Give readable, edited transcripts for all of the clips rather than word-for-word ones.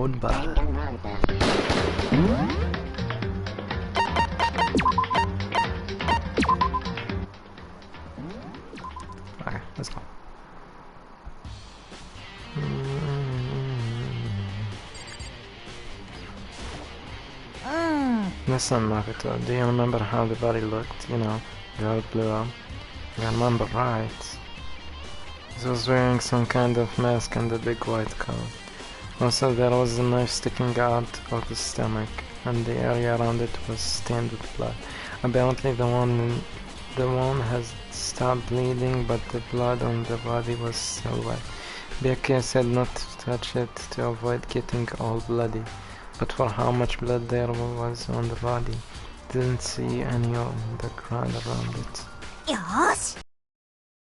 Danganronpa. Okay, let's go. Listen, Makoto, do you remember how the body looked? You know, how it blew up? I remember right. He was wearing some kind of mask and a big white coat. Also, there was a knife sticking out of the stomach, and the area around it was stained with blood. Apparently, the wound has stopped bleeding, but the blood on the body was still wet. Becky said not to touch it to avoid getting all bloody, but for how much blood there was on the body, didn't see any on the ground around it. Yosh!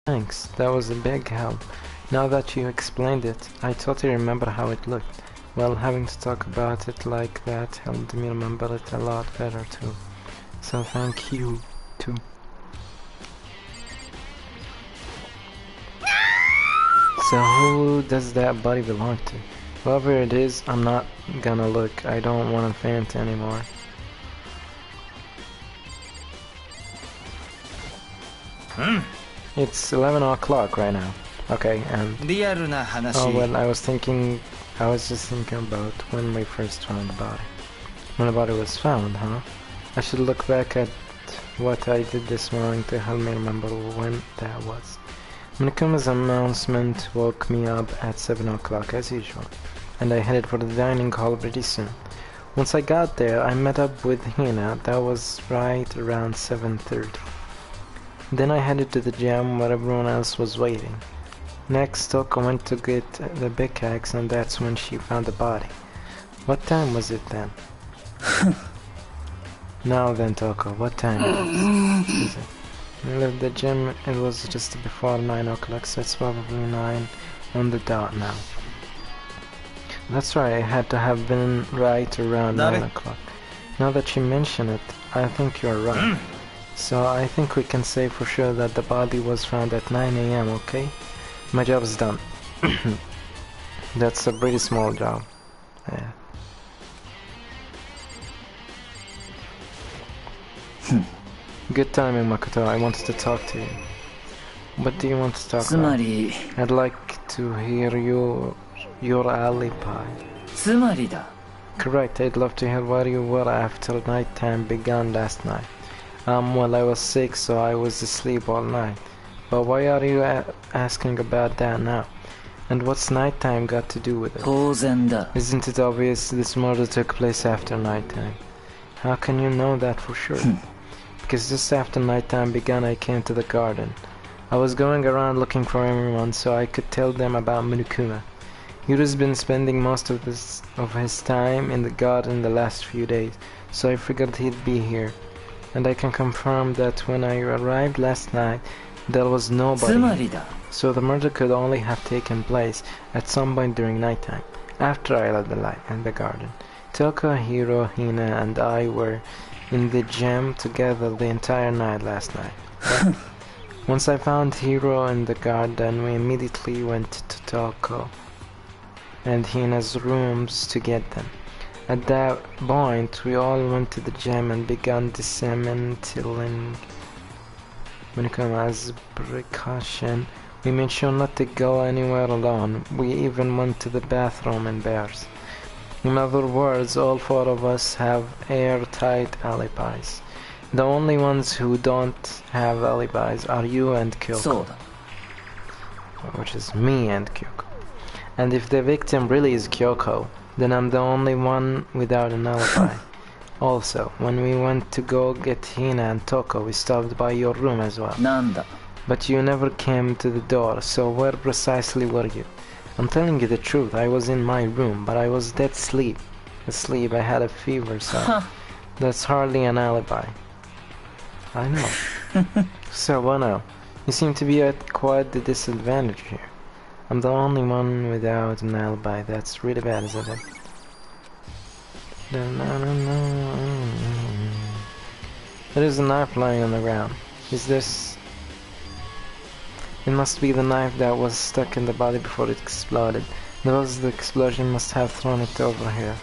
Thanks, that was a big help. Now that you explained it, I totally remember how it looked. Well, having to talk about it like that helped me remember it a lot better too. So thank you, too. So who does that body belong to? Whoever it is, I'm not gonna look. I don't want to faint anymore. It's 11 o'clock right now. Okay, and... Oh, well, I was just thinking about when we first found the body. When the body was found, huh? I should look back at what I did this morning to help me remember when that was. Minikuma's announcement woke me up at 7 o'clock as usual, and I headed for the dining hall pretty soon. Once I got there, I met up with Hina. That was right around 7:30. Then I headed to the gym where everyone else was waiting. Next, Toko went to get the big axe, and that's when she found the body. What time was it then? Now then, Toko, what time is it? I left the gym, it was just before 9 o'clock, so it's probably 9 on the dot now. That's right, it had to have been right around 9 o'clock. Now that you mention it, I think you're right. So I think we can say for sure that the body was found at 9 AM, okay? My job is done. That's a pretty small job. Yeah. Good timing, Makoto. I wanted to talk to you. What do you want to talk about? I'd like to hear your alibi. Correct, I'd love to hear where you were after nighttime began last night. Well, I was sick, so I was asleep all night. But why are you asking about that now? And what's nighttime got to do with it? Isn't it obvious this murder took place after nighttime? How can you know that for sure? Because just after nighttime began, I came to the garden. I was going around looking for everyone so I could tell them about Minokuma. Yuru's been spending most of his time in the garden the last few days, so I figured he'd be here. And I can confirm that when I arrived last night, there was nobody. So the murder could only have taken place at some point during nighttime, after I lit the light in the garden. Toko, Hiro, Hina, and I were in the gym together the entire night last night. Once I found Hiro in the garden, we immediately went to Toko and Hina's rooms to get them. At that point, we all went to the gym and began dismantling Minokuma. As a precaution, we made sure not to go anywhere alone. We even went to the bathroom in pairs. In other words, all four of us have airtight alibis. The only ones who don't have alibis are you and Kyoko. Which is me and Kyoko. And if the victim really is Kyoko, then I'm the only one without an alibi. Also, when we went to go get Hina and Toko, we stopped by your room as well. But you never came to the door, so where precisely were you? I'm telling you the truth, I was in my room, but I was dead asleep. I had a fever, so that's hardly an alibi. I know. So, well now, you seem to be at quite the disadvantage here. I'm the only one without an alibi. That's really bad, isn't it? There is a knife lying on the ground. Is this... It must be the knife that was stuck in the body before it exploded. The explosion must have thrown it over here.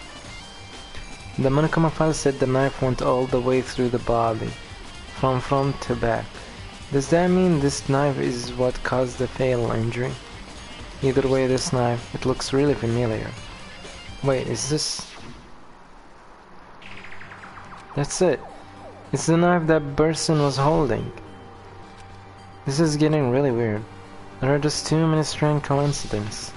The Monokuma file said the knife went all the way through the body, from front to back. Does that mean this knife is what caused the fatal injury? Either way, this knife, it looks really familiar. Wait, is this... That's it. It's the knife that person was holding. This is getting really weird. There are just too many strange coincidences.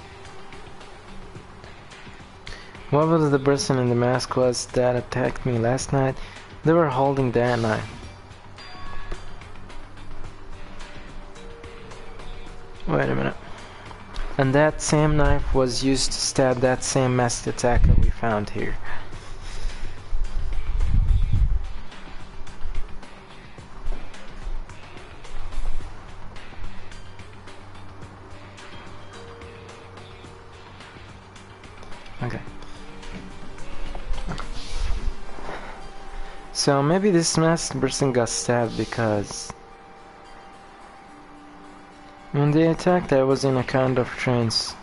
Whoever the person in the mask was that attacked me last night, they were holding that knife. Wait a minute. And that same knife was used to stab that same masked attacker we found here. Okay. So maybe this masked person got stabbed because when they attacked I was in a kind of trance.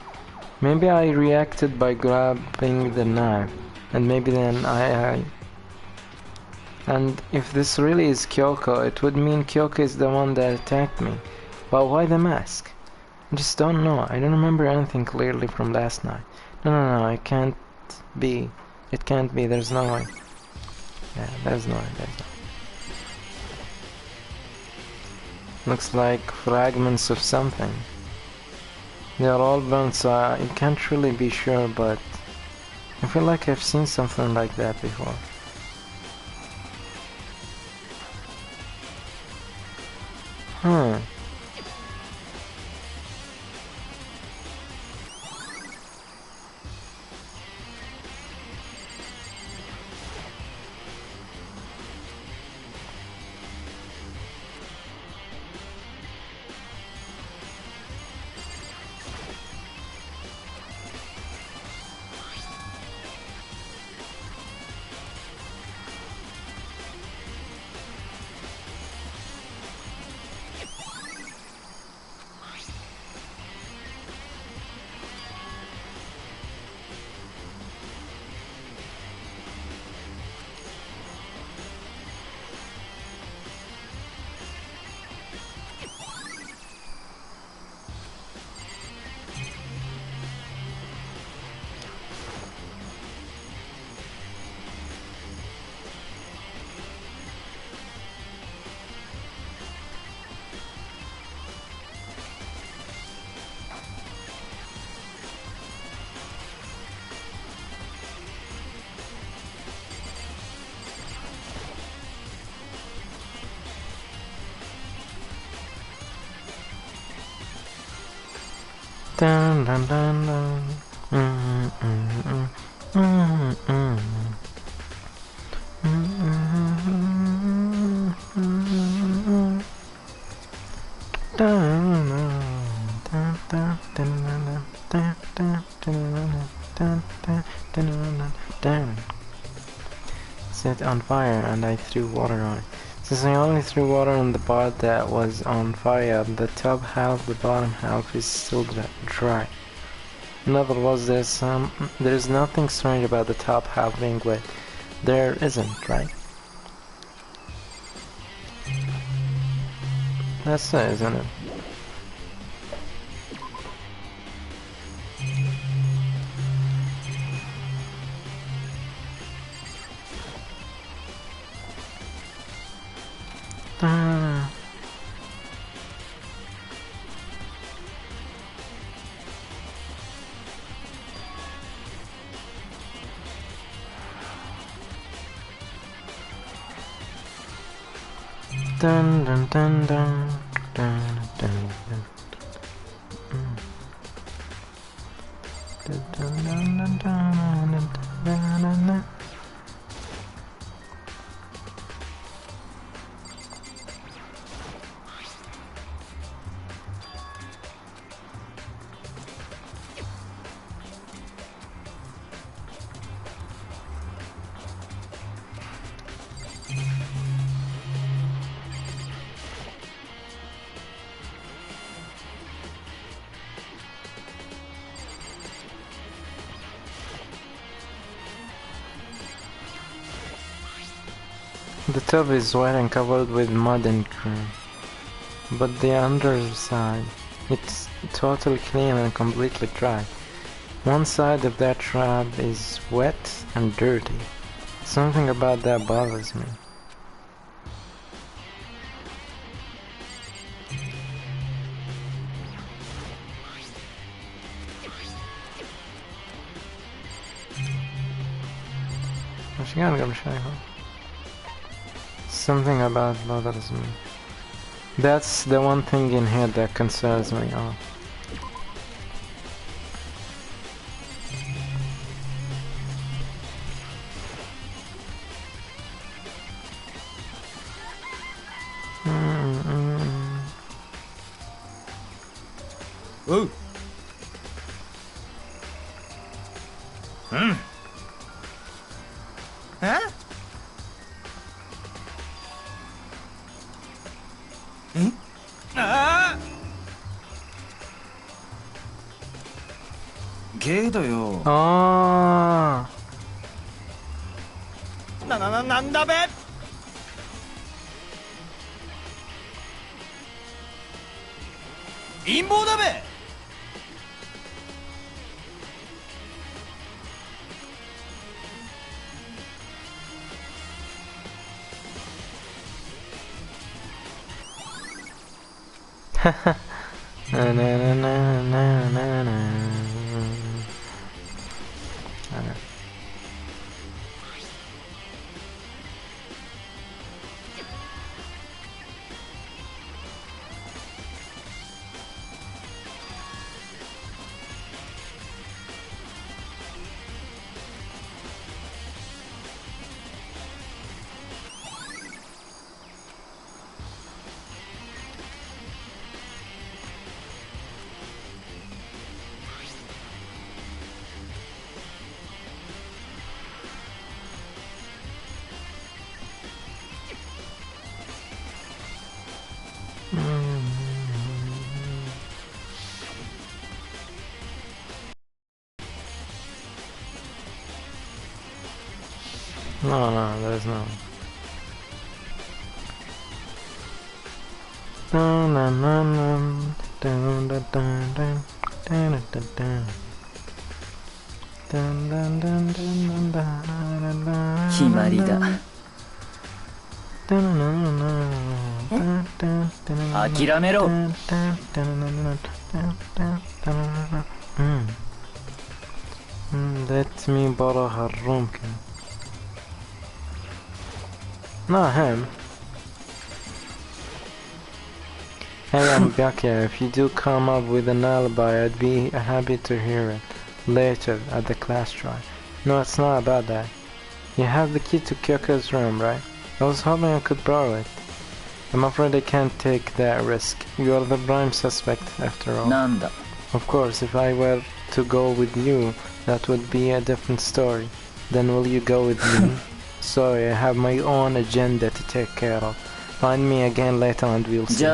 Maybe I reacted by grabbing the knife, and maybe then And if this really is Kyoko, it would mean Kyoko is the one that attacked me. But why the mask? I just don't know. I don't remember anything clearly from last night. No, it can't be. It can't be. There's no way. Yeah, there's no way. Looks like fragments of something. They are all burnt, so I can't really be sure, but I feel like I've seen something like that before. Dun, dun, dun, dun. Set on fire, and I threw water on it. Since I only threw water on the part that was on fire, the top half, the bottom half is still dry. In other words, there's nothing strange about the top half being wet. There isn't, right? That's it, isn't it? Dun dun dun dun dun dun dun. Dun dun dun dun dun dun dun dun. The top is wet and covered with mud and cream, but the underside, it's totally clean and completely dry. One side of that trap is wet and dirty. Something about that bothers me. Something about bothers me. That's the one thing in here that concerns me. Oh. Ooh. Huh? Ah! ゲイだよ。あなんだべ。陰謀だべ。ななななななな。No, there's no. Let me borrow her room key. Not him. Hey, I'm back here. If you do come up with an alibi, I'd be happy to hear it later at the class trial. No, it's not about that. You have the key to Kyoko's room, right? I was hoping I could borrow it. I'm afraid I can't take that risk. You are the prime suspect, after all. Nanda. Of course, if I were to go with you, that would be a different story. Then will you go with me? Sorry, I have my own agenda to take care of. Find me again later and we'll see.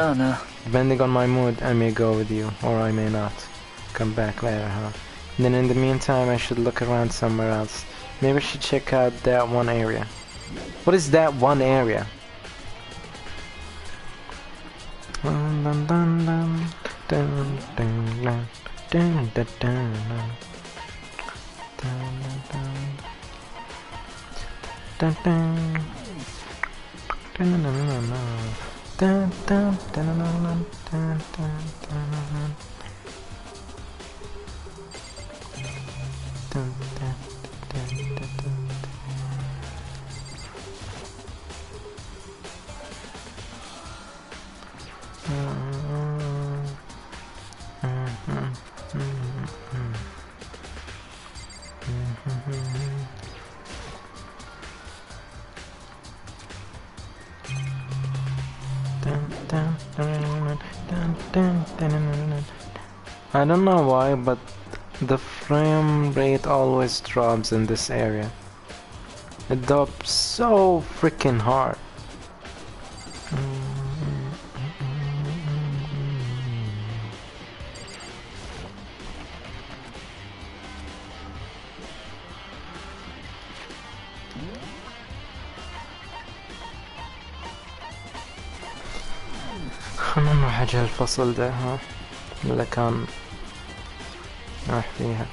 Depending on my mood, I may go with you, or I may not. Come back later, huh? Then in the meantime, I should look around somewhere else. Maybe I should check out that one area. What is that one area? I don't know why, but the frame rate always drops in this area. It drops so freaking hard. خلنا نروح على الفصل ده ها اللي كان راح فيها.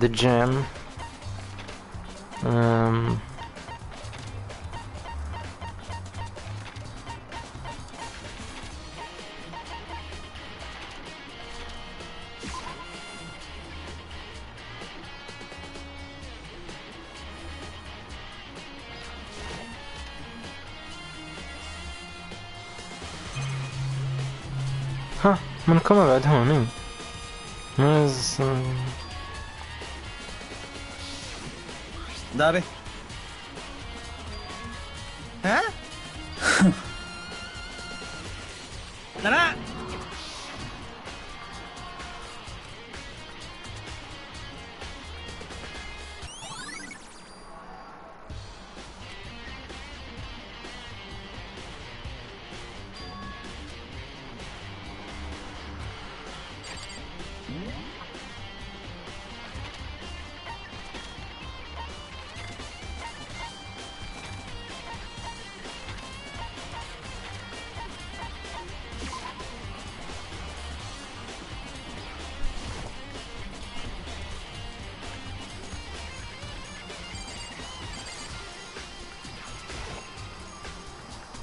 The gym. ها من كم بعد هون مز だべえだな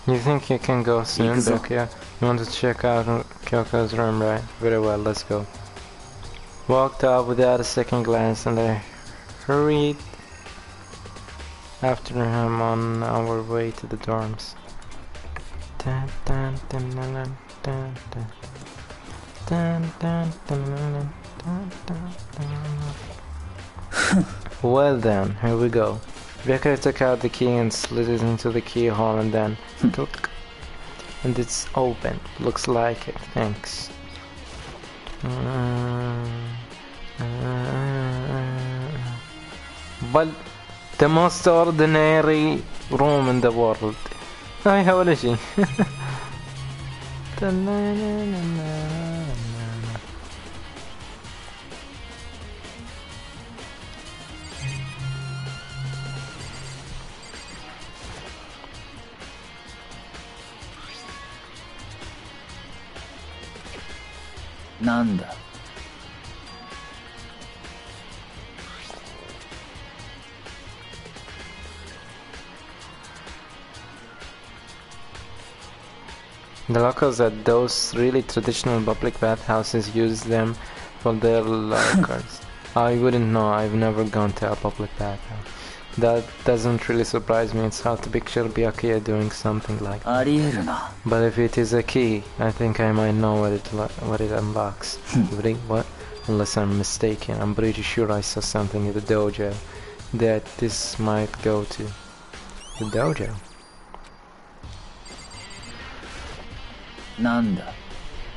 You think you can go soon, Bekia? You want to check out Kyoko's room, right? Very well, let's go. Walked up without a second glance and I hurried after him on our way to the dorms. Dun, dun, dun, dun, dun, dun, dun. Dun, dun, dun, dun, dun, dun, dun. Well then, here we go. Becker took out the key and slid it into the keyhole and then click. And it's open. Looks like it. Thanks. But the most ordinary room in the world. هاي ولا شيء.なんだ The locals at those really traditional public bathhouses use them for their lockers. I wouldn't know, I've never gone to a public bathhouse. That doesn't really surprise me, it's hard to picture Byakuya doing something like that. ありえるな But if it is a key, I think I might know what it unlocks. Really? What? Unless I'm mistaken, I'm pretty sure I saw something in the dojo that this might go to. The dojo? なんだ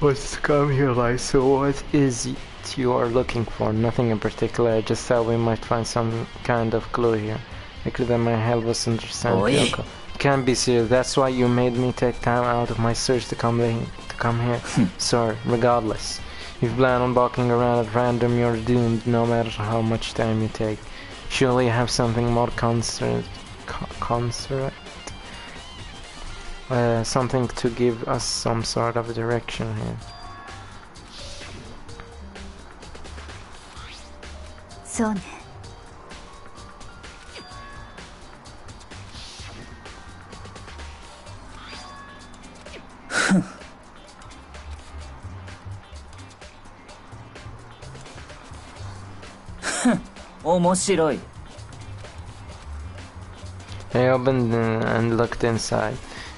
What's come here, like? So what is it you are looking for? Nothing in particular, I just thought we might find some kind of clue here. I could that might help us understand Kyoko. You can't be serious, that's why you made me take time out of my search to come here. Sorry, regardless. If you plan on walking around at random, you're doomed no matter how much time you take. Surely you have something more something to give us some sort of direction here. そうね 面白い I opened and looked inside.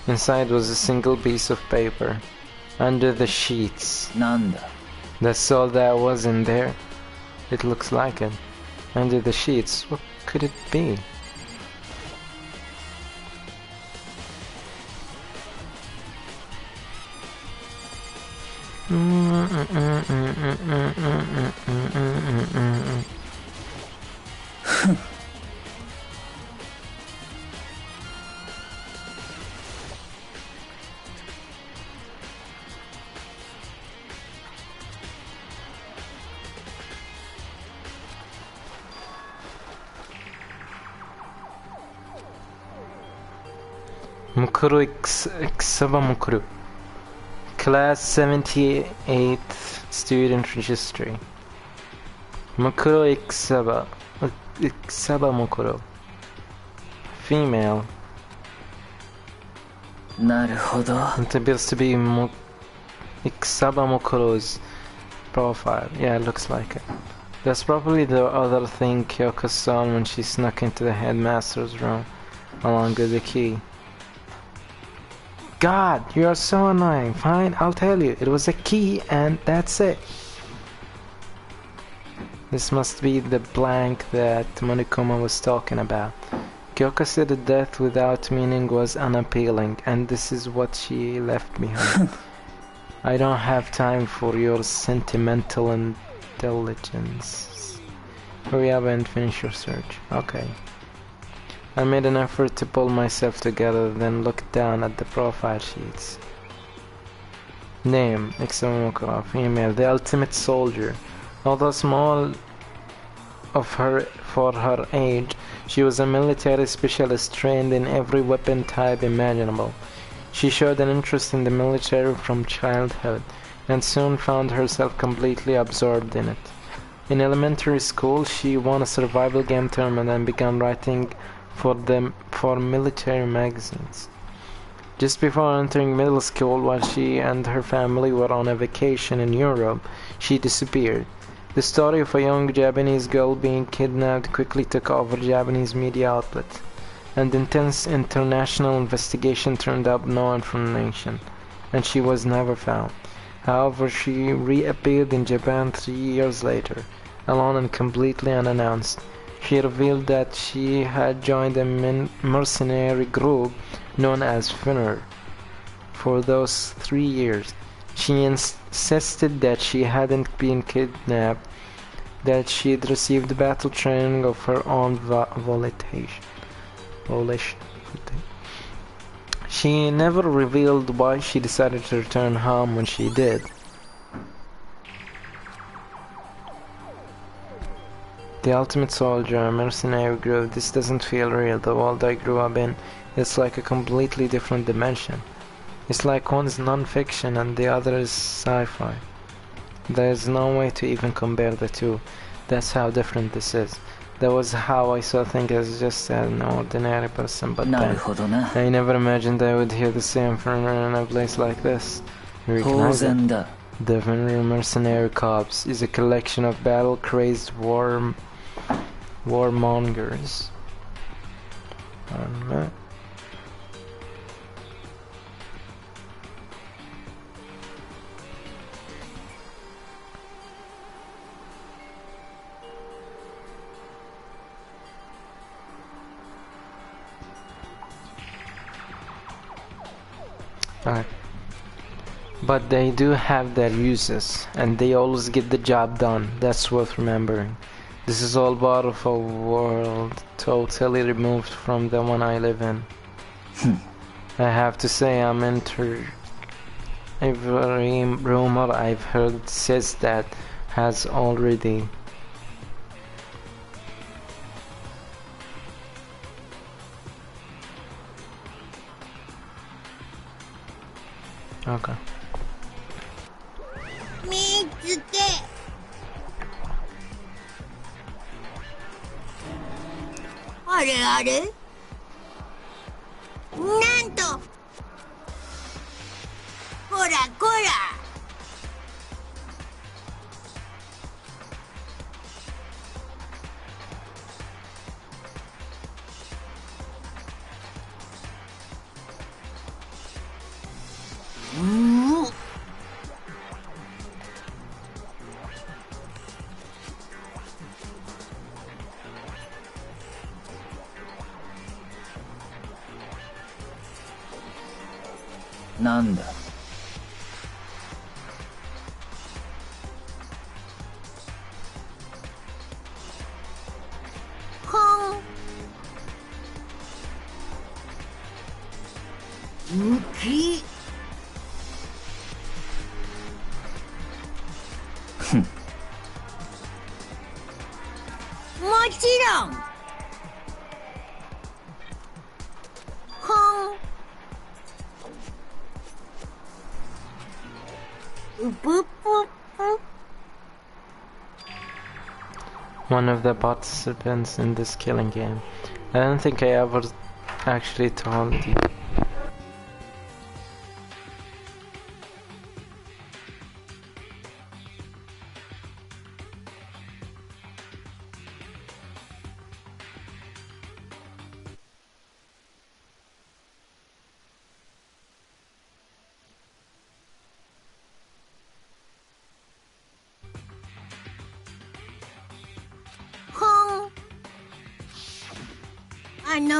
Inside was a single piece of paper. Under the sheets. なんだ That's all that was in there. It looks like it. Under the sheets. What could it be? Mukuru Xaba Mukuru. Class 78th student registry. Mukuro Ixaba Mukuro. Female. なるほど。 It appears to be Ixaba Mukuro's profile. Yeah, it looks like it. That's probably the other thing Kyoko saw when she snuck into the headmaster's room, along with the key. God, you are so annoying. Fine, I'll tell you. It was a key and that's it. This must be the blank that Monokuma was talking about. Kyoko said that death without meaning was unappealing, and this is what she left behind. I don't have time for your sentimental indulgence. Hurry up and finish your search. Okay. I made an effort to pull myself together, then looked down at the profile sheets. Name, Ixomokura, female, the ultimate soldier. Although small for her age, she was a military specialist trained in every weapon type imaginable. She showed an interest in the military from childhood, and soon found herself completely absorbed in it. In elementary school, she won a survival game tournament and began writing for military magazines. Just before entering middle school, while she and her family were on a vacation in Europe, she disappeared. The story of a young Japanese girl being kidnapped quickly took over Japanese media outlets. An intense international investigation turned up no information, and she was never found. However, she reappeared in Japan 3 years later, alone and completely unannounced. She revealed that she had joined a mercenary group known as Finner. For those 3 years, she insisted that she hadn't been kidnapped, that she'd received battle training of her own volition. She never revealed why she decided to return home when she did. The ultimate soldier, a mercenary group. This doesn't feel real. The world I grew up in is like a completely different dimension. It's like one's non-fiction and the other is sci-fi. There's no way to even compare the two. That's how different this is. That was how I saw things as just an ordinary person, but then I never imagined I would hear the same from in a place like this. You recognize it? The Finner Mercenary Corps is a collection of battle-crazed warmongers. But they do have their uses, and they always get the job done. That's worth remembering. This is all part of a world totally removed from the one I live in. I have to say, every rumor I've heard says that has already. Okay. 見つけあれあれなんとほらこらなんだむき。もちろん。ほん。うぷぷぷ。One of the participants in this killing game. I don't think I ever actually told you.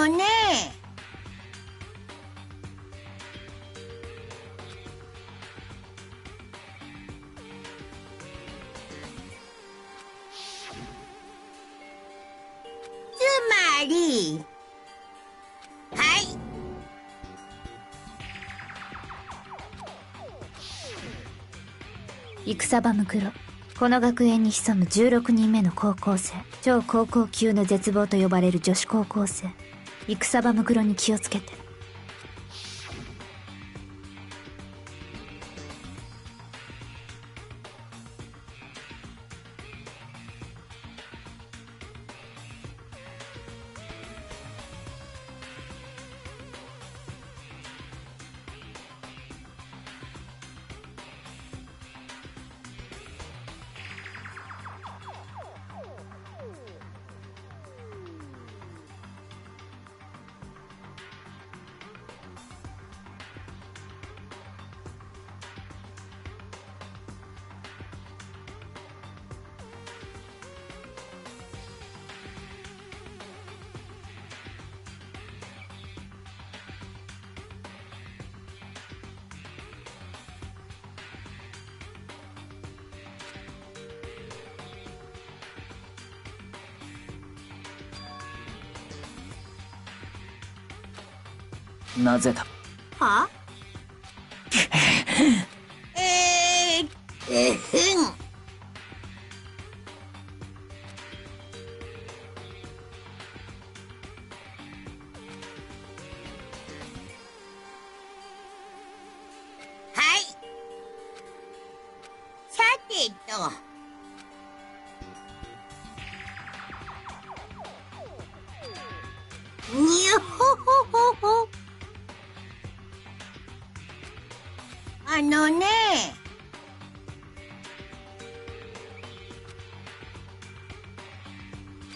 ねつまり、はい。戦場ムクロ。この学園に潜む16人目の高校生。超高校級の絶望と呼ばれる女子高校生。戦場ムクロに気をつけて。なぜだ。ははい。さてと。にゅほほほほ。ね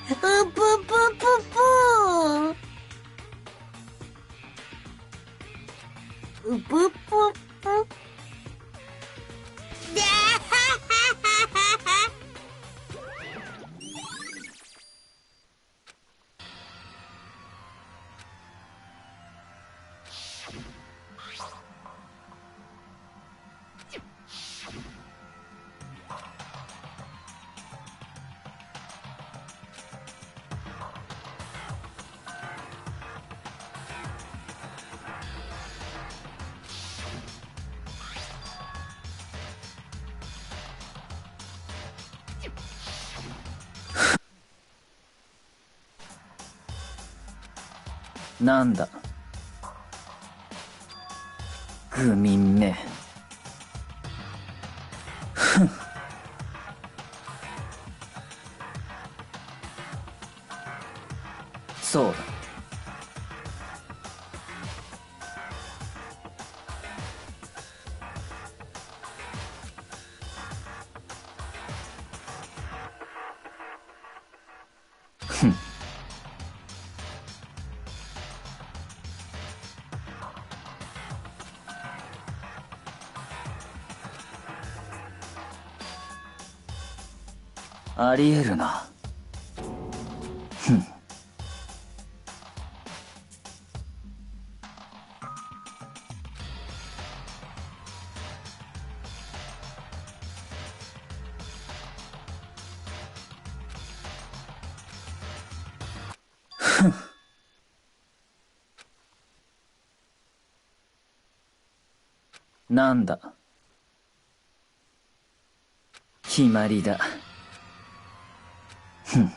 ぷぷぷぷぷぷぷぷだはははは。なんだ。愚民め。ふん。そうだ。ふん。ありえるな。ふん。ふん。なんだ。決まりだ。ふん。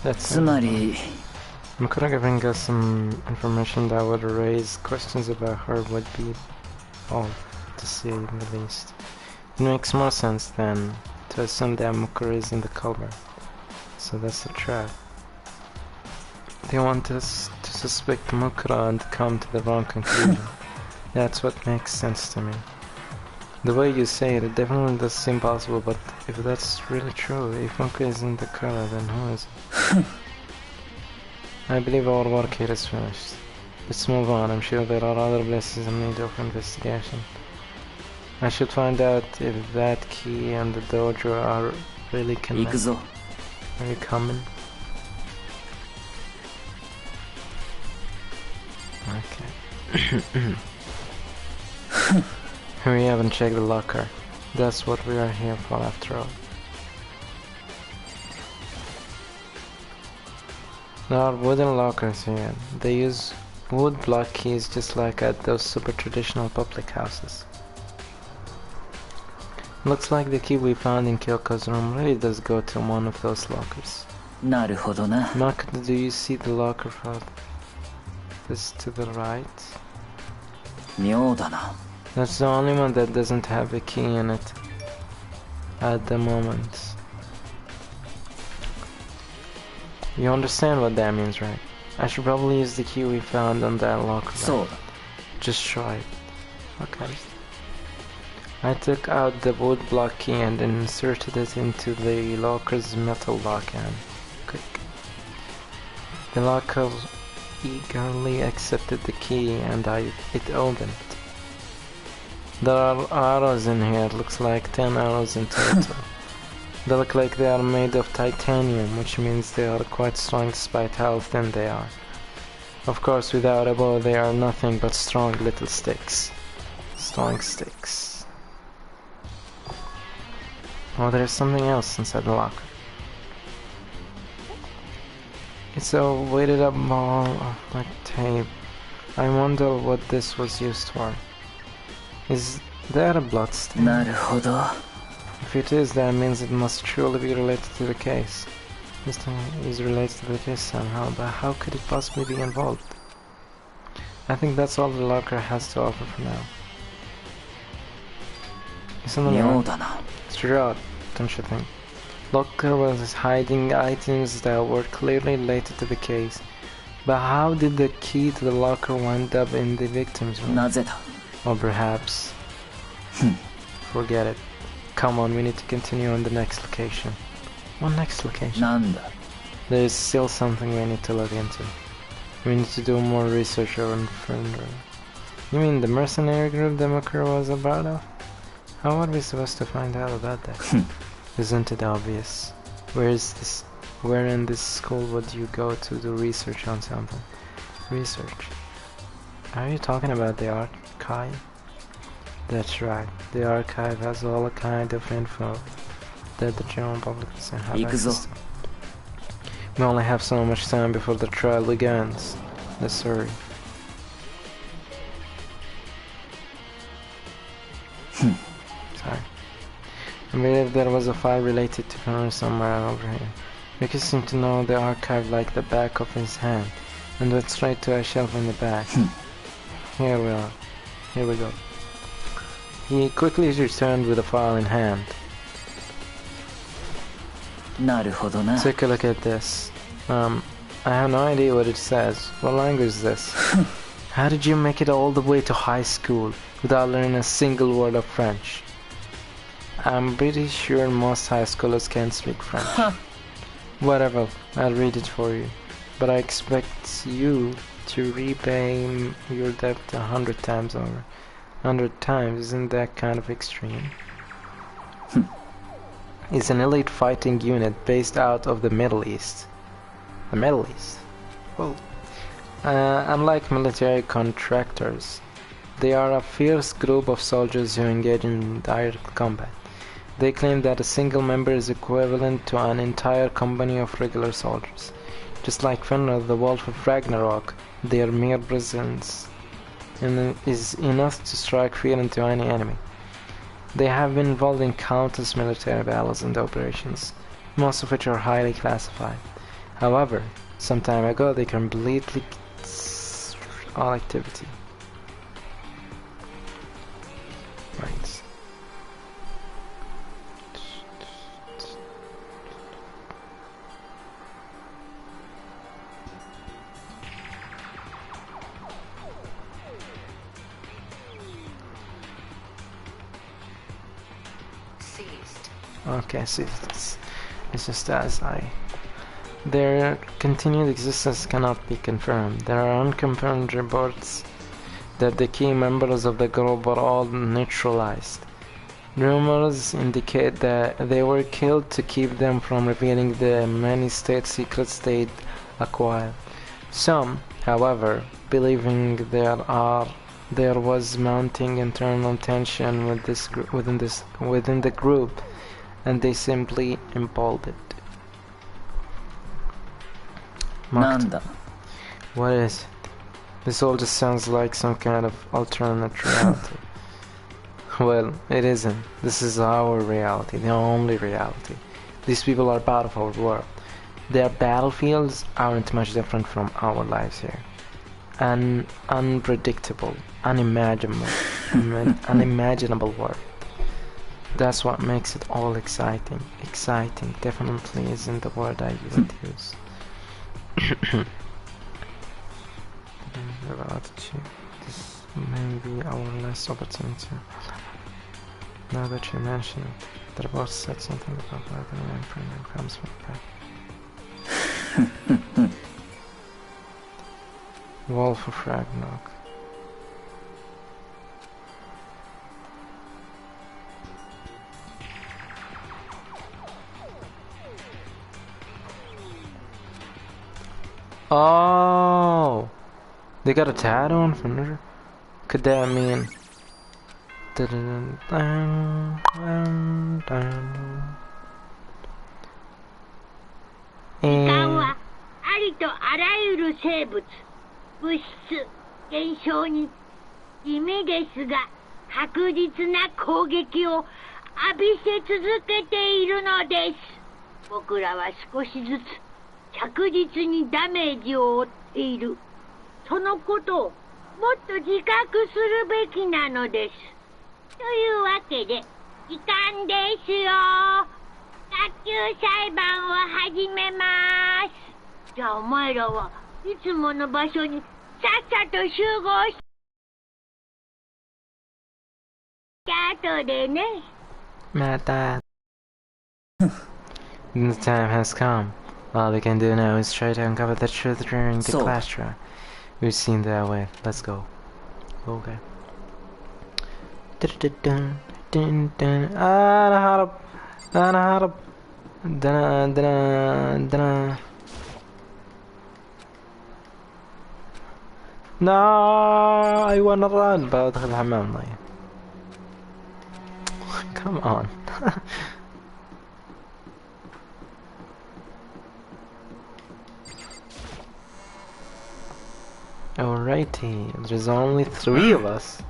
That's つまり、 Mukura giving us some information that would raise questions about her would be all to say the least. It makes more sense than to assume that Mukura is in the cover. So that's a trap. They want us to suspect Mukura and come to the wrong conclusion. That's what makes sense to me. The way you say it, it definitely does seem possible, but if that's really true, if Mukura is in the cover, then who is it? I believe our work here is finished. Let's move on. I'm sure there are other places in need of investigation. I should find out if that key and the dojo are really 行く connected. ぞ。 Are you coming? Okay. We haven't checked the locker. That's what we are here for after all. There are wooden lockers here. They use wood block keys just like at those super traditional public houses. Looks like the key we found in Kyoko's room really does go to one of those lockers. なるほどな。 Mark, do you see the locker for this to the right? 妙だな。 That's the only one that doesn't have a key in it at the moment. You understand what that means, right? I should probably use the key we found on that locker. そうだ。 Just try it. Okay. I took out the wood block key and inserted it into the locker's metal lock and click. The locker eagerly accepted the key and it opened. There are arrows in here, looks like 10 arrows in total. They look like they are made of titanium, which means they are quite strong despite how thin they are. Of course, without a bow, they are nothing but strong little sticks. Strong sticks. Oh, there's something else inside the locker. It's a weighted up ball of like tape. I wonder what this was used for. Is that a bloodstain? なるほど。 If it is, that means it must surely be related to the case. This thing is related to the case somehow, but how could it possibly be involved? I think that's all the locker has to offer for now. Isn't it 妙 odd? だな。 It's odd, don't you think? Locker was hiding items that were clearly related to the case. But how did the key to the locker wind up in the victim's room? なぜだ。 Or perhaps... Forget it. Come on, we need to continue on the next location. What next location? なんだ。 There is still something we need to look into. We need to do more research on further. You mean the mercenary group that Mukura was a part of? How are we supposed to find out about that? Isn't it obvious? Where in this school would you go to do research on something? Research? Are you talking about the archive? That's right. The archive has all kind of info that the general public doesn't have access to. We only have so much time before the trial begins. Let's hurry. Sorry. I believe there was a file related to her somewhere over here. Ricky seemed to know the archive like the back of his hand, and went straight to a shelf in the back. Here we are. Here we go. He quickly returned with a file in hand. なるほどな。 Take a look at this. I have no idea what it says. What language is this? How did you make it all the way to high school without learning a single word of French? I'm pretty sure most high schoolers can't speak French. Whatever, I'll read it for you. But I expect you to repay your debt 100 times over. 100 times, isn't that kind of extreme? It's an elite fighting unit based out of the Middle East. The Middle East? Well, unlike military contractors, They are a fierce group of soldiers who engage in direct combat. They claim that a single member is equivalent to an entire company of regular soldiers. Just like Fenrir, the Wolf of Ragnarok, their mere presence is enough to strike fear into any enemy. They have been involved in countless military battles and operations, most of which are highly classified. However, some time ago they completely all activity. Right. Okay, see, it's just as their continued existence cannot be confirmed. There are unconfirmed reports that the key members of the group were all neutralized. Rumors indicate that they were killed to keep them from revealing the many state secrets they'd acquired. Some, however, believing there was mounting internal tension within the group, and they simply imploded. Nanda. What is it? This all just sounds like some kind of alternate reality. Well, it isn't. This is our reality, the only reality. These people are part of our world. Their battlefields aren't much different from our lives here. An unpredictable, unimaginable world. That's what makes it all exciting. Exciting definitely isn't the word I would use. This may be our last opportunity. Now that you mention it, the boss said something about that and my friend comes back. Wolf of Ragnarok. Oh, they got a tattoo on Fenrir? Could that mean? Mata. The time has come. All we can do now is try to uncover the truth during the class track. We've seen that way. Let's go. Okay. No, I wanna run, but أدخل الحمام طيب. Come on. Alrighty, there's only 3 of us.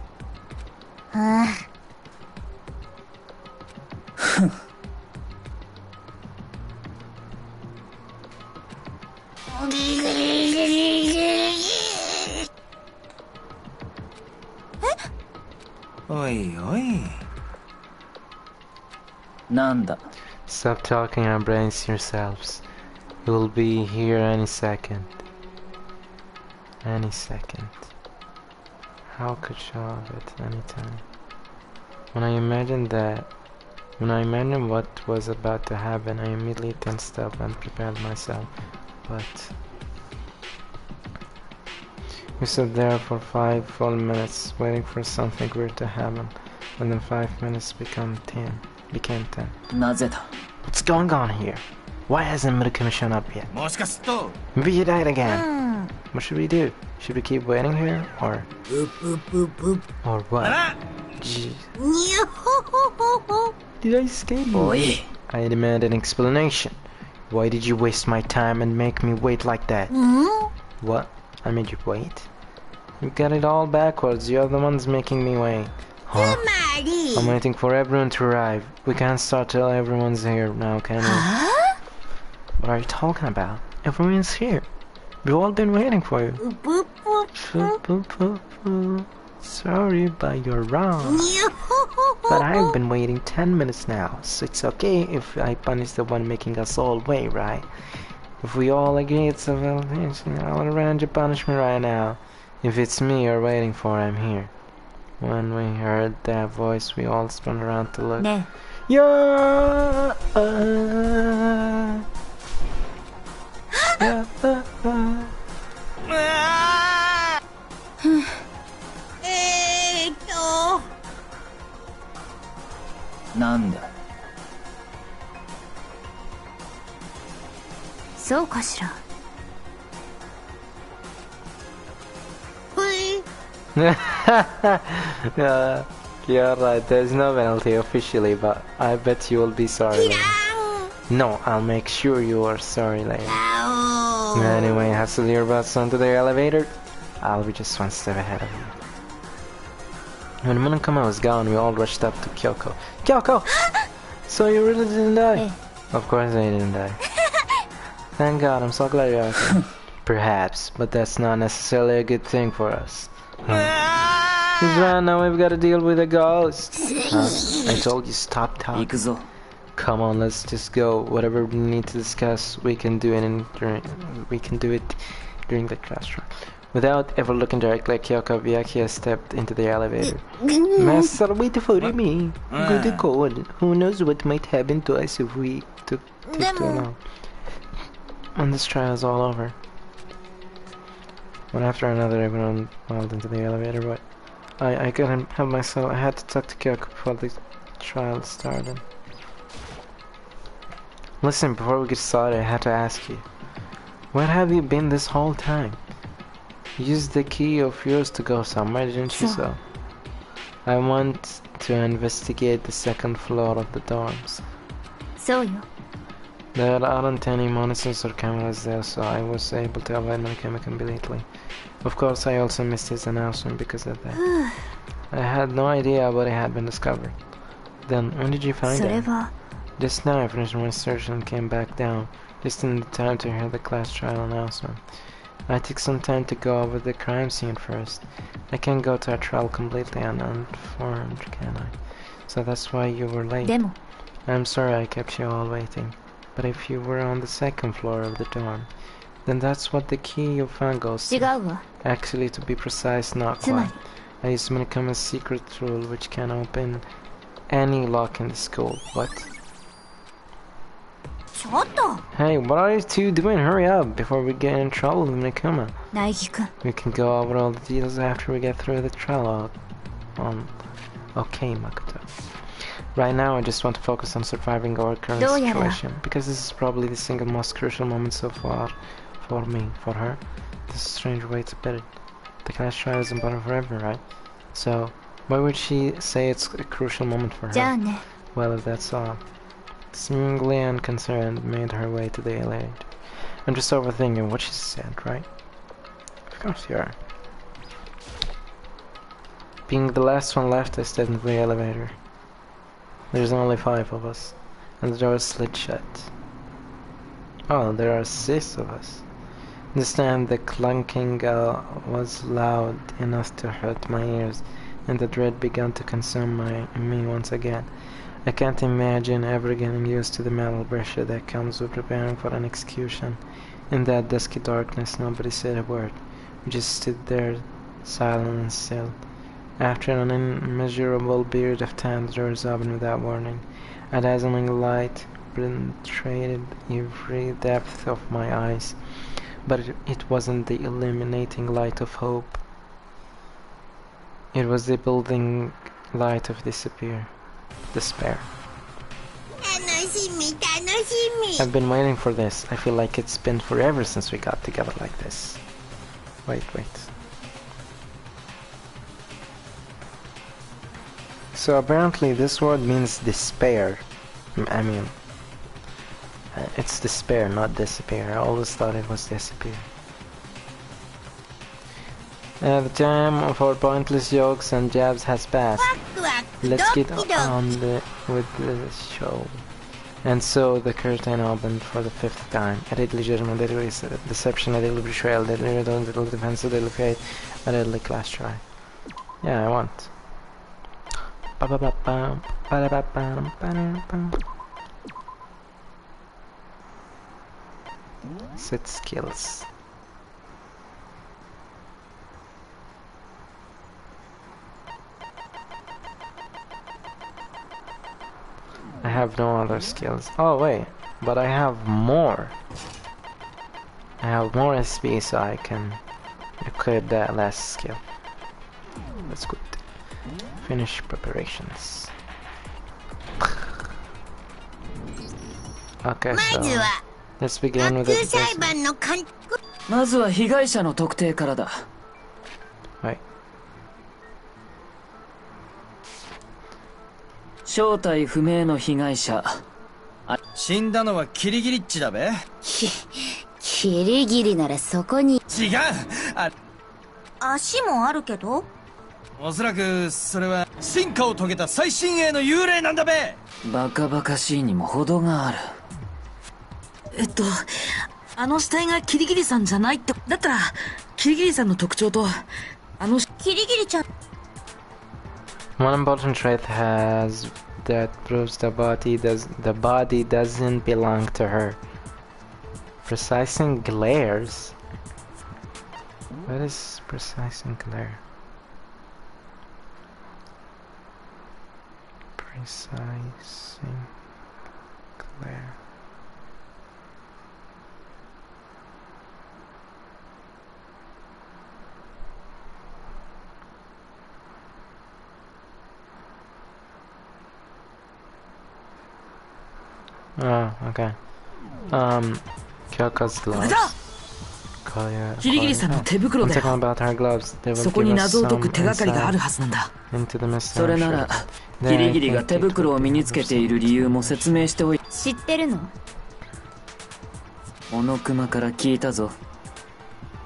Oi, oi. Nanda. Stop talking and brace yourselves. We'll be here any second. Any second. How could show of it anytime? When I imagined what was about to happen, I immediately tensed up and prepared myself. But we stood there for 5 full minutes, waiting for something weird to happen. And then 5 minutes became 10. なぜだ? What's going on here? Why hasn't Murukumi shown up yet? Maybe he died again. What should we do? Should we keep waiting here, or what? Jeez. Did I escape? Oi. I demand an explanation. Why did you waste my time and make me wait like that? What? I made you wait? You got it all backwards. You're the ones making me wait. Huh? I'm waiting for everyone to arrive. We can't start till everyone's here now, can we? What are you talking about? Everyone's here. We've all been waiting for you. Sorry, but you're wrong. But I've been waiting 10 minutes now, so it's okay if I punish the one making us all wait, right? If we all agree it's a validation, I'll arrange a punishment right now. If it's me you're waiting for, I'm here. When we heard that voice, we all spun around to look. Ne. Yeah. Nanda. そうかしら。You're right, there's no penalty officially, but I bet you will be sorry later. No, I'll make sure you are sorry later. Anyway, hustle your butts onto the elevator. I'll be just one step ahead of you. When Monokuma was gone, we all rushed up to Kyoko. Kyoko! So you really didn't die? Of course I didn't die. Thank God, I'm so glad you're okay. Perhaps, but that's not necessarily a good thing for us. He's right, now we've got to deal with a ghost. I told you stop talking. 行くぞ。 Come on, let's just go. Whatever we need to discuss, we can do it during the class run. Without ever looking directly at Kyoko, Byakuya stepped into the elevator. Master, wait for me. Good call. Who knows what might happen to us if we took too long. When this trial is all over. One after another, everyone filed into the elevator, but I couldn't help myself. I had to talk to Kyoko before the trial started. Listen, before we get started, I had to ask you. Where have you been this whole time? You used the key of yours to go somewhere, didn't you, so? I want to investigate the second floor of the dorms. そうよ。 There aren't any monitors or cameras there, so I was able to avoid Monokuma completely. Of course, I also missed his announcement because of that. I had no idea what had been discovered. Then, when did you find それ it? は Just now I finished my search and came back down, just in the time to hear the class trial announcement. I took some time to go over the crime scene first. I can't go to a trial completely uninformed, can I? So that's why you were late. でも I'm sorry I kept you all waiting. But if you were on the second floor of the dorm, then that's what the key you found goes 違 to. うわ。 Actually, to be precise, not つま quite. り I used Monikuma's secret rule which can open any lock in the school. What? ちょっと Hey, what are you two doing? Hurry up before we get in trouble with Monokuma. 苗木くん We can go over all the details after we get through the trial. Okay, Makoto. Right now, I just want to focus on surviving our current どうやら situation, because this is probably the single most crucial moment so far for me. For her, this is a strange way to put it. The class trial is important for everyone, right? So, why would she say it's a crucial moment for じゃあ her? ね Well, if that's all. Seemingly unconcerned, made her way to the elevator. I'm just overthinking what she said, right? Of course you are. Being the last one left, I stepped into the elevator. There's only 5 of us, and the door slid shut. Oh, there are 6 of us. This time the clunking was loud enough to hurt my ears, and the dread began to consume me once again. I can't imagine ever getting used to the mental pressure that comes with preparing for an execution. In that dusky darkness, nobody said a word. We just stood there, silent and still. After an immeasurable period of time, the doors opened without warning. A dazzling light penetrated every depth of my eyes, but it wasn't the illuminating light of hope. It was the building light of despair. 楽しみ楽しみ I've been waiting for this. I feel like it's been forever since we got together like this. Wait. So apparently this word means despair. I mean, it's despair, not disappear. I always thought it was disappear. The time of our pointless jokes and jabs has passed. Let's get on with the show. And so the curtain opened for the 5th time. A deadly judgment, a deadly deception, a deadly betrayal, a deadly return, a deadly defense, a deadly fate, a deadly class try. Yeah, I want. Set skills. I have no other skills. Oh wait, but I have more. I have more SP, so I can equip that last skill. That's good. Finish preparations. Okay, so let's begin with the business. まずは被害者の特定からだ。はい。正体不明の被害者。死んだのはキリギリッチだべ。キリギリならそこに。違う。足もあるけど。おそらくそれは進化を遂げた最新鋭の幽霊なんだべ。バカバカしいにも程がある。あの死体がキリギリさんじゃないって。だったらキリギリさんの特徴とキリギリちゃん。One important trait has that proves the body doesn't belong to her. Precising glares. What is precising glare? Precising glare. Oh, okay. Kyoko's gloves. キリギリさんの手袋だよ。 about her gloves. They will そこに give us 謎を解く some 手がかりがある insight はずなんだ。 into the mystery. それならキリギリが手袋を身につけている理由も説明しておい。知ってるの？小野熊から聞いたぞ。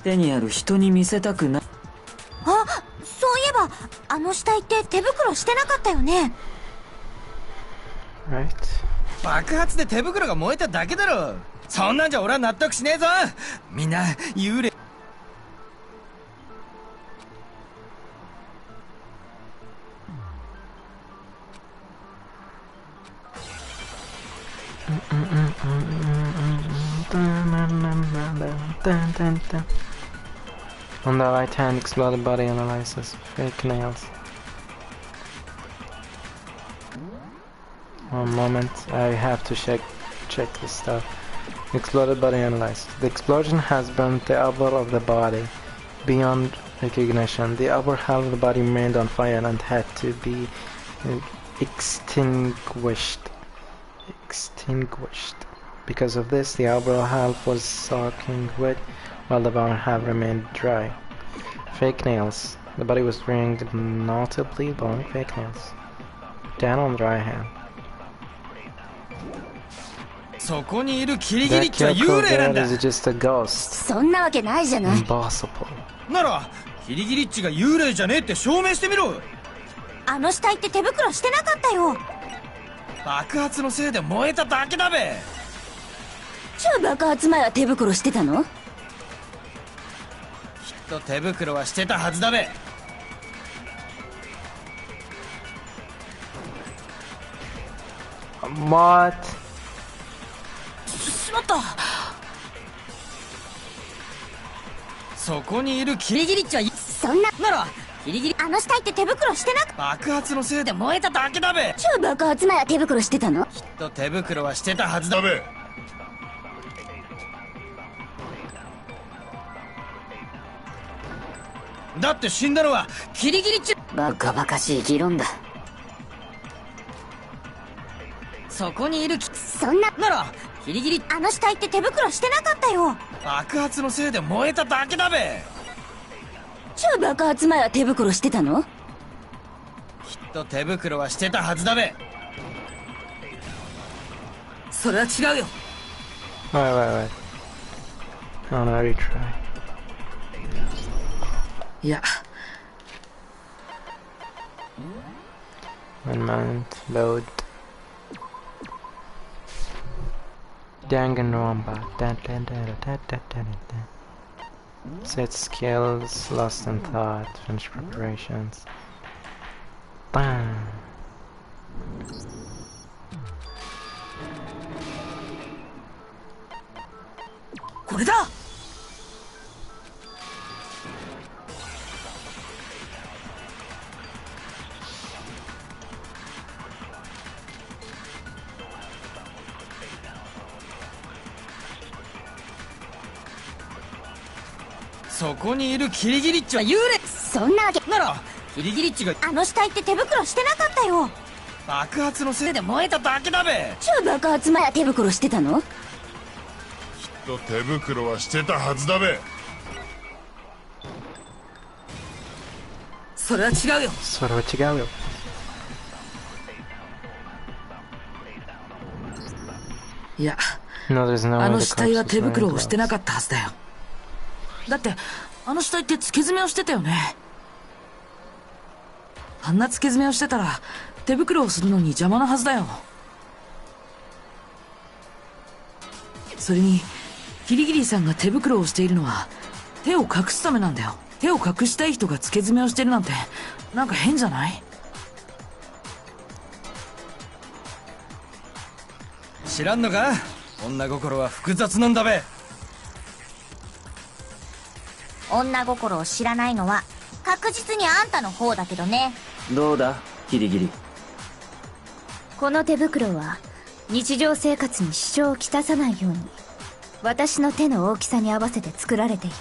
手にある人に見せたくない。あ、そういえばあの死体って手袋してなかったよね。 Right. 爆発で手袋が燃えただけだろ。そんなんじゃ俺は納得しねえぞ。みんな幽霊。On the right hand, exploded body analysis. Fake nails. One moment, I have to check this stuff. Exploded body analysis. The explosion has burnt the upper of the body beyond recognition. The upper half of the body remained on fire and had to be extinguished. Because of this, the upper half was soaking wet while the bottom half remained dry. Fake nails. The body was wearing notably long fake nails. Down on the right hand. そこにいるキリギリッチは That 幽 Kyoko 霊なん there だ。 is just a ghost. そんなわけないじゃない。 Impossible. ならキリギリッチが幽霊じゃねえって証明してみろ。あの死体って手袋してなかったよ。爆発のせいで燃えただけだべ。じゃあ爆発前は手袋してたの？きっと手袋はしてたはずだべ。What? しまった。そこにいるキリギリッチはそんな。ならキリギリあの死体って手袋してなかった。爆発のせいで燃えただけだべ。じゃあ爆発前は手袋してたの？きっと手袋はしてたはずだべ。だって死んだのはキリギリッチ。バカバカしい議論だ。そこにいるそんな。ならキリギリあの死体って手袋してなかったよ。爆発のせいで燃えただけだべ。超爆発前は手袋してたの？きっと手袋はしてたはずだべ。それは違うよ。Wait. Oh no, retry. いや、 One moment, load. Danganronpa. Set skills, lost in thought, finish preparations. Bam. これだ。そこにいるキリギリッチは幽霊そんなわけなら、キリギリッチがあの死体って手袋してなかったよ。爆発のせいで燃えただけだべ。超爆発前は手袋してたの？と手袋はしてたはずだべ。それは違うよ。それは違うよ。いや、 No, there's no way あ the の死体は corpse 手 was 袋 wearing をしてな gloves. かったはずだよ。だってあの死体って付け爪をしてたよね。あんな付け爪をしてたら手袋をするのに邪魔なはずだよ。それにキリギリさんが手袋をしているのは手を隠すためなんだよ。手を隠したい人が付け爪をしてるなんてなんか変じゃない？知らんのか？女心は複雑なんだべ。女心を知らないのは確実にあんたの方だけどね。どうだギリギリ。この手袋は日常生活に支障をきたさないように私の手の大きさに合わせて作られている。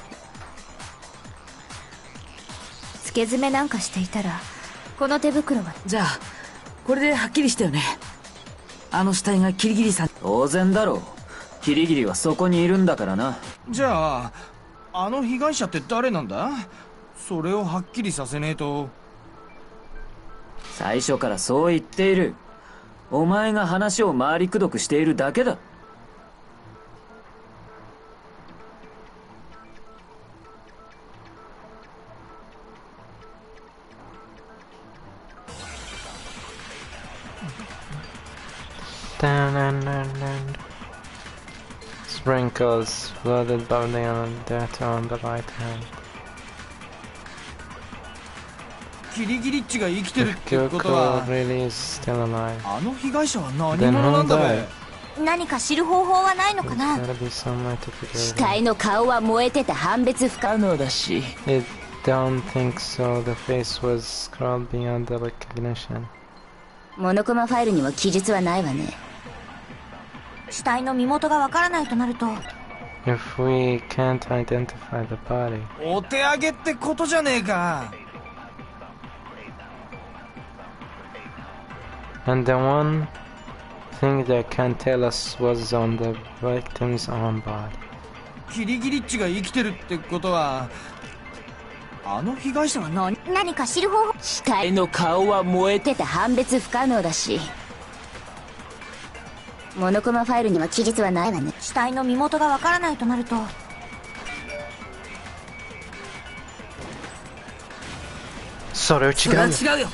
付け爪なんかしていたらこの手袋は。じゃあこれではっきりしたよね。あの死体がキリギリさん。当然だろう。キリギリはそこにいるんだからな。じゃああの被害者って誰なんだ？それをはっきりさせねえと。最初からそう言っている。お前が話を回りくどくしているだけだ。Sprinkles flooded bubbling on that on the right hand. キリギリッチが生きてる If ってこと Kyoko は really is still alive, あの被害者は何 then 者なん who だべ。 died? 何か知る方法はないのか There's な？ gotta be some way to figure 死 it out. 体の顔は燃えてて判別不可能だし。 I don't think so. The face was scrawled beyond the recognition. モノコマファイルにも記述はないわね。死体の身元がわからないとなると If we can't identify the body, お手上げってことじゃねえか。 and the one thing that can tell us was on the victim's own body. キリギリッチが生きてるってことはあの被害者は何か知る方法。死体の顔は燃えてて判別不可能だし、モノコマファイルには記述はないわね。死体の身元がわからないとなるとそれは違それはうよ。違うよ。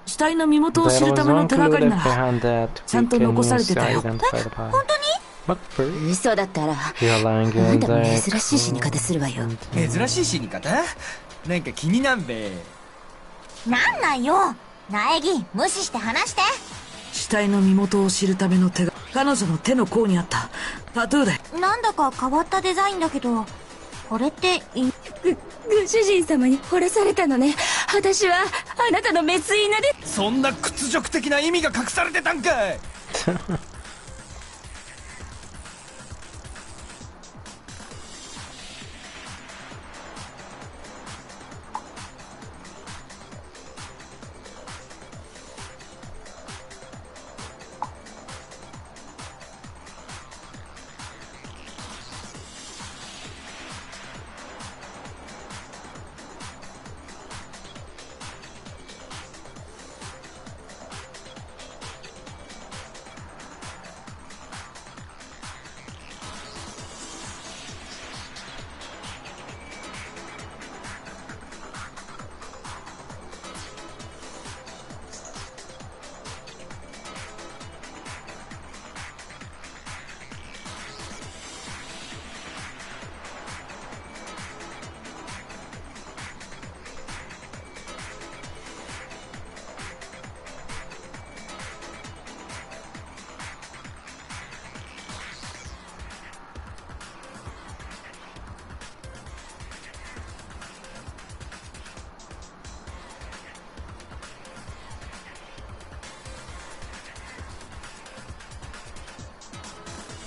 死体の身元を知 There る was ための one 手が clue かり left なら behind that ちゃ we んと can 残され use て to たよ。 identify the body. 本当に？ What for? 嘘だったら You're lying あん in たも the 珍しい死に方するわよ。珍しい死に方？なんか気になんべ。なんなんよ。苗木無視して話して。死体の身元を知るための手が彼女の手の甲にあったタトゥーだよ。なんだか変わったデザインだけど、これってご主人様に惚れされたのね。私はあなたの滅犬で。そんな屈辱的な意味が隠されてたんかい。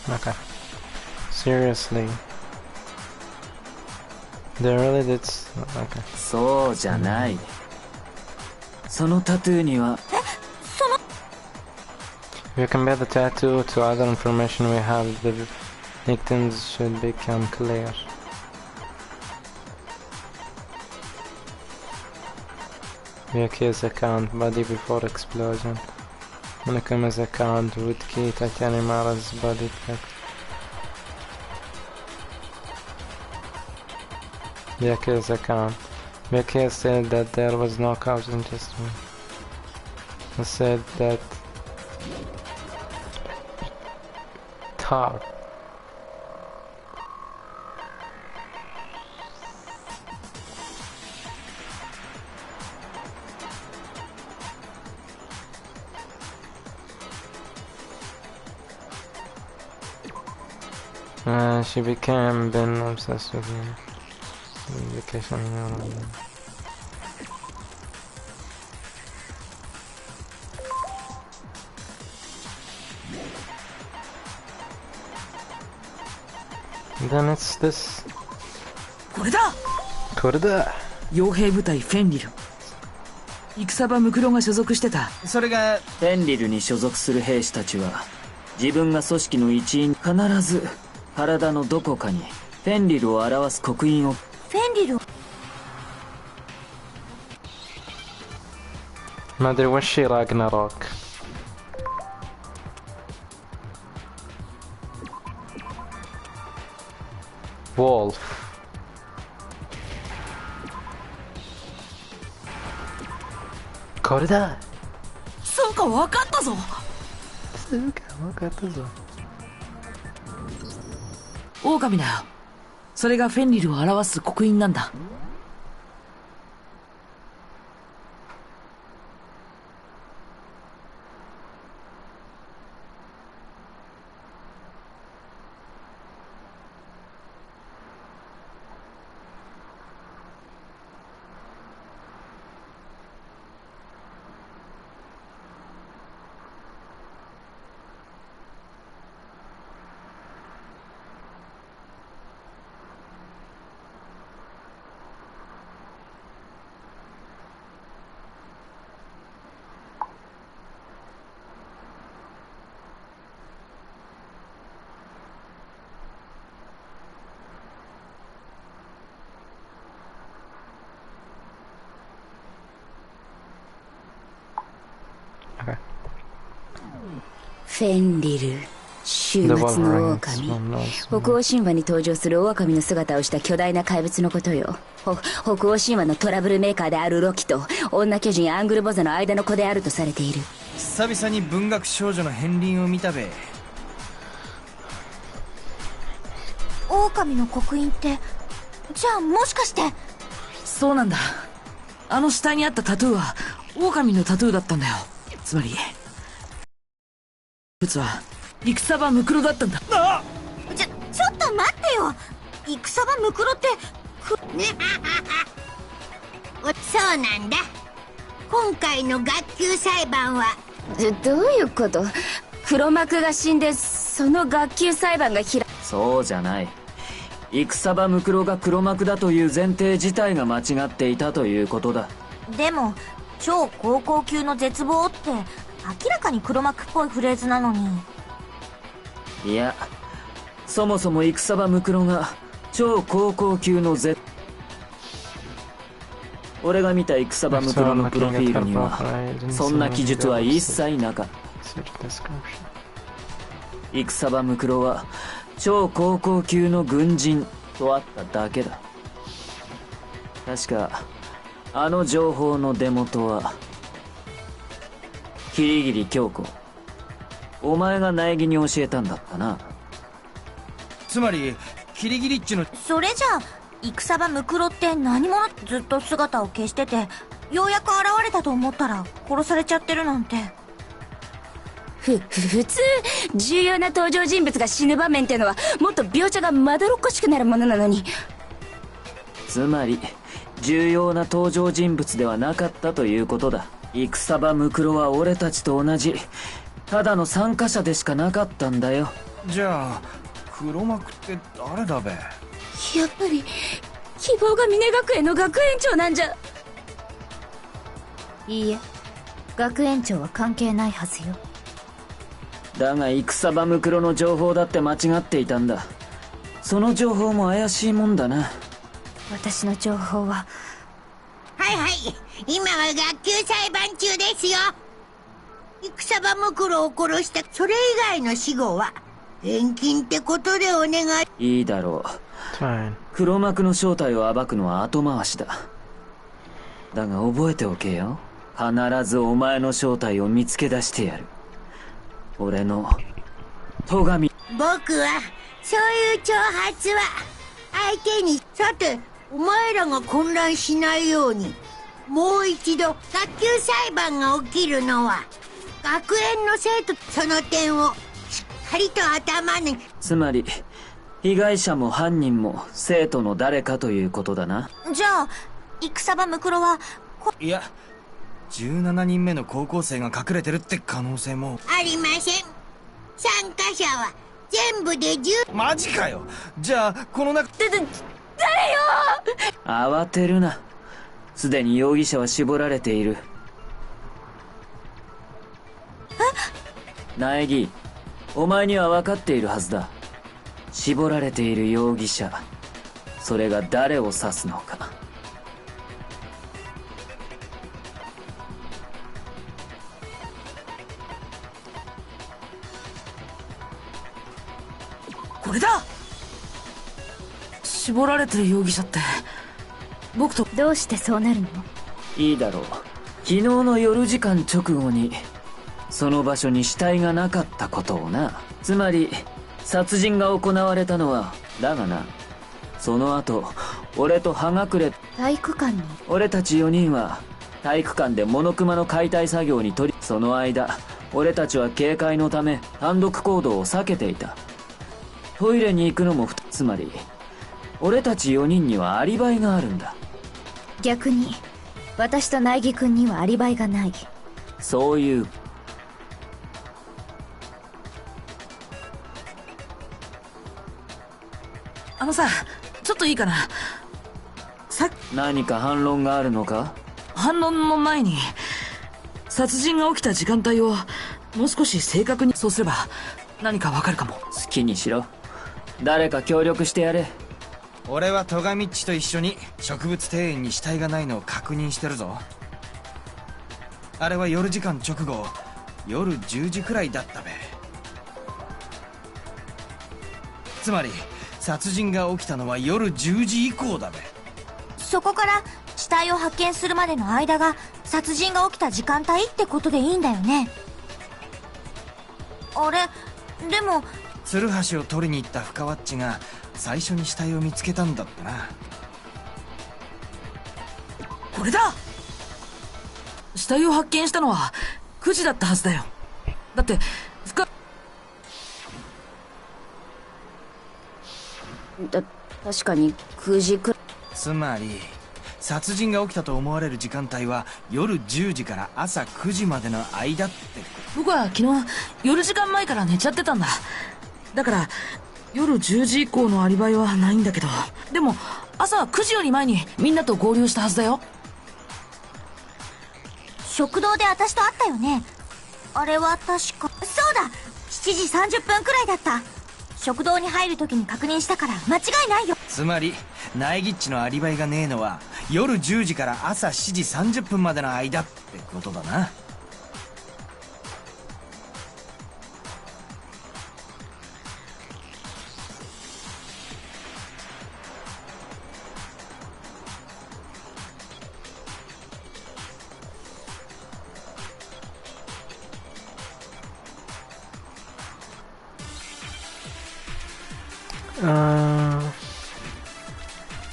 Okay. Seriously. They really did... Okay. そうじゃない。そのタトゥーには If you compare the tattoo to other information we have, the victims should become clear. Yaki's account, body before explosion. Monokuma's account, Woodkey, Tatiana Mara's body check. Yaki's account. Yaki said that there was no cause and just he said that talk. She became been obsessed with him. Vacation. Then it's this. これだ。これだ。傭兵部隊フェンリル。戦場ムクロが所属してた。それがフェンリルに所属する兵士たちは自分が組織の一員、必ず体のどこかにフェンリルを表す刻印を。フェンリル ما ادري وش هي راجناروك. Wolf. これだ。そうか、分かったぞ。そうか、分かったぞ。狼だよ。それがフェンリルを表す刻印なんだ。フェンリル、終末の狼。北欧神話に登場する狼の姿をした巨大な怪物のことよ。北欧神話のトラブルメーカーであるロキと女巨人アングルボザの間の子であるとされている。久々に文学少女の片鱗を見たべ。狼の刻印って、じゃあもしかして。そうなんだ。あの死体にあったタトゥーは狼のタトゥーだったんだよ。つまり物は戦場ムクロだったんだ。ちょっと待ってよ。戦場ムクロってそうなんだ。今回の学級裁判はどういうこと？黒幕が死んでその学級裁判がそうじゃない。戦場ムクロが黒幕だという前提自体が間違っていたということだ。でも超高校級の絶望って明らかに黒幕っぽいフレーズなのに。いや、そもそも戦場ムクロが超高校級の俺が見た戦場ムクロのプロフィールにはそんな記述は一切なかった。戦場ムクロは超高校級の軍人とあっただけだ。確かあの情報の出元はキリギリ京子、お前が苗木に教えたんだったな。つまりキリギリッチの。それじゃあ戦場ムクロって何者？ずっと姿を消しててようやく現れたと思ったら殺されちゃってるなんて。普通重要な登場人物が死ぬ場面ってのはもっと描写がまどろっこしくなるものなのに。つまり重要な登場人物ではなかったということだ。戦場ムクロは俺たちと同じただの参加者でしかなかったんだよ。じゃあ黒幕って誰だべ？やっぱり希望が峰学園の学園長なんじゃ。いいえ、学園長は関係ないはずよ。だが戦場ムクロの情報だって間違っていたんだ。その情報も怪しいもんだな。私の情報は。はいはい、今は学級裁判中ですよ。戦場ムクロを殺したそれ以外の死後は返金ってことでお願い。いいだろう。 Fine. 黒幕の正体を暴くのは後回しだ。だが覚えておけよ。必ずお前の正体を見つけ出してやる。俺の戸上。僕はそういう挑発は相手に。さてお前らが混乱しないように、もう一度学級裁判が起きるのは学園の生徒。その点をしっかりと頭に。つまり被害者も犯人も生徒の誰かということだな。じゃあ戦場ムクロは。いや、17人目の高校生が隠れてるって可能性も。ありません。参加者は全部で10。マジかよ。じゃあこの中。誰よ。慌てるな。すでに容疑者は絞られている。苗木、お前には分かっているはずだ。絞られている容疑者、それが誰を指すのか。これだ。絞られてる容疑者って僕と。どうしてそうなるの？いいだろう。昨日の夜時間直後にその場所に死体がなかったことをな。つまり殺人が行われたのは。だがな、その後俺と葉隠れ。体育館に。俺たち4人は体育館でモノクマの解体作業にその間俺たちは警戒のため単独行動を避けていた。トイレに行くのもつまり俺たち4人にはアリバイがあるんだ。逆に私と苗木君にはアリバイがない。そういう。あのさ、ちょっといいかな。何か反論があるのか？反論の前に殺人が起きた時間帯をもう少し正確に。そうすれば何かわかるかも。好きにしろ。誰か協力してやれ。俺は戸上っちと一緒に植物庭園に死体がないのを確認してるぞ。あれは夜時間直後、夜10時くらいだったべ。つまり殺人が起きたのは夜10時以降だべ。そこから死体を発見するまでの間が殺人が起きた時間帯ってことでいいんだよね。あれでもツルハシを取りに行った深ワッチが最初に死体を見つけたんだってな。これだ。死体を発見したのは9時だったはずだよ。だって確かに9時くらい。つまり殺人が起きたと思われる時間帯は夜10時から朝9時までの間って。僕は昨日夜時間前から寝ちゃってたんだ。だから夜10時以降のアリバイはないんだけど、でも朝9時より前にみんなと合流したはずだよ。食堂で私と会ったよね。あれは確か。そうだ、7時30分くらいだった。食堂に入る時に確認したから間違いないよ。つまり苗木っちのアリバイがねえのは夜10時から朝7時30分までの間ってことだな。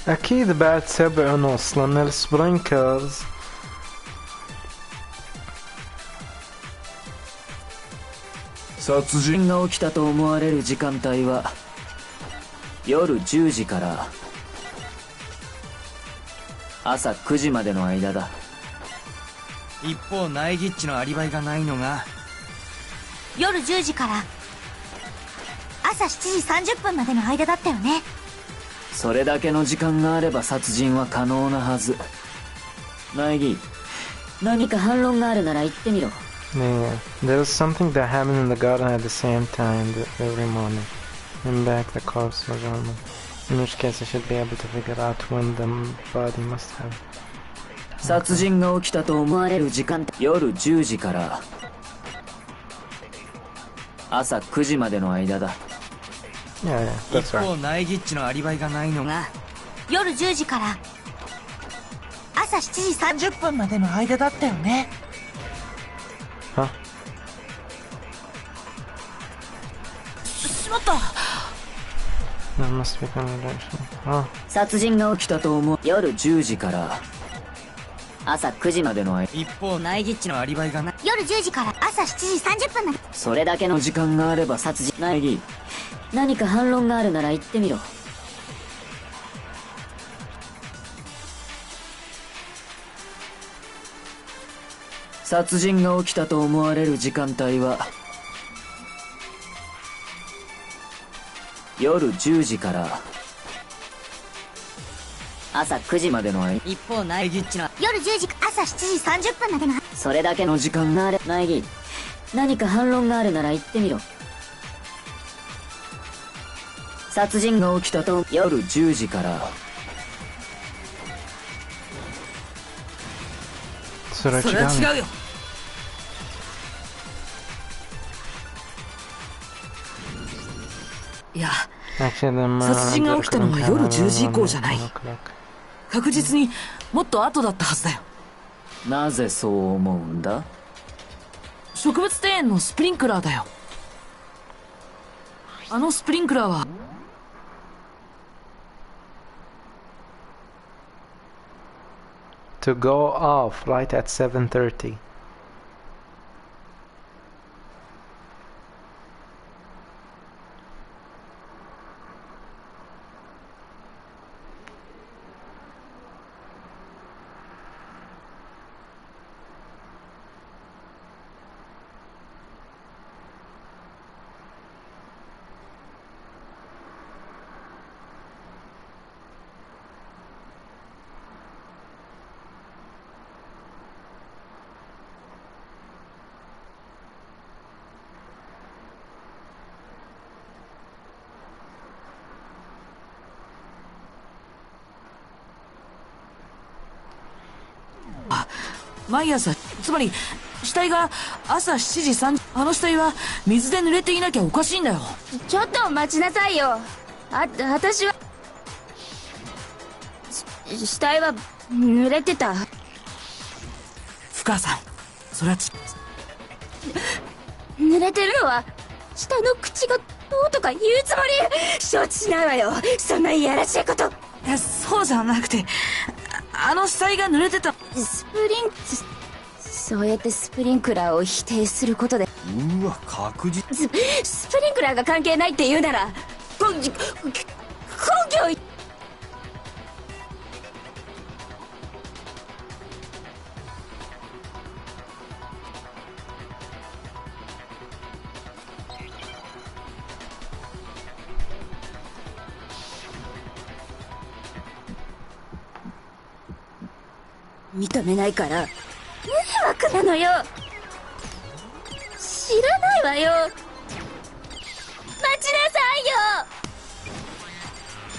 أكيد بعد 7:30 لأن السبرينكرز. 殺人が起きたと思われる時間帯は夜10時から朝9時までの間だ。一方苗木っちのアリバイがないのが夜10時から朝7時30分までの間だったよね。それだけの時間があれば殺人は可能なはず。苗木、何か反論があるなら言ってみろ。Yeah, there was something that happened in the garden at the same time every morning. And back the corpse was normal. In which case I should be able to figure out when the body must have. 殺人が起きたと思われる時間帯、夜10時から朝9時までの間だ。Yeah, yeah, 一 that's 方 right. ナイギッチのアリバイがないのが夜10時から朝7時30分までの間だったよね。Huh? しまった。 That must be conversation. Oh, 殺人が起きたと思う。夜10時から朝9時までの間。一方ナイギッチのアリバイがない。夜10時から朝7時30分まで。それだけの時間があれば殺人。苗木、何か反論があるなら言ってみろ。殺人が起きたと思われる時間帯は夜10時から朝9時までの間。一方ナイギッチの夜10時朝7時30分までの。それだけの時間があれ。苗木、何か反論があるなら言ってみろ。殺人が起きたと夜10時からそれはそれは違うね。違うよ。いや、 Actually, the 殺人が起きたのは murder 夜 couldn't 10時以降じゃない。 happen around 確実にもっと後だったはずだよ。なぜそう思うんだ。植物庭園のスプリンクラーだよ。あのスプリンクラーは to go off right at 7:30.毎朝、つまり死体が朝7時3時、あの死体は水で濡れていなきゃおかしいんだよ。ちょっと待ちなさいよ。私は死体は濡れてた。深さん、それは濡れてるのは下の口がどうとか言うつもり。承知しないわよ、そんないやらしいこと。いや、そうじゃなくて、あの死体が濡れてた。そうやってスプリンクラーを否定することで、うわ確実スプリンクラーが関係ないって言うなら根拠認めないから迷惑なのよ。知らないわよ。待ちなさいよ。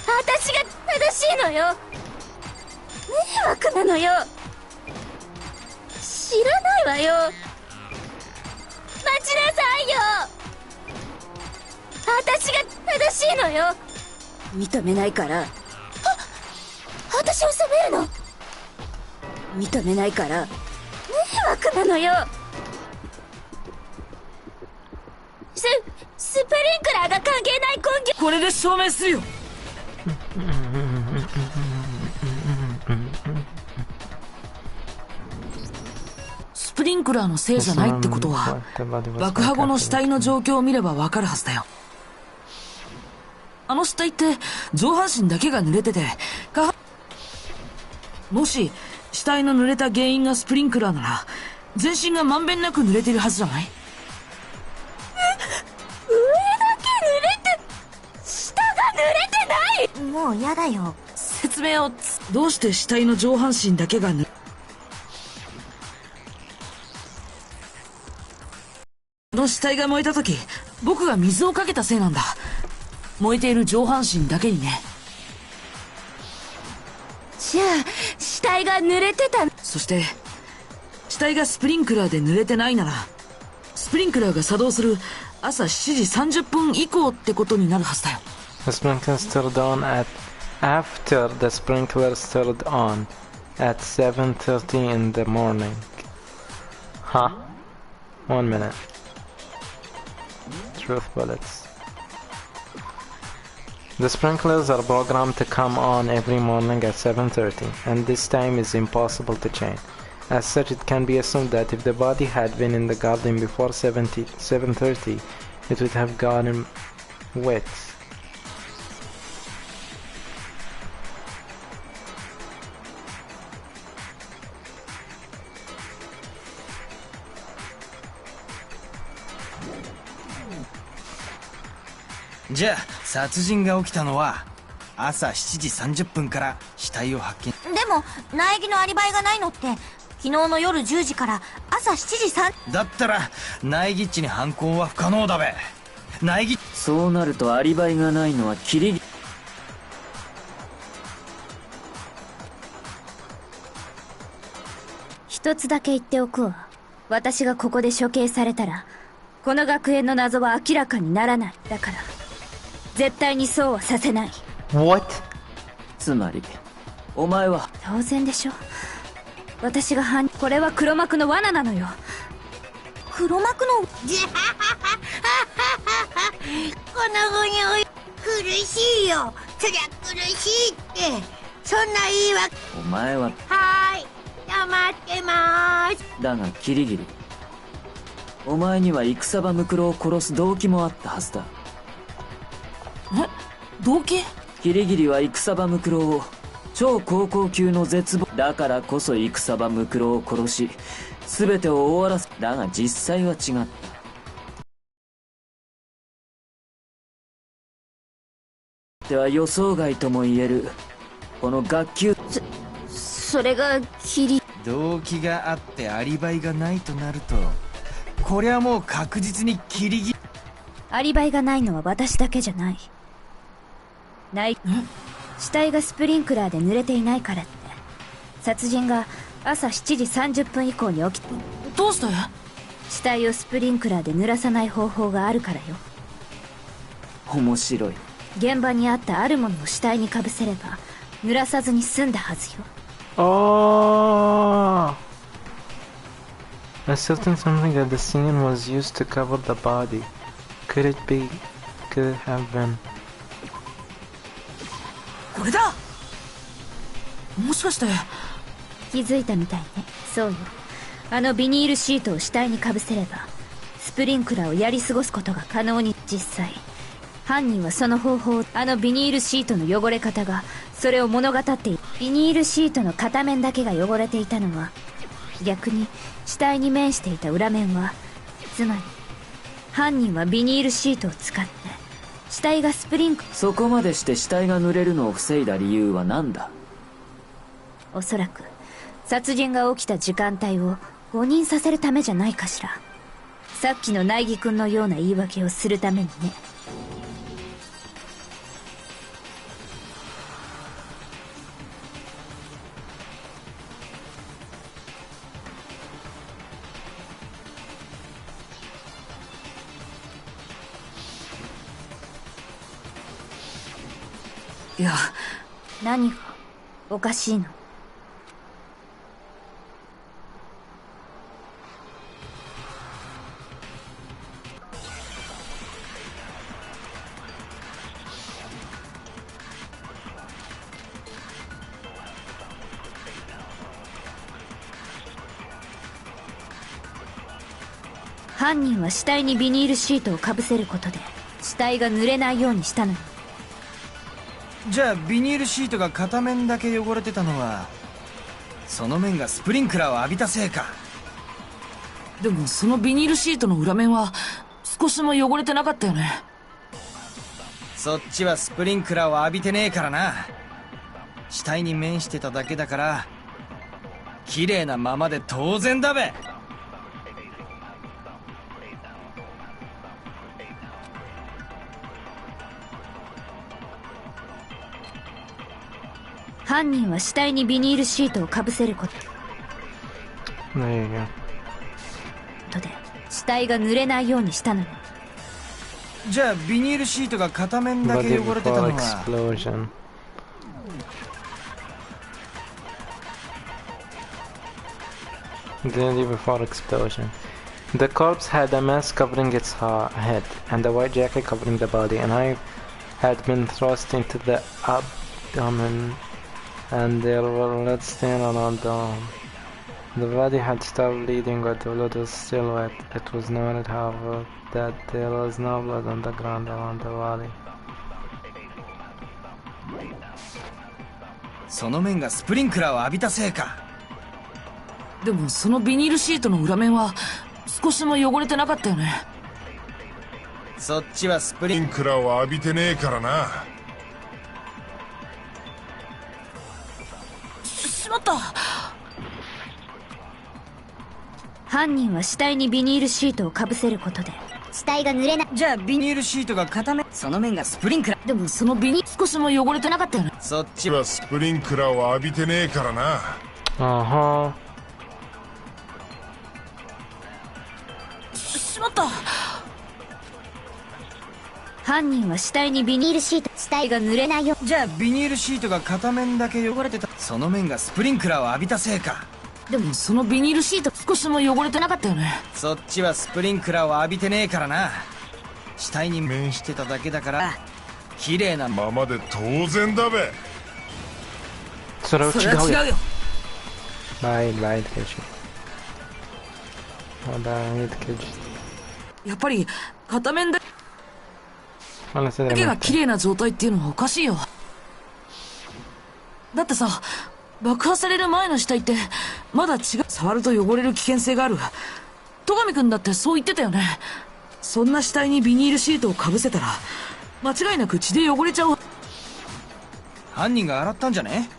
私が正しいのよ。迷惑なのよ。知らないわよ。待ちなさいよ。私が正しいのよ。認めないから。私を責めるの。認めないから迷惑なのよ。スプリンクラーが関係ない根拠。これで証明するよ。スプリンクラーのせいじゃないってことは、爆破後の死体の状況を見ればわかるはずだよ。あの死体って上半身だけが濡れてて、もし死体の濡れた原因がスプリンクラーなら全身がまんべんなく濡れてるはずじゃない？上だけ濡れてもう嫌だよ。説明を。どうして死体の上半身だけがの死体が燃えた時、僕が水をかけたせいなんだ。燃えている上半身だけにね。じゃあ死体が濡れてた。そして死体がスプリンクラーで濡れてないなら、スプリンクラーが作動する朝7時30分以降ってことになるはずだよ。 The sprinklers turned on after the sprinklers turned on at 7:30 in the morning. Huh? 1 minute. Truth bullets. The sprinklers are programmed to come on every morning at 7:30, and this time is impossible to change. As such, it can be assumed that if the body had been in the garden before 7:30, it would have gotten wet. じゃあ殺人が起きたのは朝7時30分から死体を発見。でも苗木のアリバイがないのって昨日の夜10時から朝7時3。だったら苗木っちに犯行は不可能だべ。苗木。そうなるとアリバイがないのはキリ。一つだけ言っておくわ。私がここで処刑されたらこの学園の謎は明らかにならない。だから絶対にそうはさせない。 What? つまりお前は。当然でしょ。私がこれは黒幕の罠なのよ。黒幕の。この後におい苦しいよ。そりゃ苦しいって。そんないいわ。お前は。はーい、黙ってまーす。だがキリギリ、お前には戦場ムクロを殺す動機もあったはずだ。え、動機？キリギリは戦場ムクロを超高校級の絶望だからこそ戦場ムクロを殺し全てを終わらせ。だが実際は違った。では予想外とも言えるこの学級。それが動機があってアリバイがないとなると、こりゃもう確実にキリギリ。アリバイがないのは私だけじゃない。死体がスプリンクラーで濡れていないからって殺人が朝7時30分以降に起きて。どうして？死体をスプリンクラーで濡らさない方法があるからよ。面白い。現場にあったあるものを死体にかぶせれば濡らさずに済んだはずよ。Oh! I still think something that the scene was used to cover the body. Could it have been? これだ。もしかして気づいたみたいね。そうよ。あのビニールシートを死体にかぶせればスプリンクラーをやり過ごすことが可能に。実際犯人はその方法を。あのビニールシートの汚れ方がそれを物語っている。ビニールシートの片面だけが汚れていたのは逆に死体に面していた裏面は、つまり犯人はビニールシートを使って死体がスプリンク。そこまでして死体が濡れるのを防いだ理由は何だ？おそらく殺人が起きた時間帯を誤認させるためじゃないかしら。さっきの苗木君のような言い訳をするためにね。いや、何がおかしいの？犯人は死体にビニールシートをかぶせることで死体が濡れないようにしたのよ。じゃあビニールシートが片面だけ汚れてたのはその面がスプリンクラーを浴びたせいか。でもそのビニールシートの裏面は少しも汚れてなかったよね。そっちはスプリンクラーを浴びてねえからな。死体に面してただけだから綺麗なままで当然だべ。犯人は死体にビニールシートをかぶせること There you go. で死体が濡れないようにしたのよ。じゃあビニールシートが片面だ But け汚れてた before のは explosion. Immediately before explosion. The corpse had a mask covering its head and a white jacket covering the body. A knife had been thrust into the abdomen and there were blood stains around the arm. The body had stopped bleeding but the blood was still wet. It was noted, however, that there was no blood on the ground around the body. その面がスプリンクラーを浴びたせいか。でもそのビニールシートの裏面は少しも汚れてなかったよね。そっちはスプリンインクラーを浴びてねえからな。しまった。犯人は死体にビニールシートをかぶせることで死体が濡れない。じゃあビニールシートが片面、その面がスプリンクラー。でもそのビニ少しも汚れてなかったよね。そっちはスプリンクラーを浴びてねえからな。Uh-huh. しまった。犯人は死体にビニールシート死体が濡れないよ。じゃあビニールシートが片面だけ汚れてた。その面がスプリンクラーを浴びたせいか。でもそのビニールシート少しも汚れてなかったよね。そっちはスプリンクラーを浴びてねえからな。死体に面してただけだから綺麗なままで当然だべ。それはそれは違うよ。Lied, Keiji. Oh, lied, Keiji. やっぱり片面だ Honestly, けが綺麗な状態っていうのはおかしいよ。だってさ、爆破される前の死体ってまだ違う。触ると汚れる危険性がある。戸上君だってそう言ってたよね。そんな死体にビニールシートをかぶせたら間違いなく血で汚れちゃう。犯人が洗ったんじゃね。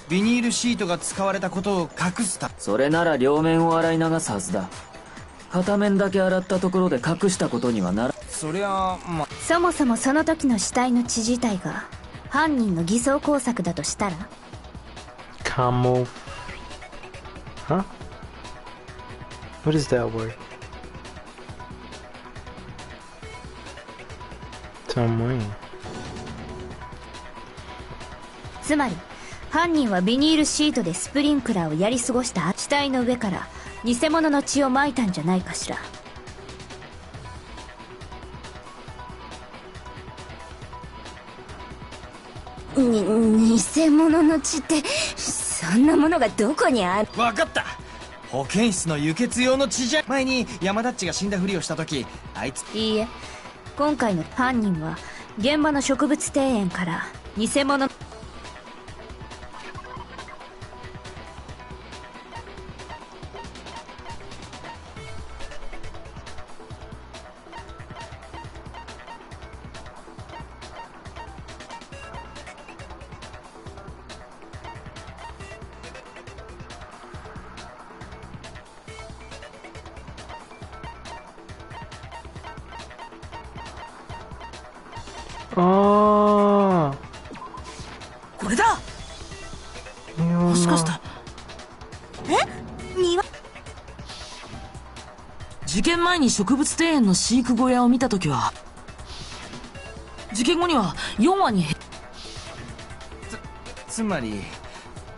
ビニールシートが使われたことを隠すた。それなら両面を洗い流すはずだ。片面だけ洗ったところで隠したことにはなら。そりゃま。そもそもその時の死体の血自体が犯人の偽装工作だとしたら Camo. Huh? What is that word? Tamoy. つまり犯人はビニールシートでスプリンクラーをやり過ごした死体の上から偽物の血をまいたんじゃないかしら。偽物の血ってそんなものがどこにある。わかった。保健室の輸血用の血じゃ。前に山田っちが死んだふりをした時あいつ。いいえ、今回の犯人は現場の植物庭園から偽物。ああ。これだ。もしかした庭。事件前に植物庭園の飼育小屋を見たときは事件後には4羽につまり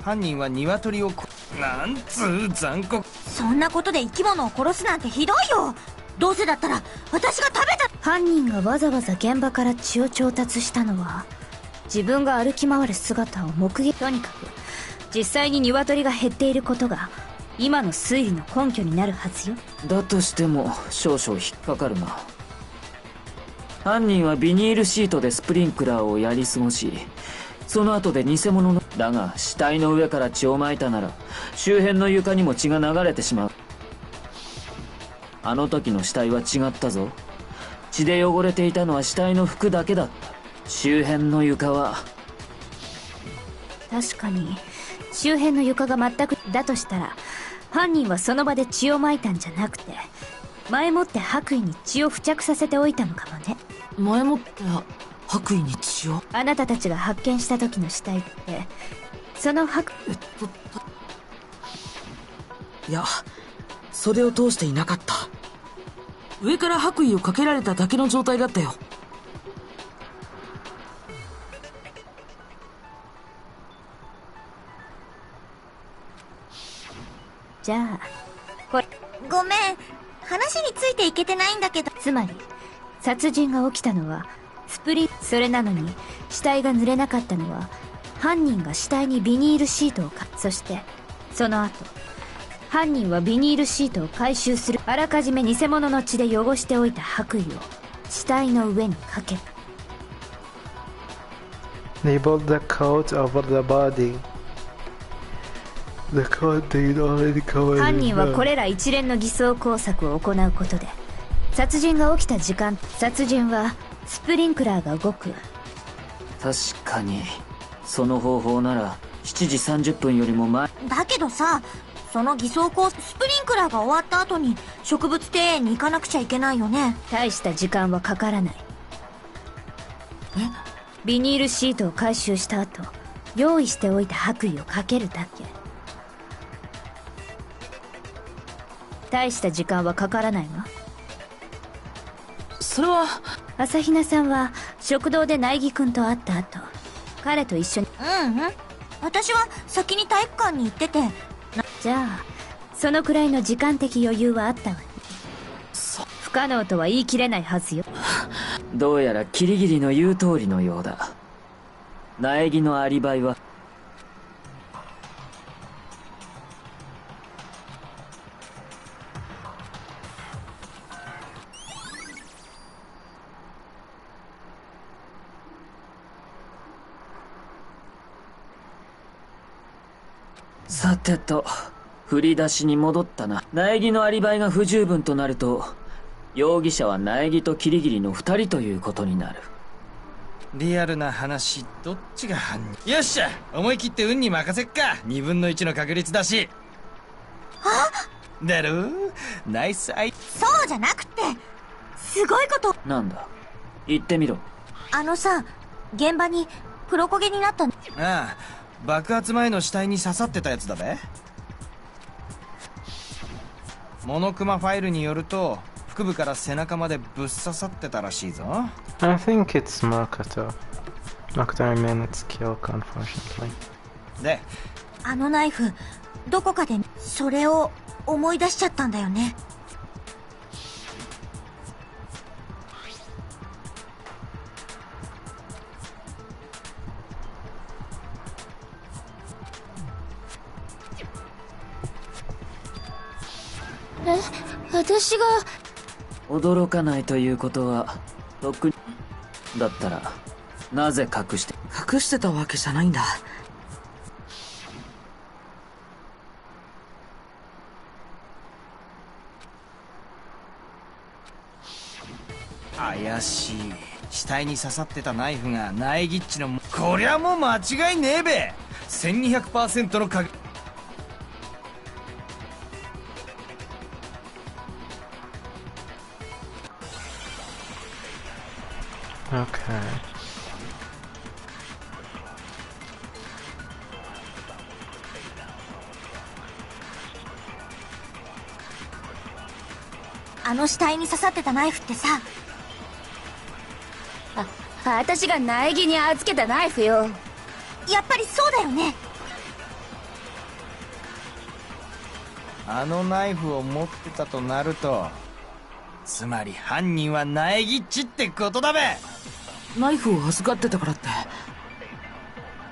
犯人は鶏をなんつう残酷。そんなことで生き物を殺すなんてひどいよ。どうせだったら私が食べた。犯人がわざわざ現場から血を調達したのは自分が歩き回る姿を目撃。とにかく実際に鶏が減っていることが今の推理の根拠になるはずよ。だとしても少々引っかかるな。犯人はビニールシートでスプリンクラーをやり過ごし、その後で偽物の。だが死体の上から血をまいたなら周辺の床にも血が流れてしまう。あの時の死体は違ったぞ。血で汚れていたのは死体の服だけだった。周辺の床は確かに周辺の床が全くだとしたら、犯人はその場で血をまいたんじゃなくて、前もって白衣に血を付着させておいたのかもね。前もって白衣に血を。あなたたちが発見した時の死体って、その白いや、袖を通していなかった。上から白衣をかけられただけの状態だったよ。じゃあこれごめん、話についていけてないんだけど。つまり殺人が起きたのはそれなのに死体が濡れなかったのは、犯人が死体にビニールシートをそしてその後犯人はビニールシートを回収する。あらかじめ偽物の血で汚しておいた白衣を死体の上にかける。 They put the coat over the body. The coat did already cover. 犯人はこれら一連の偽装工作を行うことで、殺人が起きた時間、殺人はスプリンクラーが動く。確かにその方法なら7時30分よりも前。だけどさ、その偽装工スプリンクラーが終わった後に植物庭園に行かなくちゃいけないよね。大した時間はかからない。ビニールシートを回収した後、用意しておいた白衣をかけるだけ。大した時間はかからないわ。それは朝比奈さんは食堂で苗木くんと会った後、彼と一緒に。私は先に体育館に行ってて。じゃあそのくらいの時間的余裕はあったわね。不可能とは言い切れないはずよ。どうやらキリギリの言う通りのようだ。苗木のアリバイはさてと、振り出しに戻ったな。苗木のアリバイが不十分となると、容疑者は苗木とキリギリの2人ということになる。リアルな話、どっちが犯人。よっしゃ、思い切って運に任せっか。2分の1の確率だし。だろう、ナイスアイ。そうじゃなくて、すごいこと。なんだ、言ってみろ。あのさ、現場に黒焦げになった。ああ、爆発前の死体に刺さってたやつだべ。モノクマファイルによると、腹部から背中までぶっ刺さってたらしいぞ。 I think it's Makoto. Makoto remained its kill, unfortunately. で、あのナイフ、どこかでそれを思い出しちゃったんだよね。私が。驚かないということはとっくに。だったらなぜ隠してたわけじゃないんだ。怪しい。死体に刺さってたナイフが苗木っちの。こりゃもう間違いねえべ。 1200% の確。Okay. あの死体に刺さってたナイフってさ。私が苗木に預けたナイフよ。やっぱりそうだよね。あのナイフを持ってたとなると、つまり犯人は苗木っちってことだべ。ナイフを預かってたからって、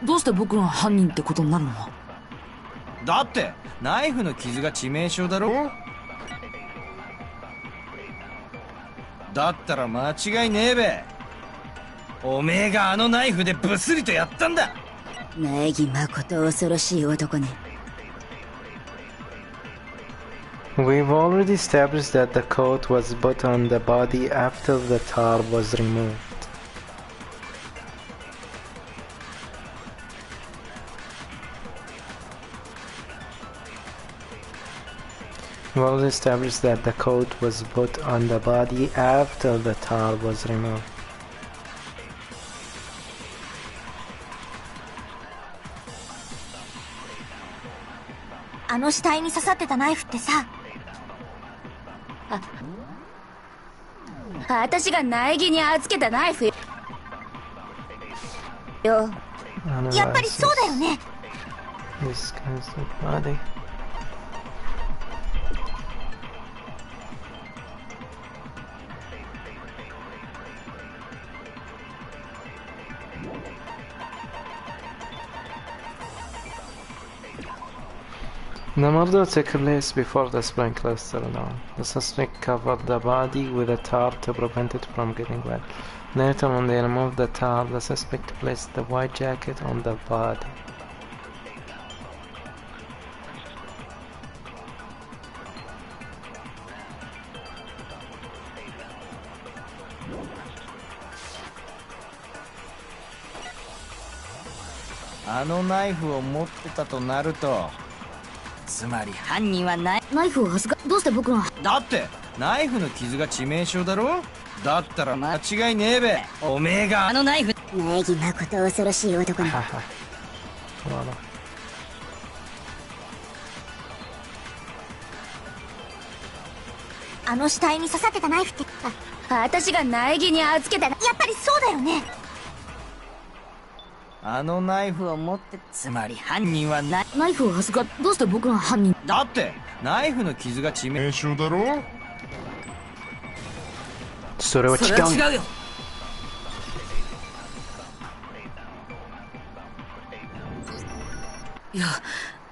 どうして僕が犯人ってことになるの？だってナイフの傷が致命傷だろ。だったら間違いねえべ。おめえがあのナイフでブスリとやったんだ。苗木誠恐ろしい男ね。We've already established that the coat was put on the body after the tar was removed. Well established that the coat was put on the body after the tar was removed. あの死体に刺さってたナイフってさ、私が苗木に預けたナイフよ。やっぱりそうだよね。 This guy's the body. The murder took place before the sprinklers turned on. The suspect covered the body with a tar to prevent it from getting wet. Later, when they removed the tar, the suspect placed the white jacket on the body. Aナイフを持ってたとなると、つまり犯人はナイフを預か、どうして僕が。だってナイフの傷が致命傷だろ。だったら間違いねえべ。おめえがナイフ。苗木誠恐ろしい男ね。あの死体に刺さってたナイフって、私が苗木に預けた。やっぱりそうだよね。あのナイフを持って、つまり犯人はナイフを預か、どうして僕が犯人。だってナイフの傷が致命傷だろ。それは違うよ。いや、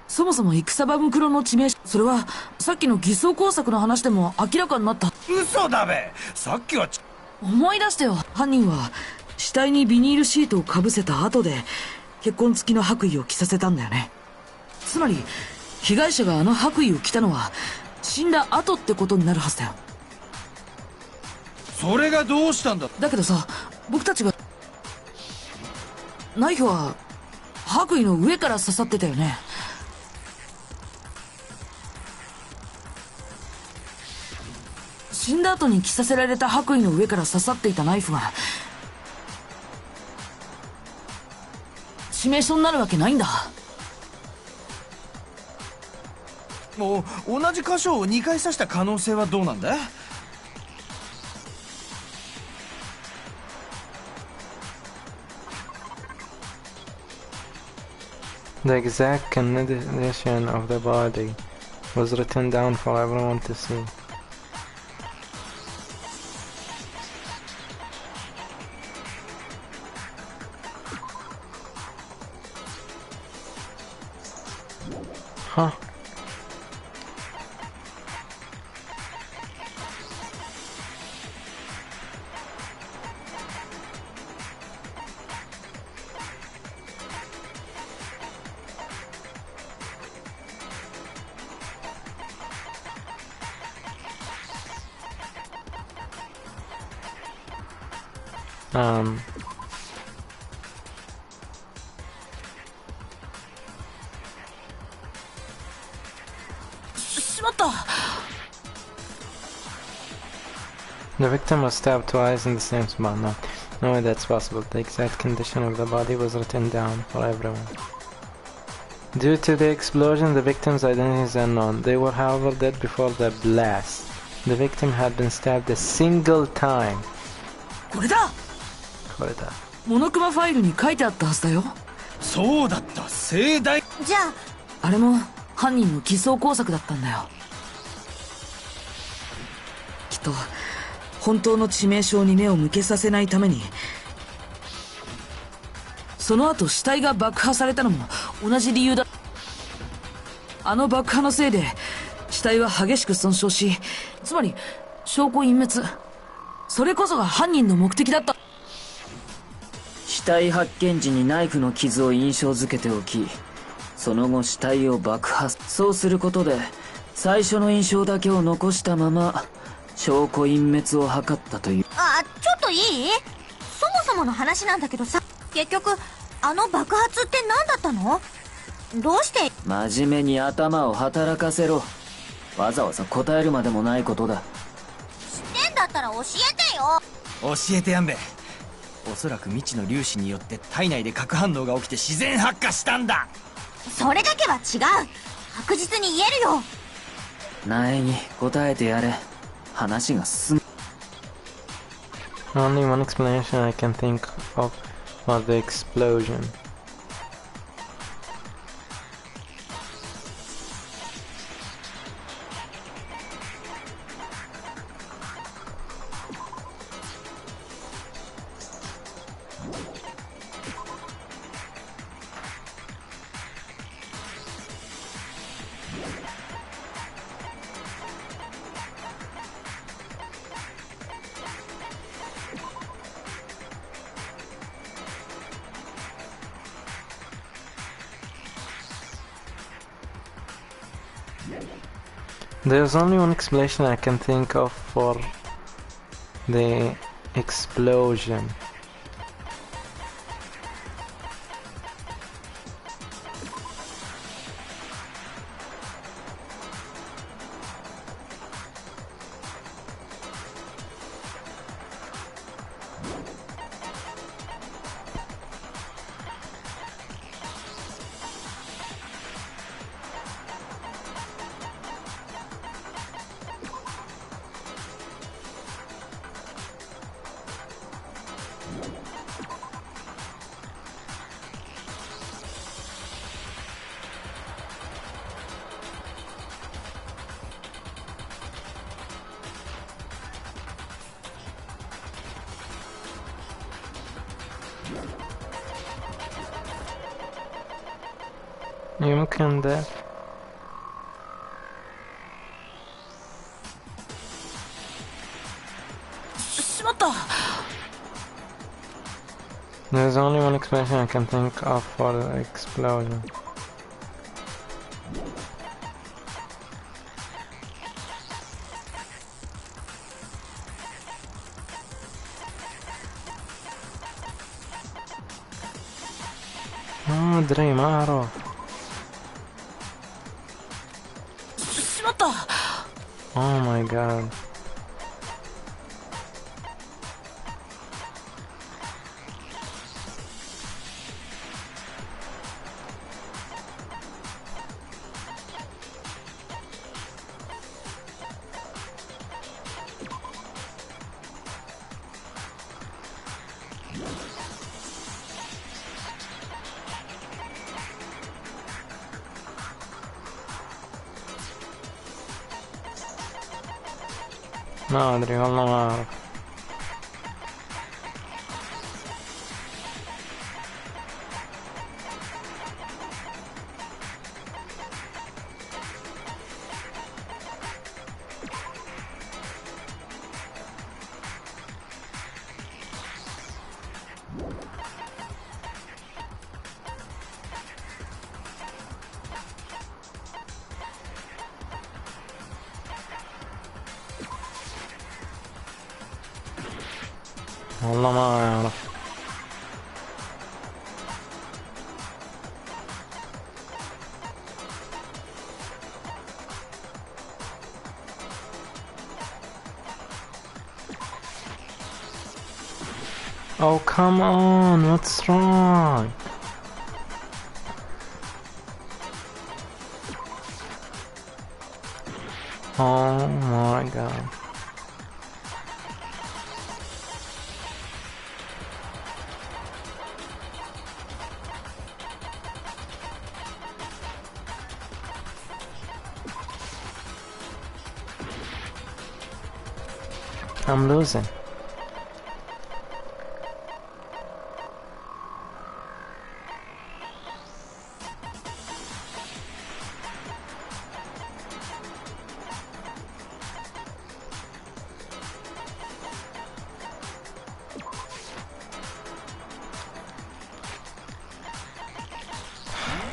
そもそも戦場袋の致命傷、それはさっきの偽装工作の話でも明らかになった。嘘だべ。さっきは思い出してよ。犯人は死体にビニールシートをかぶせた後で血痕付きの白衣を着させたんだよね。つまり被害者があの白衣を着たのは死んだ後ってことになるはずだよ。それがどうしたんだ。だけどさ、僕たちがナイフは白衣の上から刺さってたよね。死んだ後に着させられた白衣の上から刺さっていたナイフが致命傷になるわけないんだ。もう同じ箇所を2回刺した可能性はどうなんだ。The exact condition of the body was written down for everyone to see. Huh. The victim was stabbed twice in the same spot. No way that's possible. The exact condition of the body was written down for everyone. Due to the explosion, the victim's identity is unknown. They were, however, dead before the blast. The victim had been stabbed a single time. これだ。モノクマファイルに書いてあったはずだよ。そうだった。盛大。じゃああれも犯人の偽装工作だったんだよ。きっと本当の致命傷に目を向けさせないために、その後死体が爆破されたのも同じ理由だ。あの爆破のせいで死体は激しく損傷し、つまり証拠隠滅。それこそが犯人の目的だった。死体発見時にナイフの傷を印象付けておき、その後死体を爆破。そうすることで最初の印象だけを残したまま証拠隠滅を図ったという。ちょっといい？そもそもの話なんだけどさ、結局あの爆発って何だったの？どうして？真面目に頭を働かせろ。わざわざ答えるまでもないことだ。知ってんだったら教えてよ。教えてやんべ。おそらく未知の粒子によって体内で核反応が起きて自然発火したんだ。それだけは違う。確実に言えるよ。苗に答えてやれ。話が進む。 Only one explanation I can think of was the explosion. There's only one explanation I can think of for the explosion. يمكن ده. There's only one explanation I can think of for the explosion. ما أدري ما أعرف. Oh my god. ما أدري والله ما أعرف. والله ما أعرف. Oh come on, what's wrong? Oh my god. I'm losing.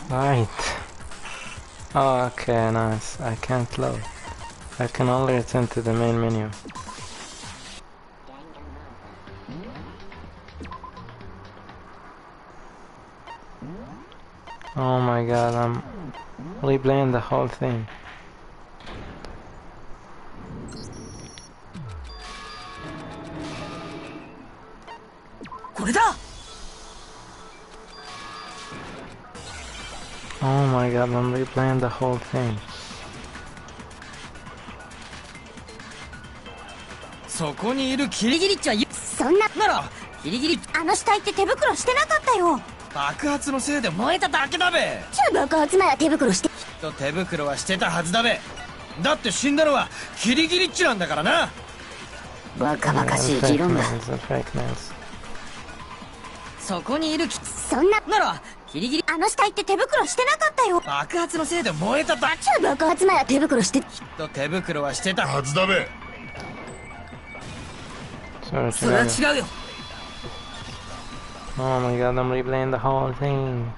Right. Oh, okay, nice. I can't load. I can only return to the main menu. Oh my god, I'm replaying the whole thing. Oh my god, I'm replaying the whole thing. そこにいるキリギリッチはそんな、ならキリギリッチあの死体って手袋してなかったよ。爆発のせいで燃えただけだべ。じゃあ爆発なら手袋して。と手袋はしてたはずだべ。だって死んだのはキリギリッチなんだからな。バカバカしい持論だ。そこにいるそんなならキリギリあの死体って手袋してなかったよ。爆発のせいで燃えただけ。じゃあ爆発なら手袋して。と手袋はしてたはずだべ。それは違うよ。 Oh my god, I'm replaying the whole thing.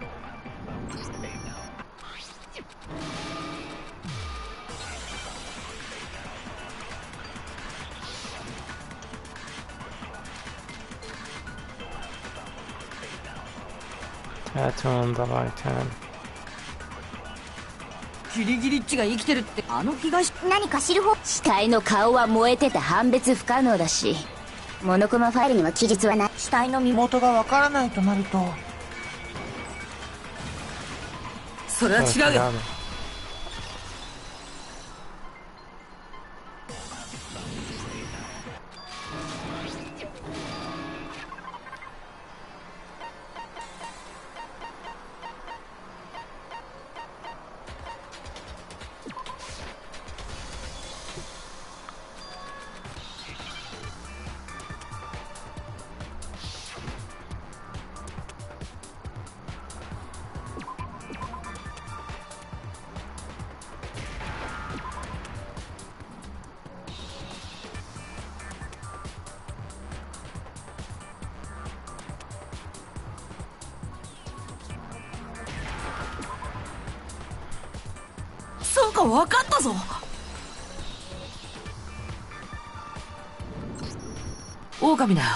Tattoo on the right hand. キリギリッチが生きてるってあの東。何か知る方。死体の顔は燃えてて判別不可能だし、モノコマファイルには記述はない。死体の身元がわからないとなると。それは違うよ。そうか、分かったぞ。狼だよ。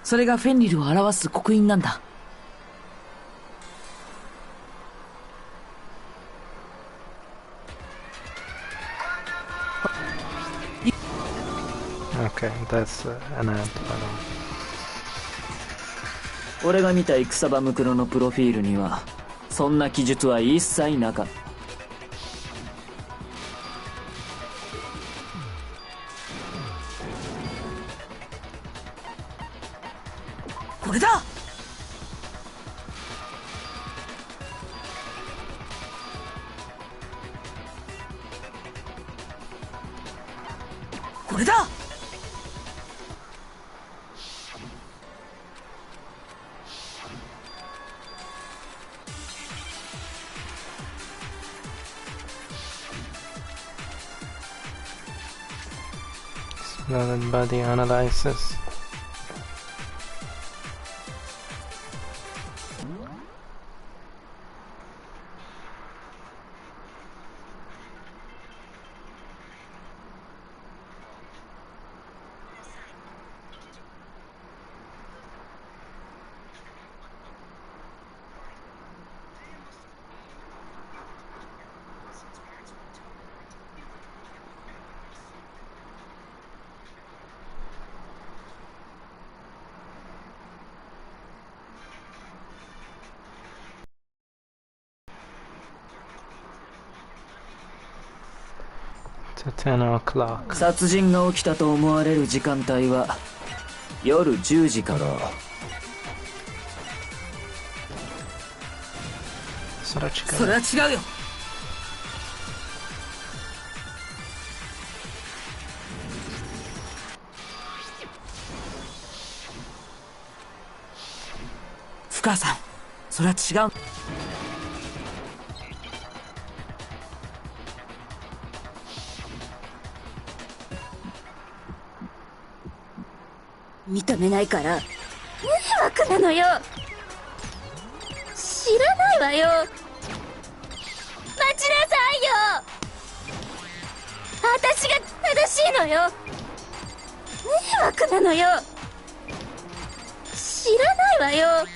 それがフェンリルを表す刻印なんだ。Okay, that's an ant. 俺が見た戦場ムクロのプロフィールにはそんな記述は一切なかった。これだ。これだ。Exploded body analysis. To 10 o'clock. 殺人が起きたと思われる時間帯は夜10時から。それは違う。それは違うよ。深川さん、それは違う。認めないから迷惑なのよ。知らないわよ。待ちなさいよ。私が正しいのよ。迷惑なのよ。知らないわよ。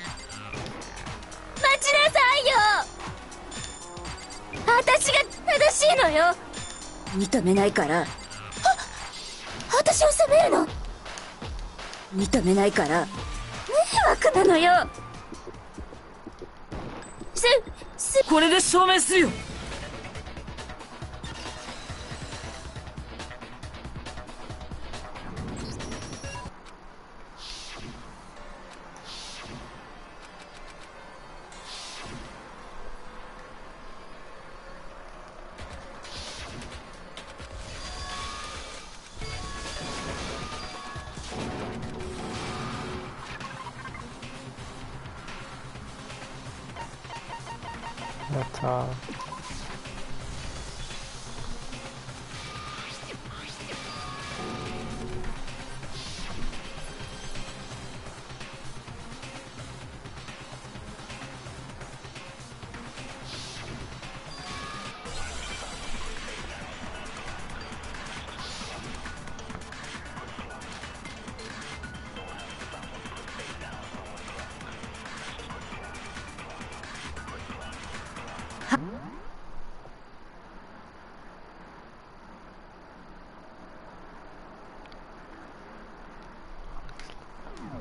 待ちなさいよ。私が正しいのよ。認めないから。私を責めるの。認めないから迷惑なのよ。これで証明するよ。やったー。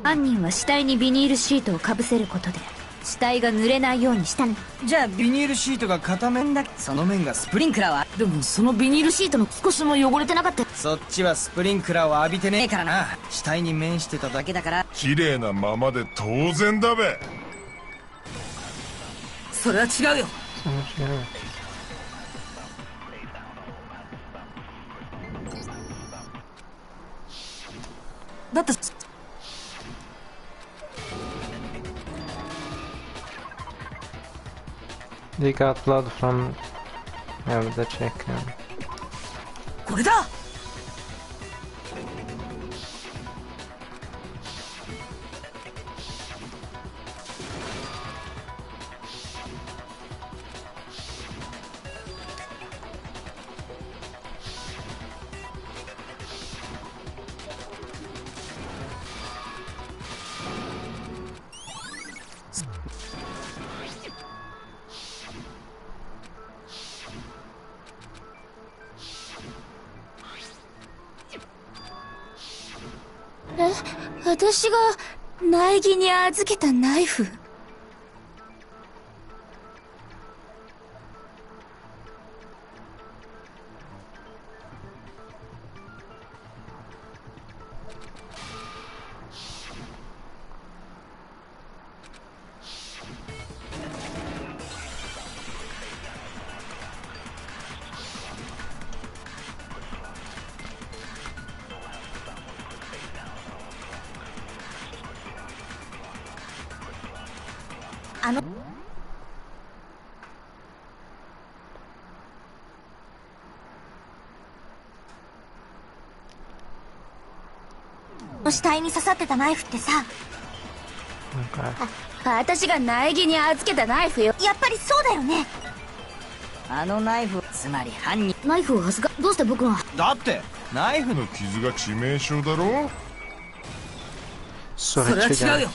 犯人は死体にビニールシートをかぶせることで死体が濡れないようにしたの。じゃあビニールシートが片面だけ、その面がスプリンクラーは。でもそのビニールシートの少しも汚れてなかった。そっちはスプリンクラーを浴びてねえからな。死体に面してただけだから。綺麗なままで当然だべ。それは違うよ。だってThey got blood from the chicken. これだ。私が苗木に預けたナイフ。死体に刺さってたナイフってさ、私が苗木に預けたナイフよ。やっぱりそうだよね。あのナイフ、つまり犯人。ナイフを預か、どうして僕が。だってナイフのの傷が致命傷だろ。そそれは違うよ。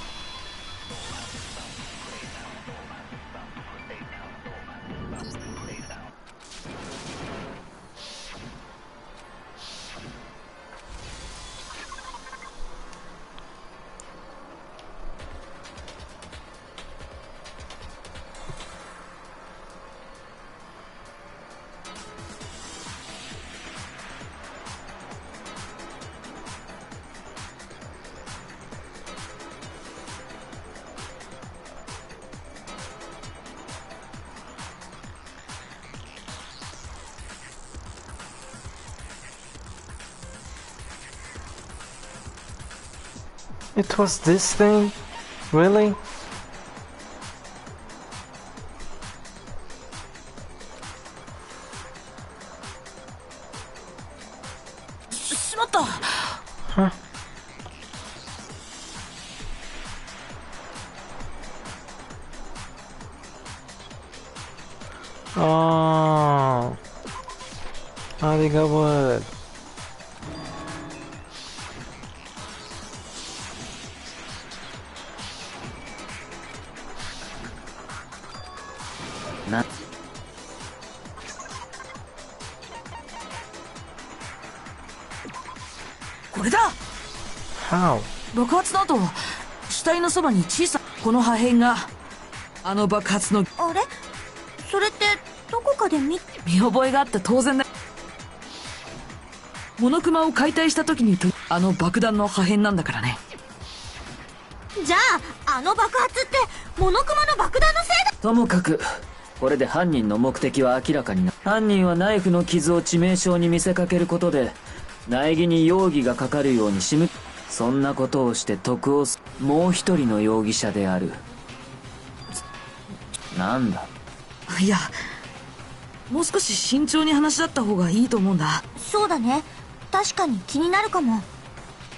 It was this thing? Really? しまった。Oh, they got wood. な、これだ。 How? 爆発の後、死体のそばに小さなこの破片があの爆発のあれそれってどこかで見覚えがあって当然だ。モノクマを解体した時にあの爆弾の破片なんだからね。じゃああの爆発ってモノクマの爆弾のせいだ。ともかくこれで犯人の目的は明らかになる。犯人はナイフの傷を致命傷に見せかけることで苗木に容疑がかかるように仕向け、そんなことをして得をすもう一人の容疑者である。なんだ。いや、もう少し慎重に話し合った方がいいと思うんだ。そうだね、確かに気になるかも。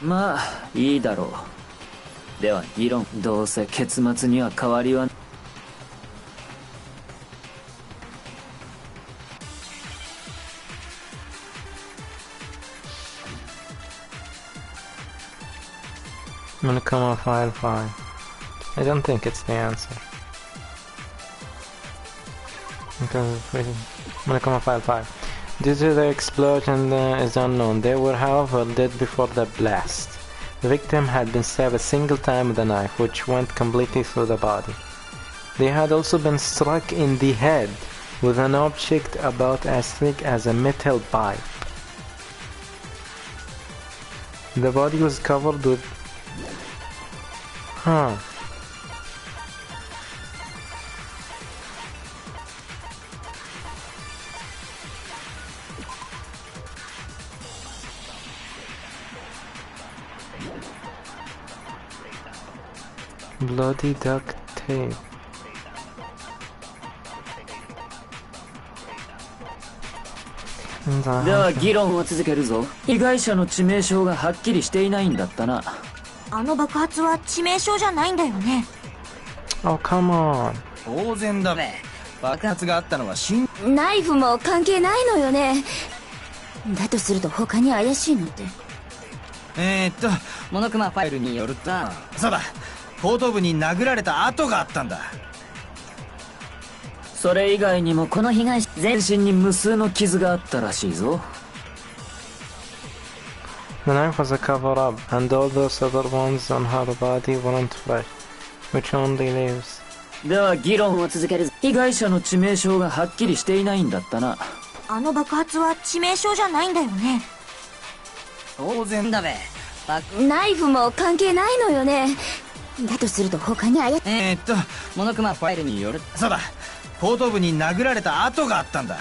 まあいいだろう。では議論。どうせ結末には変わりは。Monokuma File 5. I don't think it's the answer. Monokuma File 5. Due to the explosion is unknown. They were, however, dead before the blast. The victim had been stabbed a single time with a knife, which went completely through the body. They had also been struck in the head with an object about as thick as a metal pipe. The body was covered with... Huh. Bloody duct tape. では議論を続けるぞ。被害者の致命傷がはっきりしていないんだったな。あの爆発は致命傷じゃないんだよね。 Oh, come on. 当然だべ。爆発があったのはナイフも関係ないのよね。だとすると他に怪しいのって。モノクマファイルによると、そうだ、後頭部に殴られた跡があったんだ。それ以外にもこの被害者全身に無数の傷があったらしいぞ。The knife was a cover-up, and all those other wounds on her body weren't fresh, which only leaves. では議論を続けるぞ。被害者の致命傷がはっきりしていないんだったな。あの爆発は致命傷じゃないんだよね。当然だべ。ナイフも関係ないのよね。だとすると他にモノクマファイルによる、そうだ、後頭部に殴られた跡があったんだ。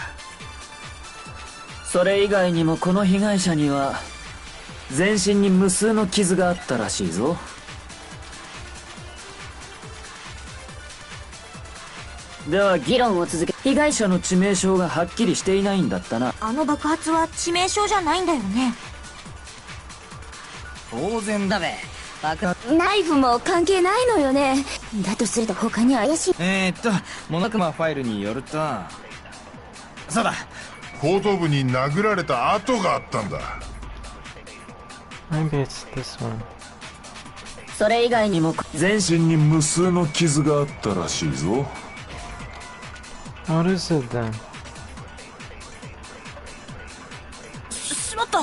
それ以外にもこの被害者には全身に無数の傷があったらしいぞ。では議論を続け、被害者の致命傷がはっきりしていないんだったな。あの爆発は致命傷じゃないんだよね。当然だべ。ナイフも関係ないのよね。だとすると他に怪しい。モノクマファイルによると、そうだ、後頭部に殴られた跡があったんだ。Maybe it's this one. それ以外にも全身に無数の傷があったらしいぞ。What is it then? しまった。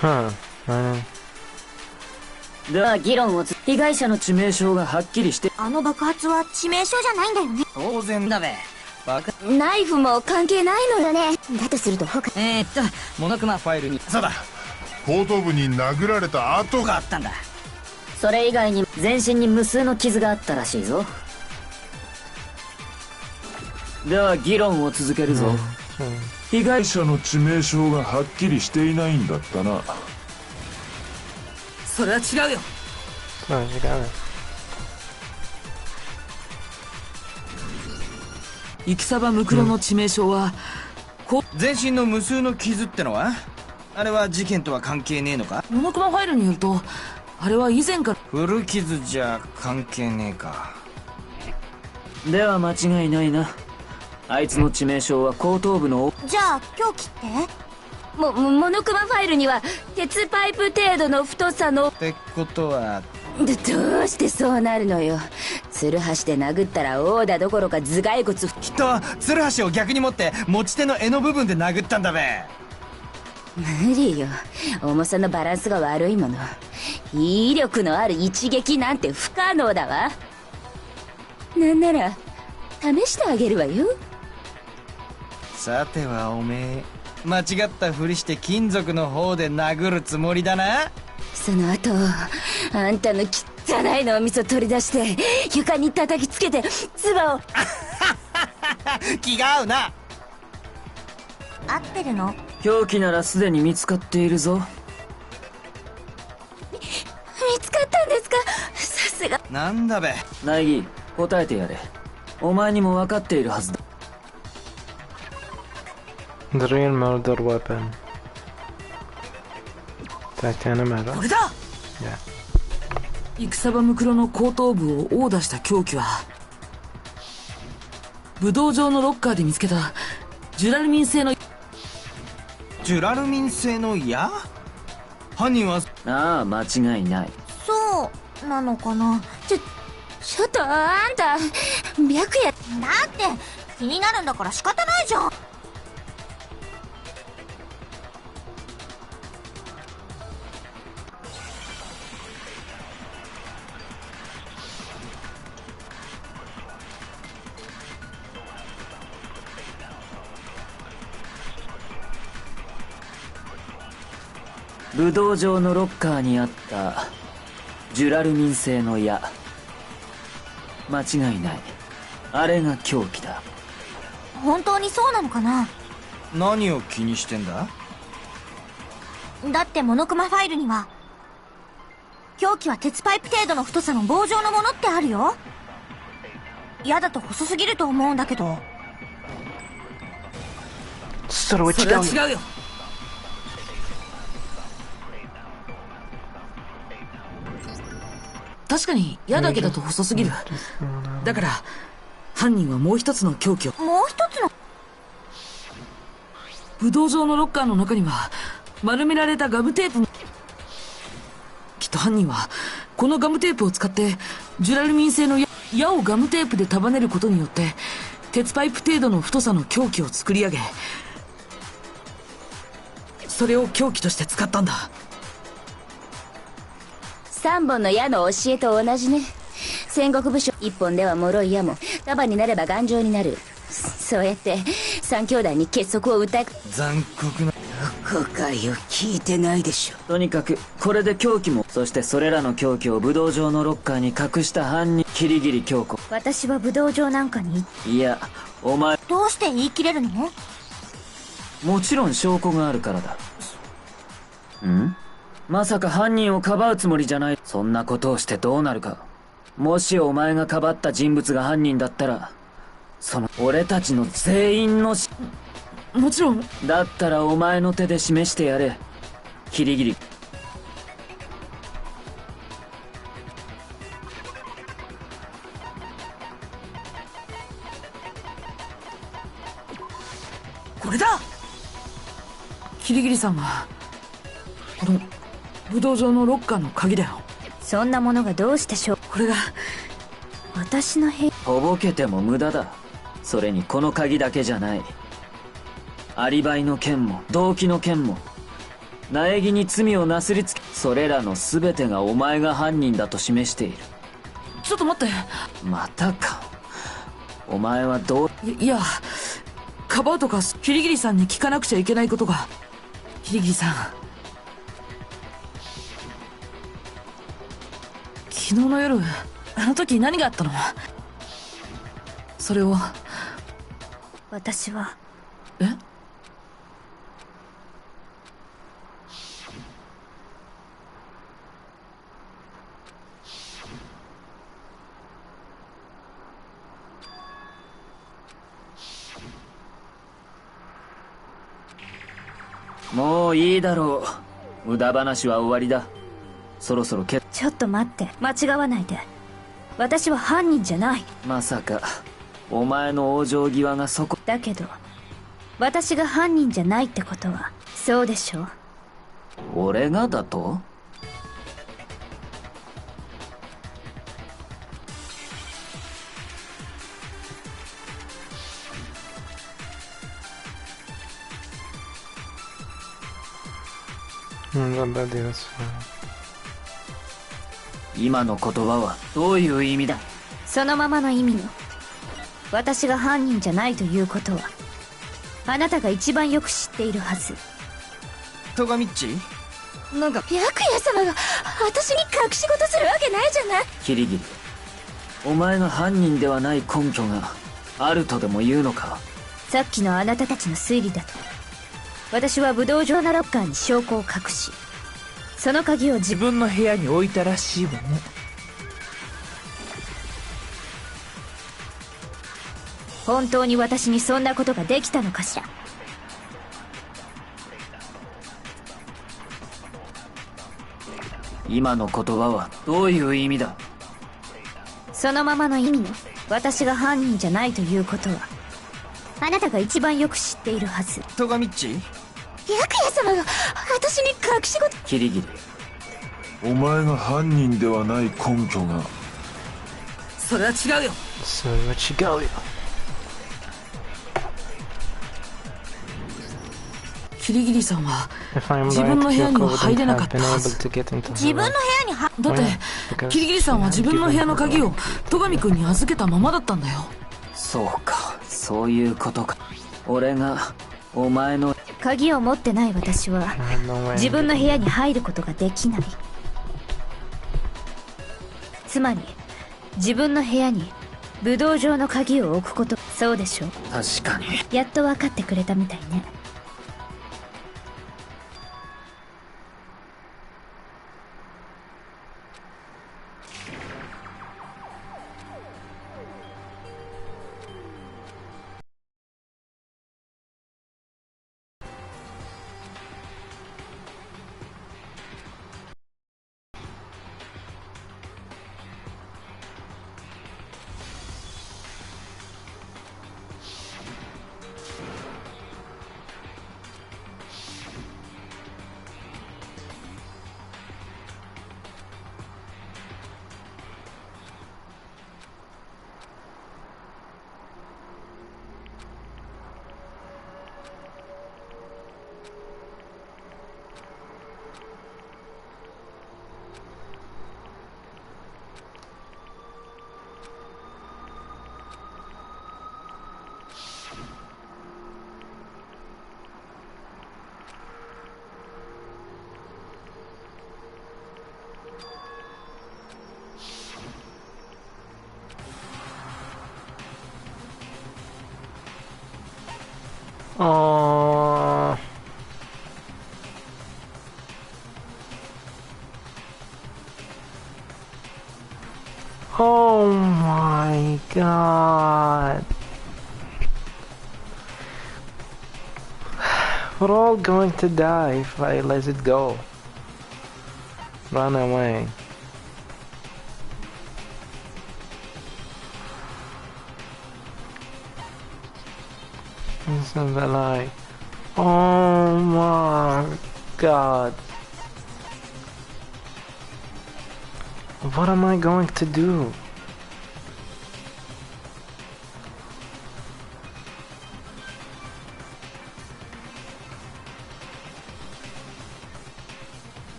Huh. では議論を被害者の致命傷がはっきりして、あの爆発は致命傷じゃないんだよね。当然だべ。ナイフも関係ないのよね。だとすると他モノクマファイルに、そうだ、後頭部に殴られた跡があったんだ。それ以外に全身に無数の傷があったらしいぞ。では議論を続けるぞ。被害者の致命傷がはっきりしていないんだったな。それは違うよ。No, you got it. イキサバムクロの致命傷は、全身の無数の傷ってのは、あれは事件とは関係ねえのか。モノクマファイルによると、あれは以前から古傷じゃ関係ねえか。では間違いないな。あいつの致命傷は後頭部の。じゃあ凶器ってモノクマファイルには鉄パイプ程度の太さの。ってことはどうしてそうなるのよ。ツルハシで殴ったら王だどころか頭蓋骨。きっとツルハシを逆に持って持ち手の柄の部分で殴ったんだべ。無理よ。重さのバランスが悪いもの。威力のある一撃なんて不可能だわ。なんなら試してあげるわよ。さてはおめえ間違ったふりして金属の方で殴るつもりだな。その後あんたの汚い脳みそ取り出して床に叩きつけて唾を。気が合うな。合ってるの？凶器ならすでに見つかっているぞ。見つかったんですか？さすが。なんだべ。苗木、答えてやれ。お前にも分かっているはずだ。 The real murder weapon. Titanium arrow. これだ。 Yeah. 戦場ムクロの後頭部を殴打した凶器は武道場のロッカーで見つけたジュラルミン製の。ジュラルミン製の矢？犯人は。ああ、間違いない。そうなのかな。ちょっとあんた白夜。だって気になるんだから仕方ないじゃん。武道場のロッカーにあったジュラルミン製の矢、間違いない。あれが凶器だ。本当にそうなのかな。何を気にしてんだ？だってモノクマファイルには凶器は鉄パイプ程度の太さの棒状のものってあるよ。矢だと細すぎると思うんだけど。それはそれは違うよ。違うよ。確かに矢だけだと細すぎる。だから犯人はもう一つの凶器を。もう一つの。武道場のロッカーの中には丸められたガムテープも。きっと犯人はこのガムテープを使ってジュラルミン製の矢をガムテープで束ねることによって鉄パイプ程度の太さの凶器を作り上げ、それを凶器として使ったんだ。3本の矢の教えと同じね。戦国武将1本では脆い矢も束になれば頑丈になる。そうやって3兄弟に結束を訴え。残酷な。後悔を聞いてないでしょ。とにかくこれで凶器も、そしてそれらの凶器を武道場のロッカーに隠した犯人、キリギリ京子。私は武道場なんかに。いや、お前。どうして言い切れるの？もちろん証拠があるからだ。ん？まさか犯人をかばうつもりじゃない。そんなことをしてどうなるか。もしお前がかばった人物が犯人だったら、その俺たちの全員のもちろん。だったらお前の手で示してやれ、キリギリ。これだ。キリギリさんはこの武道場のロッカーの鍵だよ。そんなものがどうしてしょう。これが私の部屋。とぼけても無駄だ。それにこの鍵だけじゃない。アリバイの件も動機の件も苗木に罪をなすりつけ、それらの全てがお前が犯人だと示している。ちょっと待って。またか。お前はどう。いや、かばうとかキリギリさんに聞かなくちゃいけないことが。キリギリさん、昨日の夜あの時何があったの？それを。私は。え？もういいだろう。無駄話は終わりだ。そろそろちょっと待って、間違わないで。私は犯人じゃない。まさかお前の往生際がそこ。だけど私が犯人じゃないってことはそうでしょう。俺がだと？今の言葉はどういう意味だ？そのままの意味よ。私が犯人じゃないということはあなたが一番よく知っているはず。トガミッチ？なんか、白夜様が私に隠し事するわけないじゃない。キリギリ、お前が犯人ではない根拠があるとでも言うのか？さっきのあなたたちの推理だと、私は武道場のロッカーに証拠を隠し、その鍵を自分の部屋に置いたらしいわね。本当に私にそんなことができたのかしら。今の言葉はどういう意味だ？そのままの意味よ。私が犯人じゃないということはあなたが一番よく知っているはず。トガミッチ？白夜様が私に隠し事。キリギリ、お前が犯人ではない根拠が。それは違うよ。それは違うよ。キリギリさんは If I'm 自分 right, の部屋に Kyoko は入れ wouldn't なか have った been は able ず。 to get into 自 her 分の部 room. 屋には。だってキリギリさんは自分の部屋の鍵を戸上君に預けたままだったんだよ。そうか、そういうことか。俺がお前の鍵を持ってない私は No way. 自分の部屋に入ることができない。つまり自分の部屋に武道場の鍵を置くこと。そうでしょう。確かに。やっと分かってくれたみたいね。Oh. Oh my god. We're all going to die if I let it go. Run away. This is a lie. Oh my god. What am I going to do?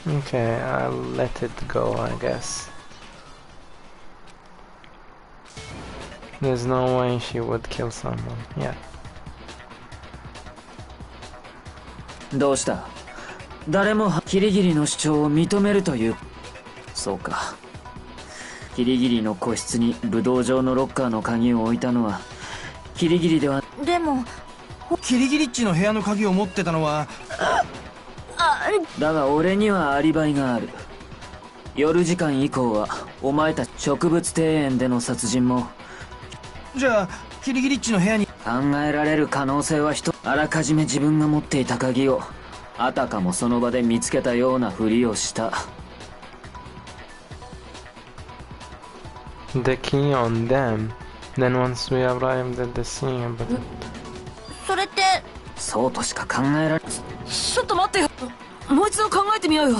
Okay, I'll let it go, I guess. There's no way she would kill someone. Yeah. どうした？誰もキリギリの主張を認めるという。そうか。キリギリの個室に武道場のロッカーの鍵を置いたのはキリギリでは。でもキリギリッチの部屋の鍵を持ってたのは。だが俺にはアリバイがある。夜時間以降はお前たち植物庭園での殺人もじゃあキリギリッチの部屋に考えられる可能性はあらかじめ自分が持っていた鍵をあたかもその場で見つけたようなふりをした。 The key on them. Then once we arrived at the scene, but それってそうとしか考えられちょっと待ってよ。もう一度考えてみようよ。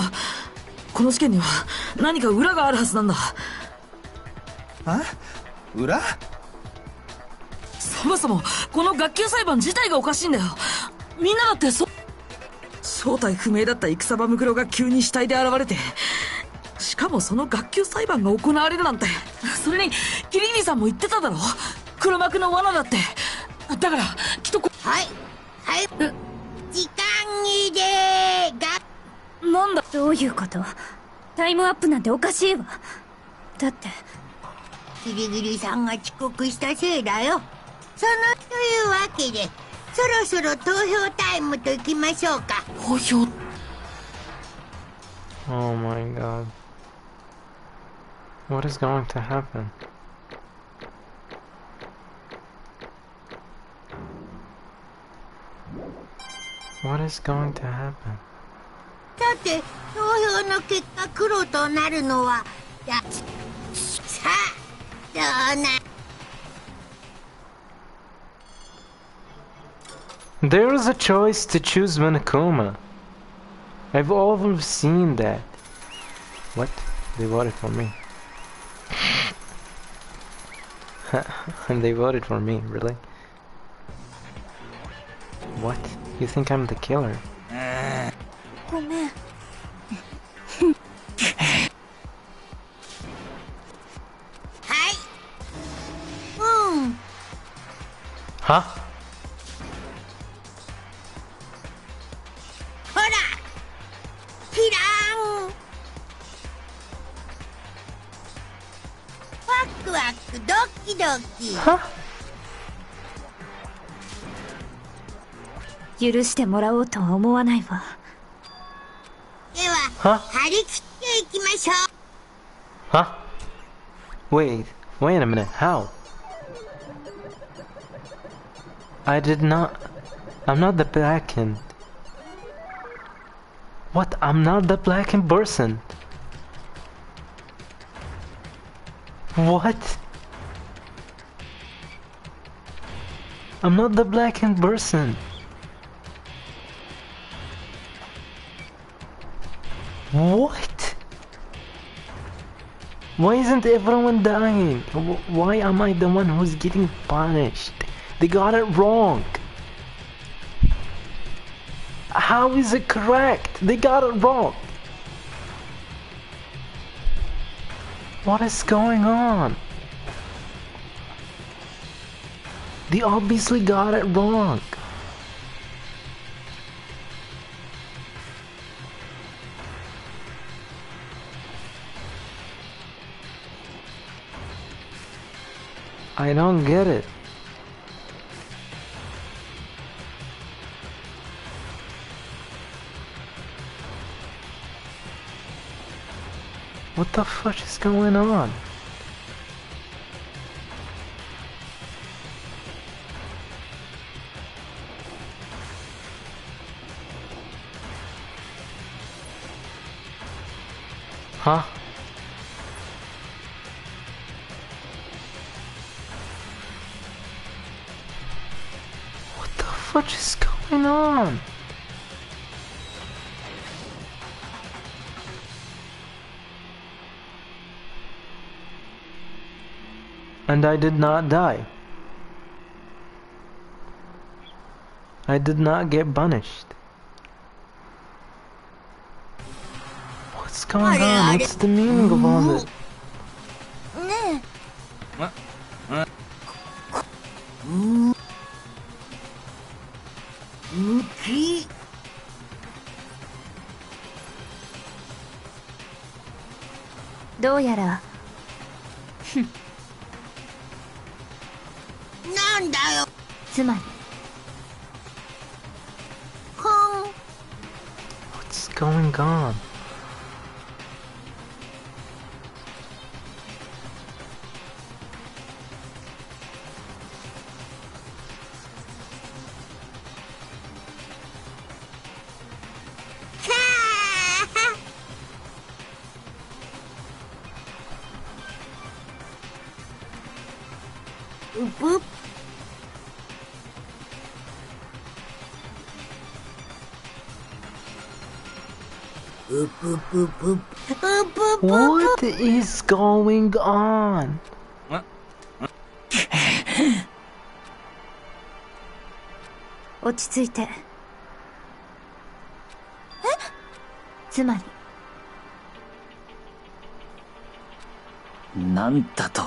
この事件には何か裏があるはずなんだ。あ裏？そもそもこの学級裁判自体がおかしいんだよ。みんなだって正体不明だった戦場ムクロが急に死体で現れて、しかもその学級裁判が行われるなんて。それにキリギリさんも言ってただろ、黒幕の罠だって。だからきっとはい時間切れがなんだ。どういうこと？タイムアップなんておかしいわ。だってキリギリさんが遅刻したせいだよ。というわけでそろそろ投票タイムといきましょうか。投票。 oh my god. What is going to happen? What is going to happen? さて投票の結果黒となるのはさあどうな。There is a choice to choose Monokuma. I've always seen that. What? They voted for me. And they voted for me, really? What? You think I'm the killer? ごめん。Huh? ほらキラーンワクワクドキドキ。 Huh? 許してもらおうとは思わないわ。ではは張り切っていきましょう。 Huh? Wait a minute, how? I'm not the blackened. What? I'm not the blackened person. What? I'm not the blackened person. What? Why isn't everyone dying? Why am I the one who's getting punished? They got it wrong. How is it correct? They got it wrong. What is going on? They obviously got it wrong. I don't get it. What the fuck is going on? Huh? What the fuck is going on? And I did not die. I did not get punished. What's going on? What's the meaning of all this? ねむきどうやらなんだよつまりこん What's going on? うぷうぷぷぷうぷぷ What is going on? 落ち着いて。つまりなんだと？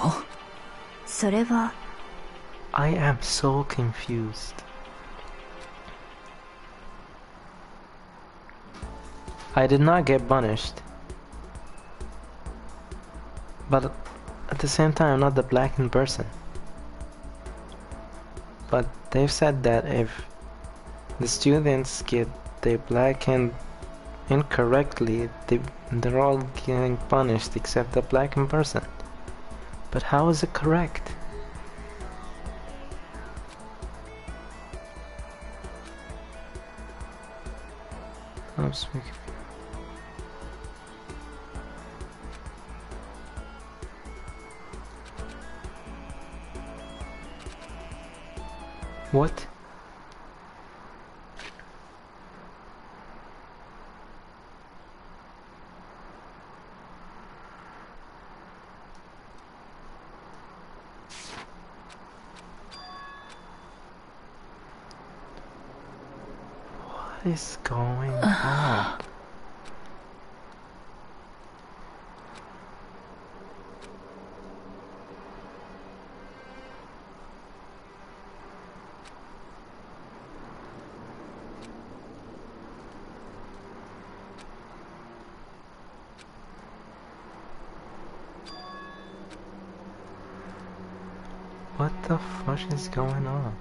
それは I am so confused. I did not get punished. But at the same time, I'm not the blackened person. But they've said that if the students get they blackened incorrectly, they're all getting punished except the blackened person. But how is it correct? I'm speaking. What? What is going on? What the fuck is going on?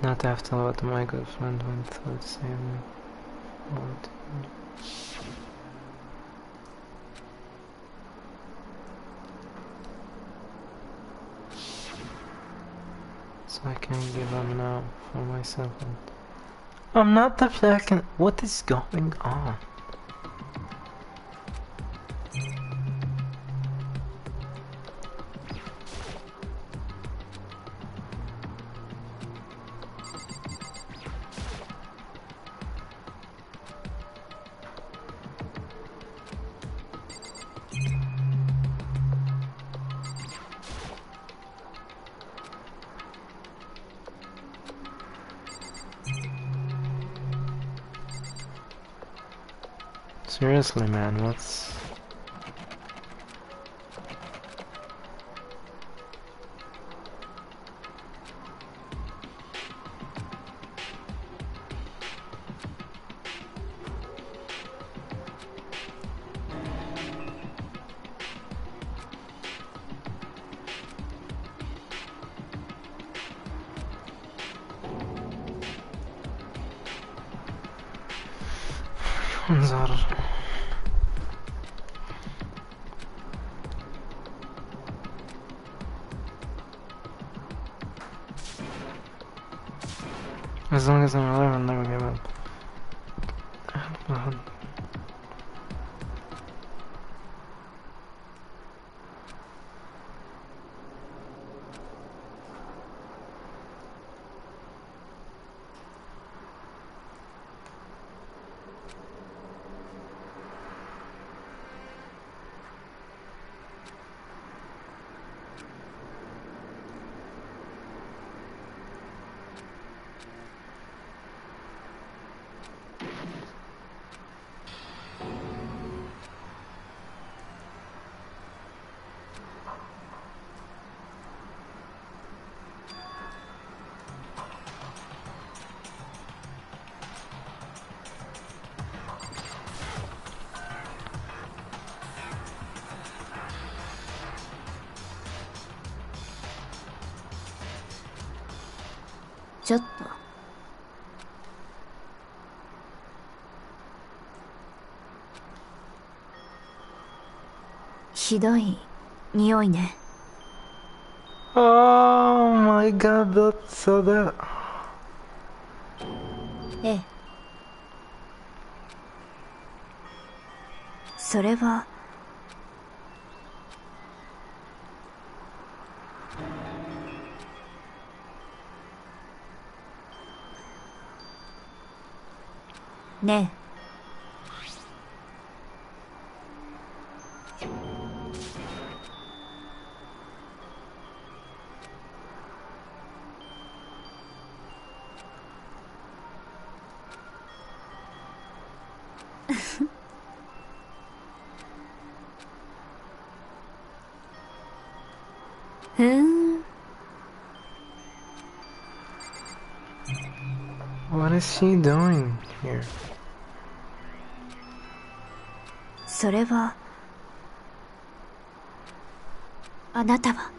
Not after what my girlfriend went through to save me. What? So I can give up now for myself. I'm not the fucking. What is going on? Seriously, man, what's... Zar. As long as I'm alive, I'll never give up. ちょっと。ひどい匂いね。Oh my god, that's so that. ええ。それはねえ。ふーん。What is she doing here? それはあなたは。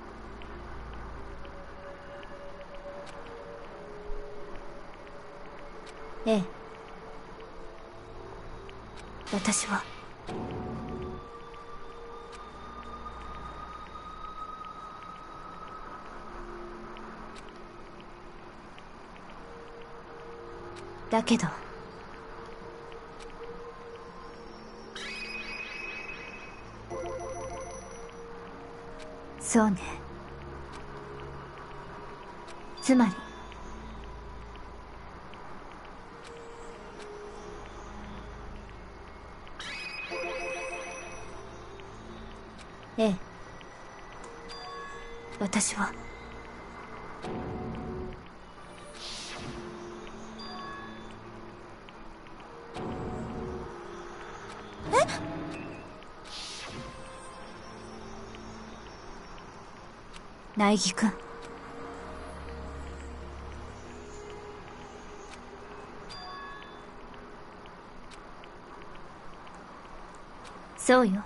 ええ。私は。だけどそうね。つまりええ。私は苗木くん。そうよ。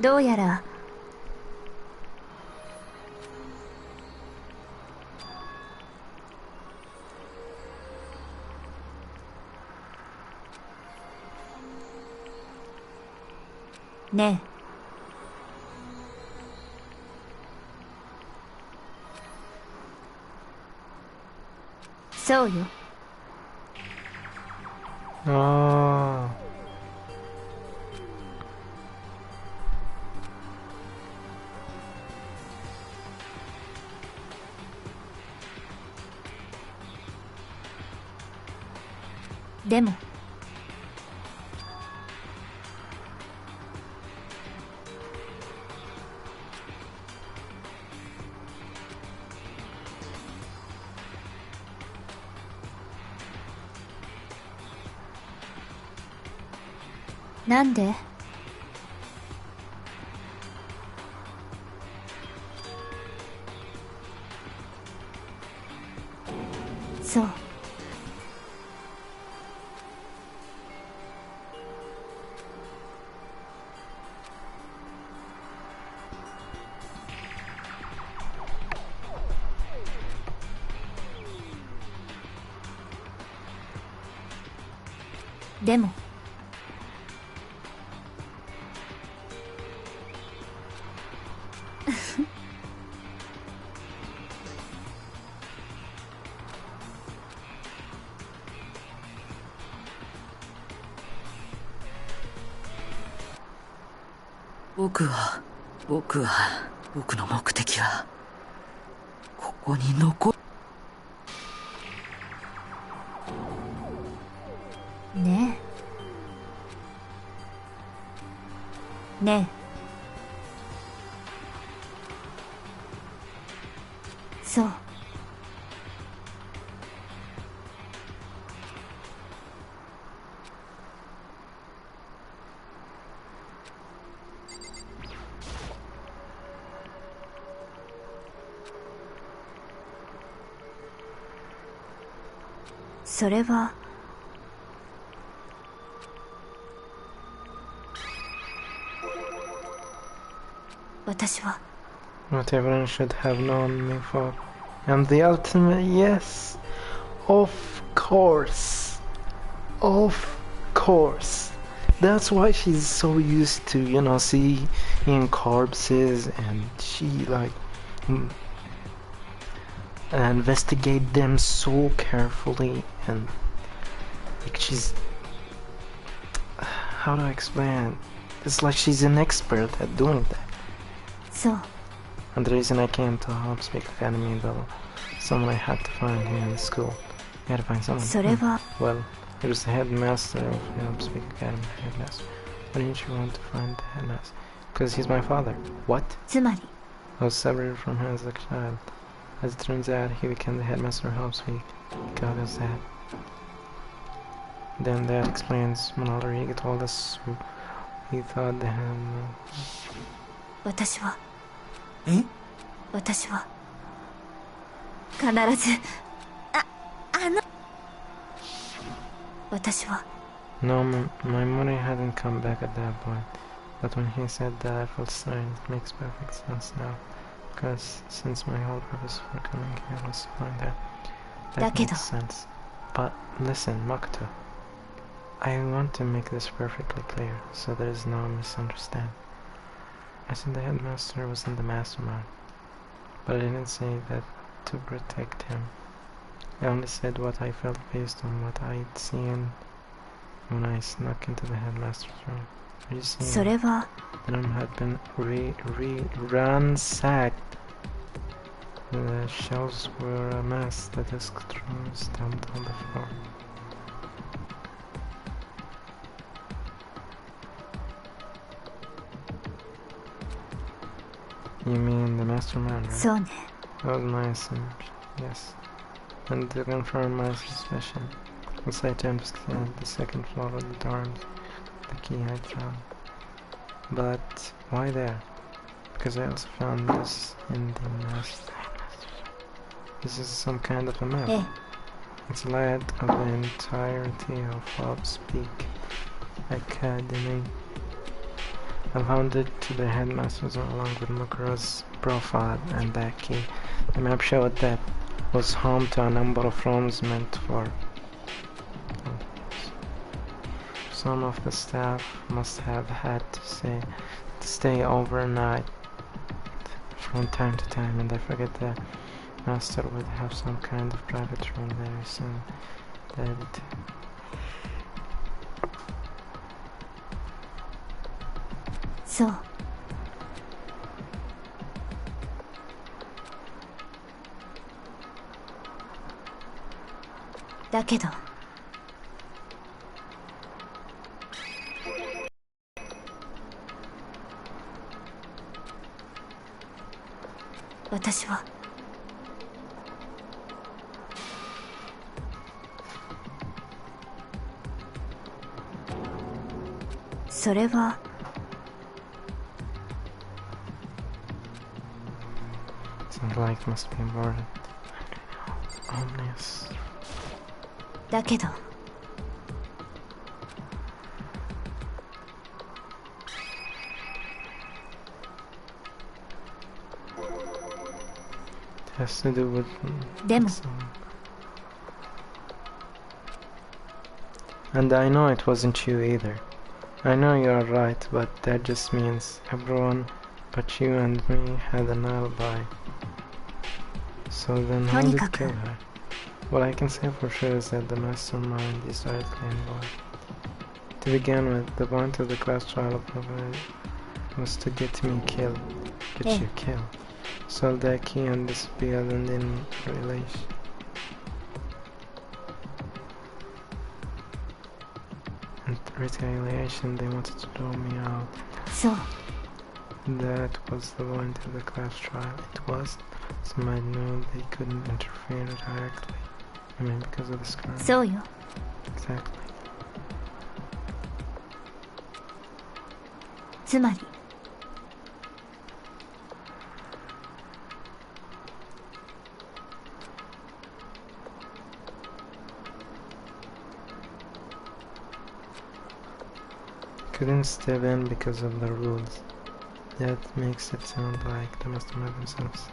どうやらねえ。そうよ。あでもなんで？そう。でも僕の目的はここに残る。ねえ。ねえ。そう。それは私は What everyone should have known me for. And the ultimate, yes, of course, of course. That's why she's so used to, you know, seeing corpses, and she like investigate them so carefully, and like she's, how do I explain it? It's like she's an expert at doing that. So, And the reason I came to Hopspeak Academy, though, someone I had to find here in the school. I had to find someone. それは Well, he was the headmaster of Hopspeak Academy. Headmaster. Why didn't you want to find the headmaster? Because he's my father. What? つまり I was separated from him as a child. As it turns out, he became the headmaster of Hopspeak. God is that. Then that explains when Ulrika told us he thought they had... 私はえ私は必ず私は No, my money hadn't come back at that point. But when he said that, I felt certain it makes perfect sense now. Because since my whole purpose for coming here was to find her, that makes sense. But listen, Makoto, I want to make this perfectly clear, so there is no misunderstanding. I said the headmaster wasn't the mastermind, but I didn't say that to protect him. I only said what I felt based on what I'd seen when I snuck into the headmaster's room. Are you seeing それは the room had been ransacked. The shelves were a mess, the desk drawers dumped on the floor. You mean the mastermind, right? そうね That was my assumption, yes. And to confirm my suspicion, once I investigated the second floor of the dorms, the key I found. But why there? Because I also found this in the master. This is some kind of a map. ええ It's a layout of the entirety of Hopspeak Academy. I found it to the headmasters along with Mukura's profile and that key. The map showed that was home to a number of rooms meant for... Some of the staff must have had to stay overnight from time to time, and I forget that master would have some kind of private room there soon. That そうだけど私はそれは sounds like it must be important. Ominous. だけど It has to do with... でも And I know it wasn't you either. I know you're right, but that just means everyone but you and me had an alibi. So then how did you kill her? What I can say for sure is that the mastermind is directly involved. To begin with, the point of the class trial of was to get me killed. Get you killed. So that key and disappeared and in relation. And retaliation, they wanted to throw me out. そう That was the point of the class trial. It was. Some might know they couldn't interfere directly. I mean, because of the scar. そうよ Exactly. つまり Couldn't step in because of the rules. That makes it sound like the mastermind themselves.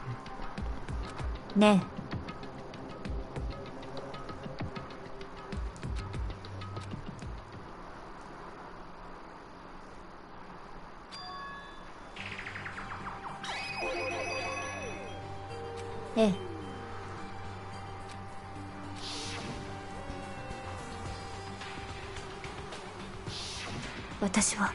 ねえ。ええ。私は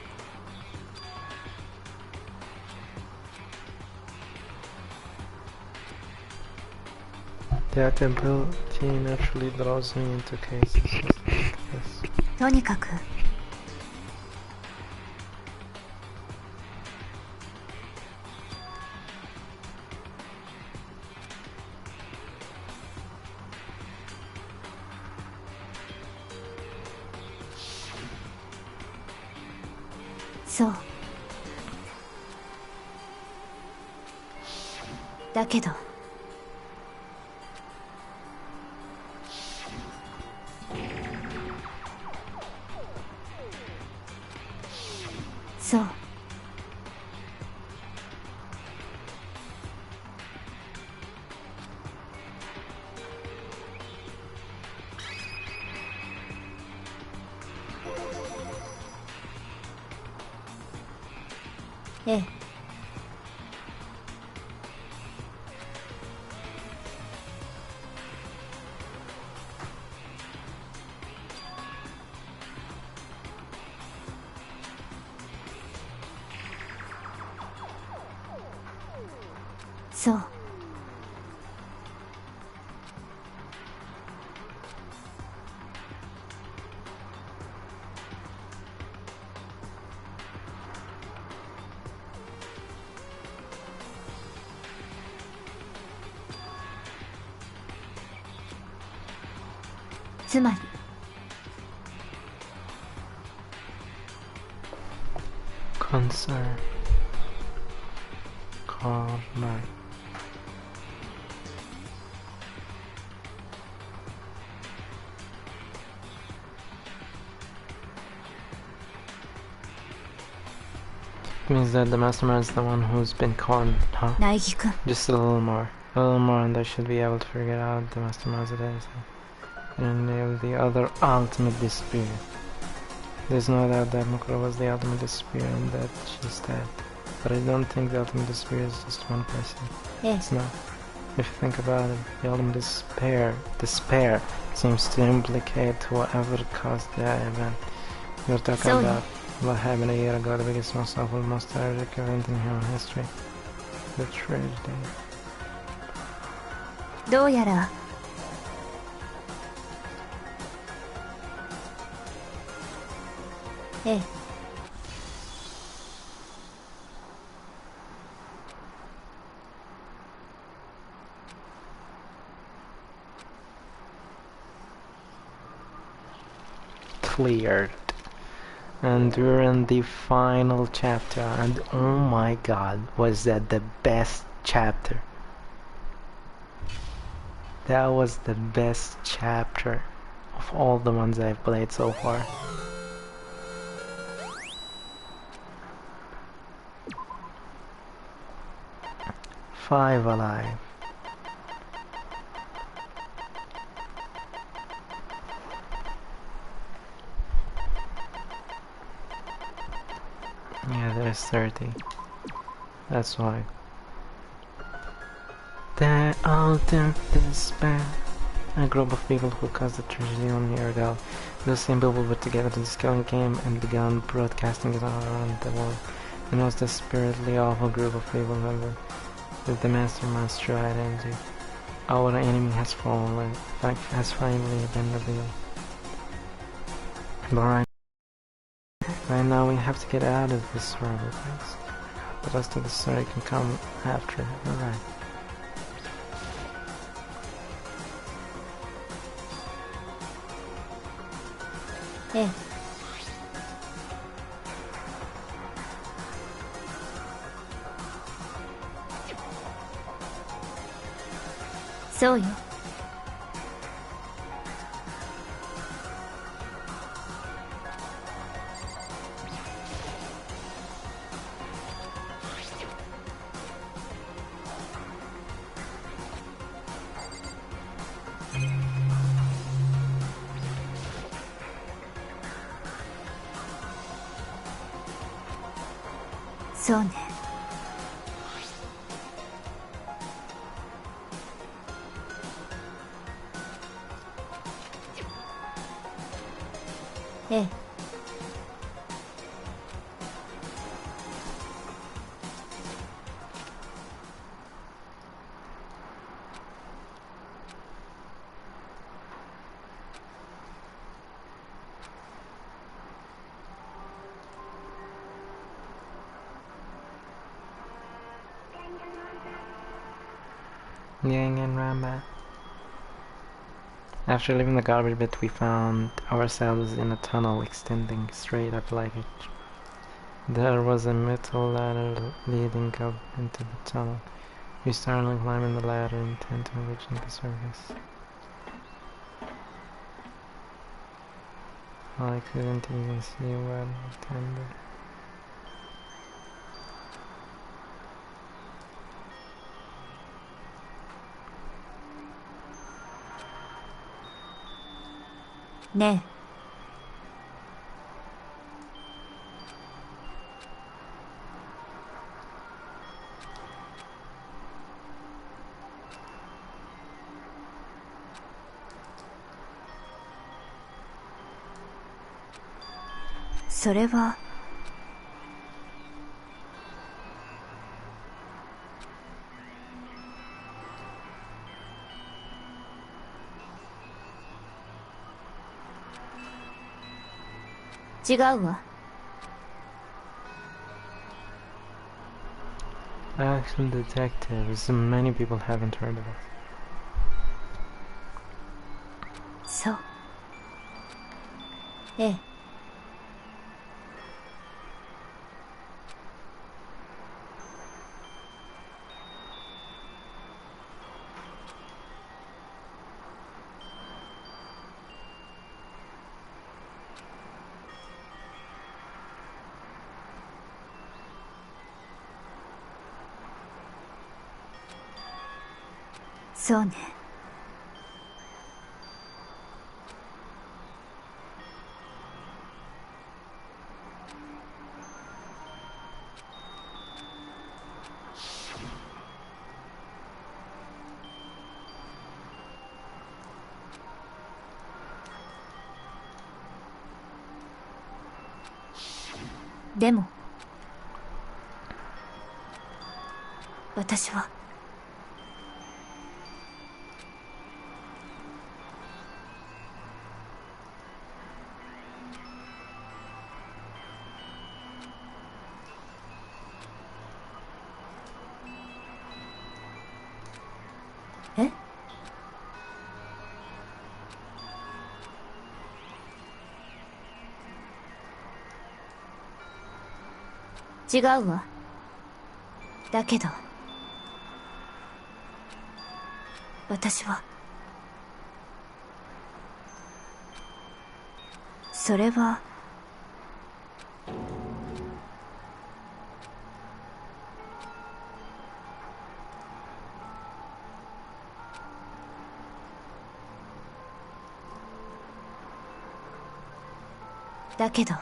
That ability naturally draws me into cases just like this. とにかくそうだけどそうええ。そうつまりConcern. Carmine. Means that the mastermind is the one who's been conned, huh? 苗木君 Just a little more. A little more and I should be able to figure out the masterminds it is. And nail the other ultimate despair. There's no doubt that Mukuro was the ultimate despair and that she's dead. But I don't think the ultimate despair is just one person. ええ It's not. If you think about it, the ultimate despair seems to implicate whoever caused the event. You're talking So- about what happened a year ago, the biggest, most awful, most tragic event in human history. The tragedy. どうやらええ Cleared. And we're in the final chapter, and oh my god, was that the best chapter. That was the best chapter of all the ones I've played so far. Five alive. Yeah, there's 30. That's why. The ultimate despair. A group of people who caused the tragedy 1 year ago. Those same people put together this killing game and began broadcasting it all around the world. The most desperately awful group of people ever. With the mastermind's true identity. Our enemy has fallen, has finally been revealed. But right now we have to get out of this horrible place. The rest of the story can come after. Alright. Eh. そうよそうね。ええ。Danganronpa. After leaving the garbage pit, we found ourselves in a tunnel extending straight up like it. There was a metal ladder leading up into the tunnel. We started climbing the ladder, intent on reaching the surface. I couldn't even see what intended.ねえ。それは。違うわ。Actual detectives, many people haven't heard of us. そう。ええ。そうね。でも私はえ？違うわ。だけど私はそれはだけど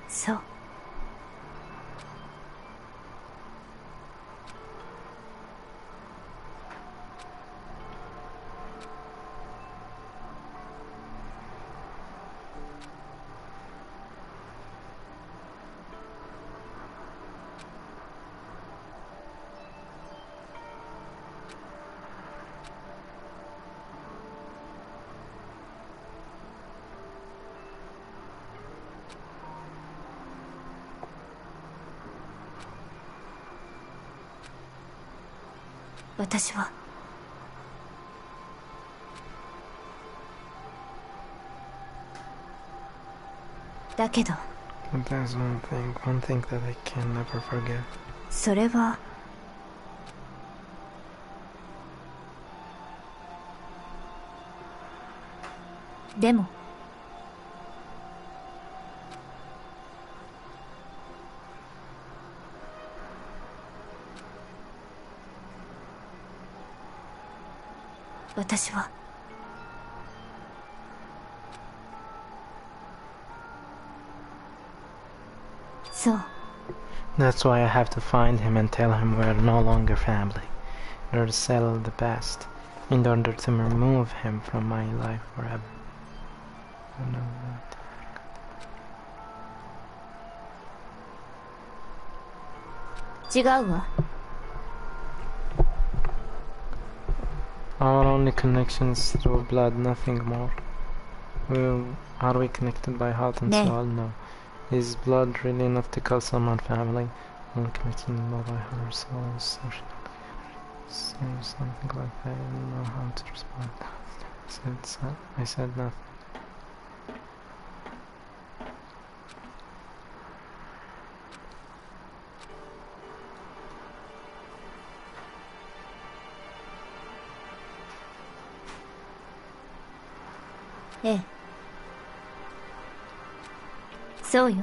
そう。私はだけど But there's one thing that I can never forget. それはでも私は。そう。That's why I have to find him and tell him we're no longer family, in order to settle the past, in order to remove him from my life forever. Our only connection is through blood, nothing more. Are we connected by heart and soul? No. Is blood really enough to call someone family? Only connected by heart or soul, so something like that. I don't know how to respond. I said nothing.そうよ。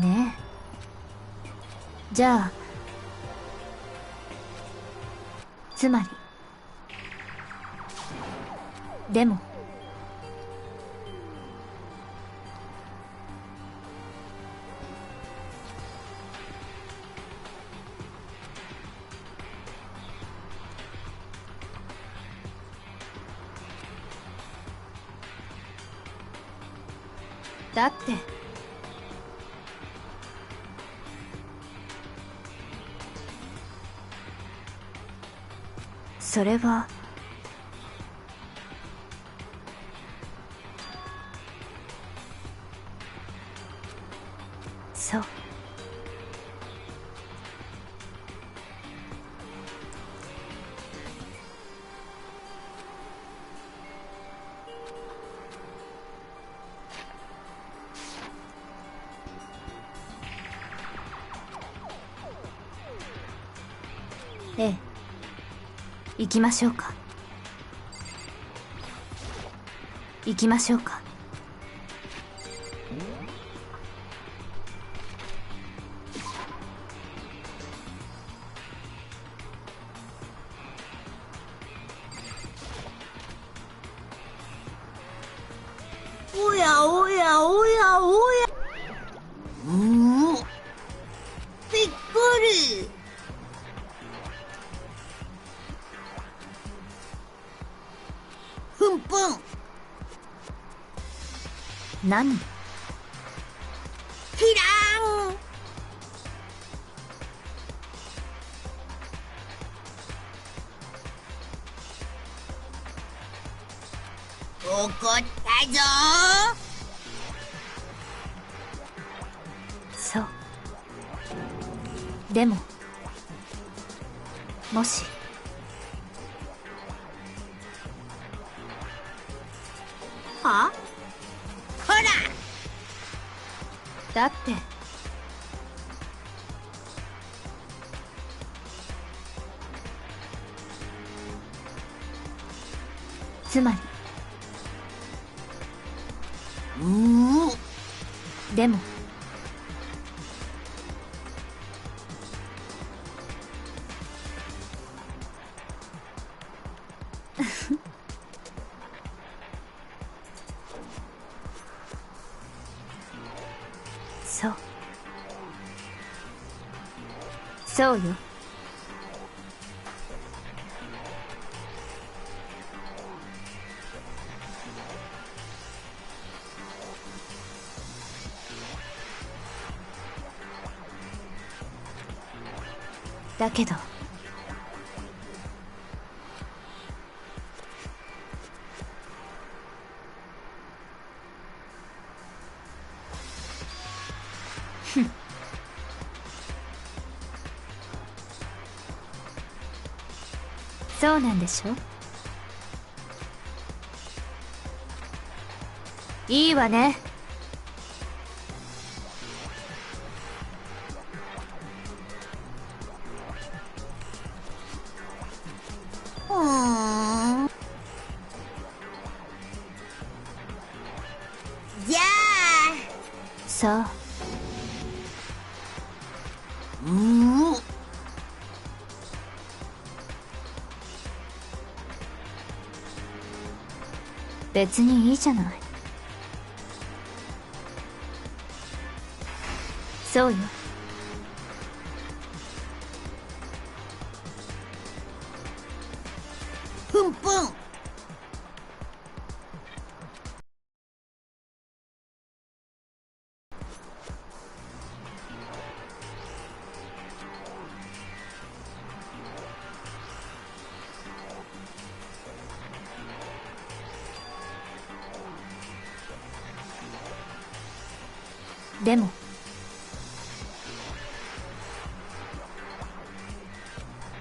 ねえ。じゃあ、つまり、でも、だって、それはそう。ええ、行きましょうか。行きましょうか。おやおやおやおや。びっくり。ふんぷん。何？ひらん。怒ったぞ。そう。でも、もし、は？ほら。だって、つまり、でも、そう。そうよ。だけどそうなんでしょ。いいわね。じゃあ。そう。別にいいじゃない。そうよ。ふんふん。でも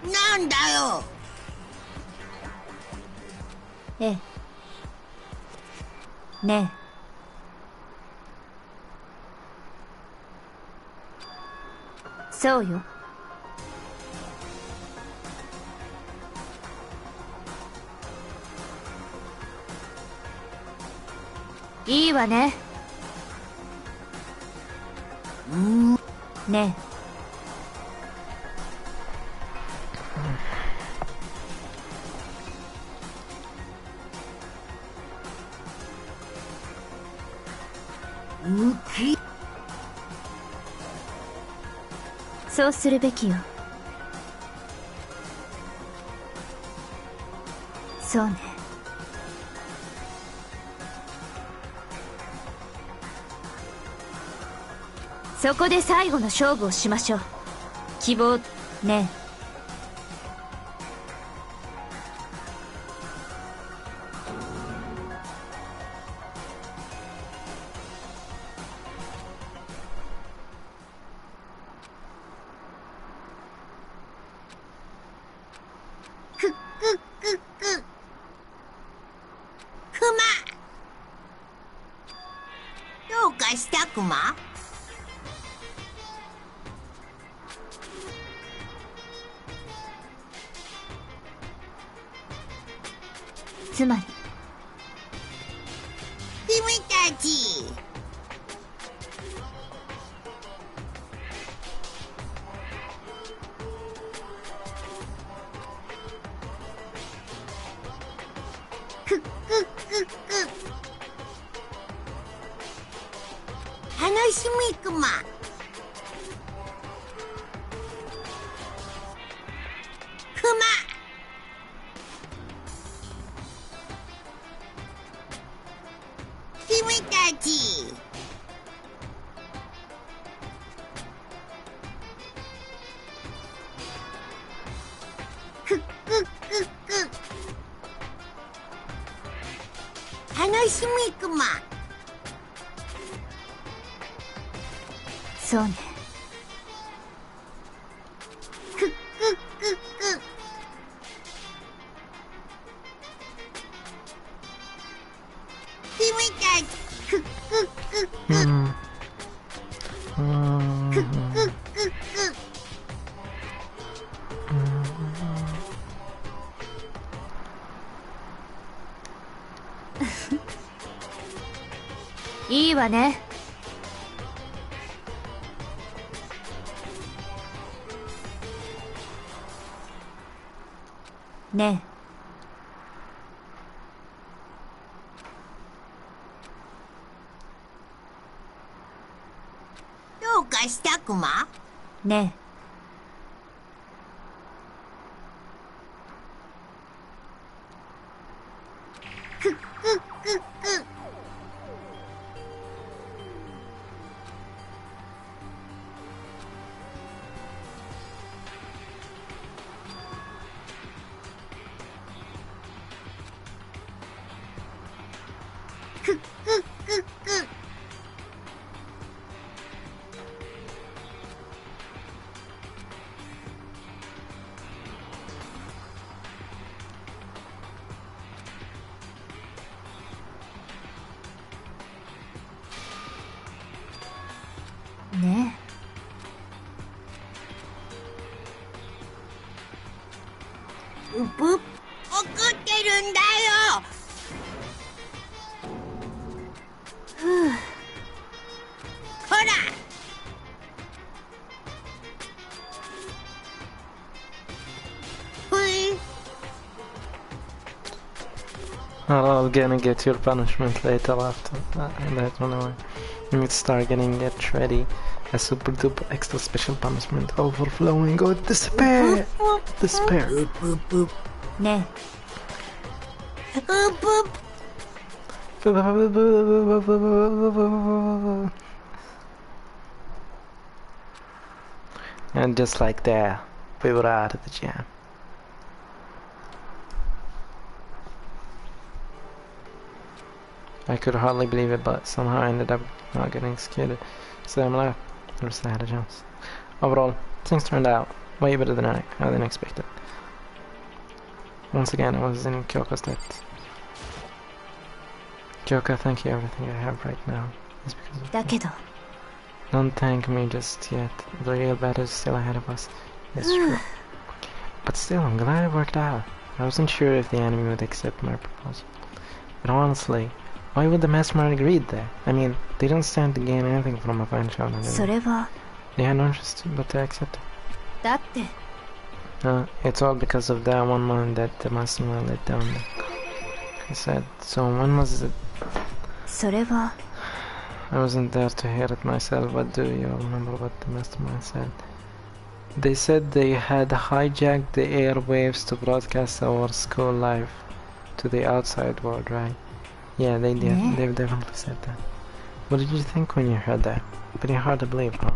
なんだよ。ええ。ねえ。そうよ。いいわね。ねえ。そうするべきよ。そうね。そこで最後の勝負をしましょう。希望ねえ。どうかしたクマ？つまり君たち。楽しみクマ。クマ。君たち。楽しみクマ。そうね。君たち。いいわね。ねどうかしたクマ？え。ねねうぷ怒ってるんだよ。ほら。ふい。 I'm gonna get your punishment later after that. Anyway. You need to start getting it ready. A super duper extra special punishment overflowing with despair. Despair. えねうぷ。 And just like that, we were out of the jam. I could hardly believe it, but somehow I ended up not getting executed. So I'm left. The rest I had a chance. Overall, things turned out way better than I than expected. Once again, I was in Kyoko's debt. Kyoko, thank you. Everything I have right now is because of だけど Don't thank me just yet. The real battle is still ahead of us. It's true. But still, I'm glad it worked out. I wasn't sure if the enemy would accept my proposal. But honestly, why would the mastermind agree there? I mean, they don't stand to gain anything from a fine show. それは They had no interest but to accept it. だって It's all because of that one moment that the mastermind let down. He said, so when was it? それは I wasn't there to hear it myself, but do you all remember what the mastermind said? They said they had hijacked the airwaves to broadcast our school life to the outside world, right? Yeah, they did. Yeah. They've definitely said that. What did you think when you heard that? Pretty hard to believe, huh?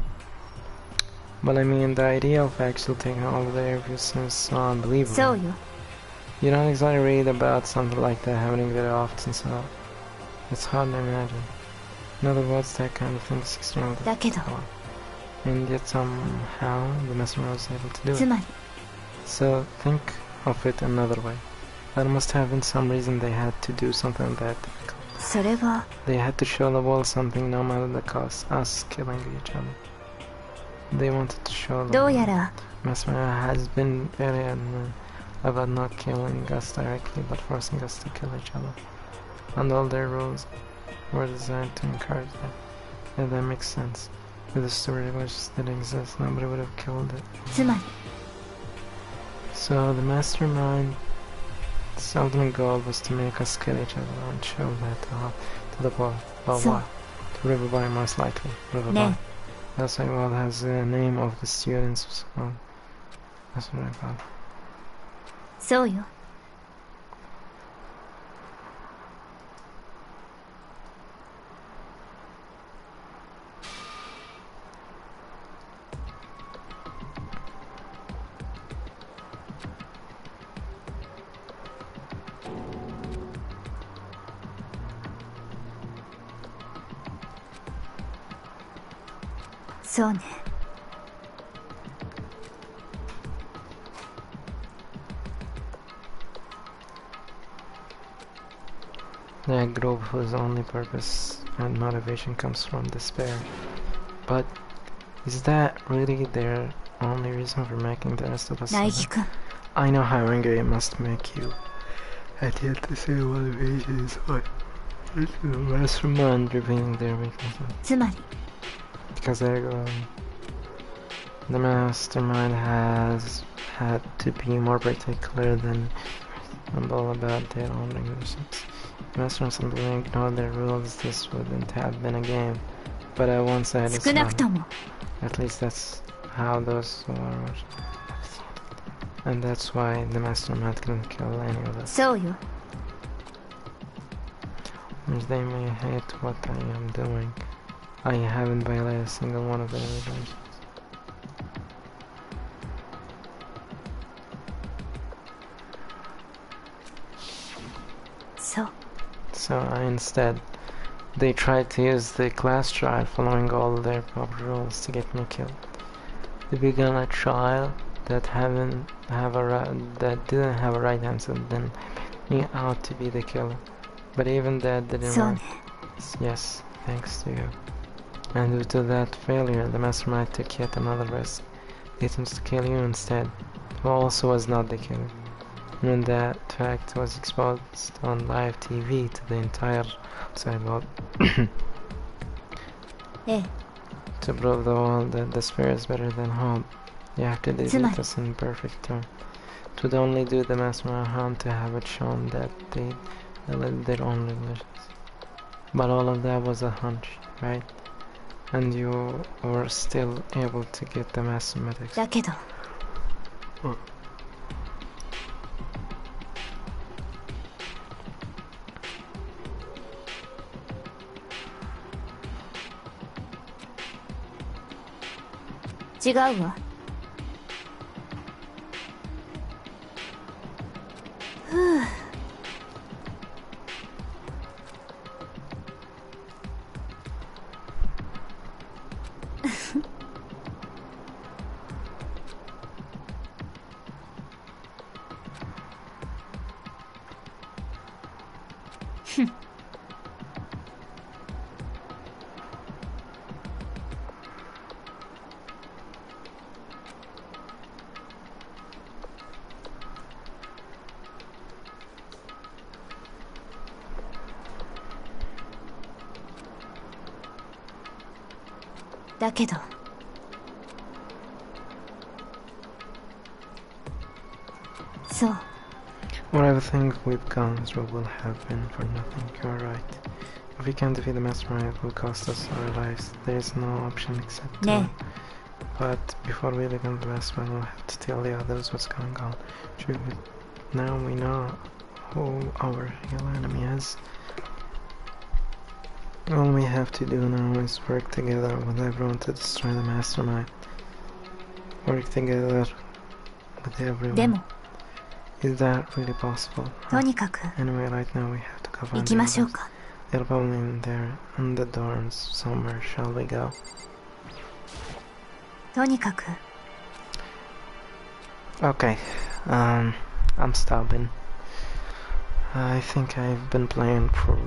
Well, I mean, the idea of actually taking over the airwaves seems so unbelievable. そうよ You don't exactly read about something like that happening very often, so it's hard to imagine. In other words, that kind of thing is extremely だけど difficult. And yet somehow the messenger was able to do つ it. まり So think of it another way. There must have been some reason they had to do something that difficult. それは They had to show the world something no matter the cost, us killing each other. They wanted to show the どう world. やら Mesmer has been very adamant about not killing us directly, but forcing us to kill each other. And all their rules were designed to encourage that. And that makes sense. With the story which that exists, nobody would have killed it. つまり So the mastermind's ultimate goal was to make us kill each other and show that to the world. But So- why? To Riverby, most likely. Riverby. ね That's why well has the name of the students. So that's what I thought. そうよ そうね A group whose only purpose and motivation comes from despair. But is that really their only reason for making the rest of us 苗 suffer? 木くん I know how angry it must make you. And yet the same motivation is what the mastermind revealing their weaknesses. つまり Because the mastermind has had to be more particular than humble about their own regulations. The mastermind simply ignored their rules. This wouldn't have been a game. But at one side, it's 少なくと not. も At least that's how those were. And that's why the mastermind couldn't kill any of us. そうよ Which they may hate what I am doing. I haven't violated a single one of their regulations. So So I instead they tried to use the class trial following all their proper rules to get me killed. They began a trial that didn't have a right answer, then made me out to be the killer. But even that didn't work. Yes, thanks to you. And due to that failure, the mastermind took yet another risk. They attempted to kill you instead, who also was not the killer. And when that fact was exposed on live TV to the entire outside world, to prove the world that despair is better than hope, you have to defeat us in perfect term. It would only do the mastermind harm to have it shown that they led their own religions. But all of that was a hunch, right? And you were still able to get the mathematics. だけど。違うわ。ふう。だけど。そう。 Whatever thing we've gone through will have been for nothing, you're right. If we can't defeat the mastermind, it will cost us our lives. There is no option except to... But before we become the mastermind, we'll have to tell the others what's going on. True, but now we know who our real enemy is. All we have to do now is work together with everyone to destroy the mastermind. Work together with everyone. Is that really possible? Anyway, right now we have to go find the others. They're probably in there, in the dorms somewhere. Shall we go? Okay, I'm stopping. I think I've been playing for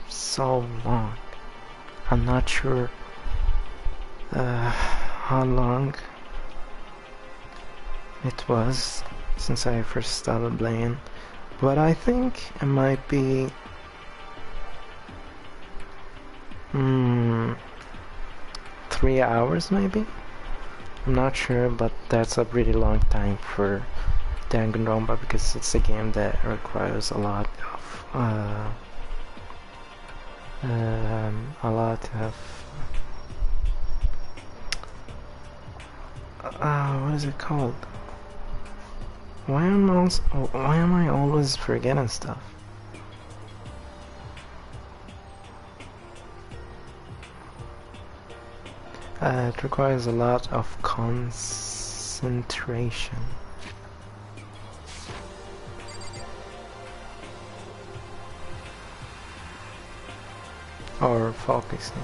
so long. I'm not sure how long it was since I first started playing, but I think it might be 3 hours maybe? I'm not sure, but that's a pretty long time for Danganronpa because it's a game that requires a lot of what is it called? Why am I always forgetting stuff? It requires a lot of concentration. Or focusing,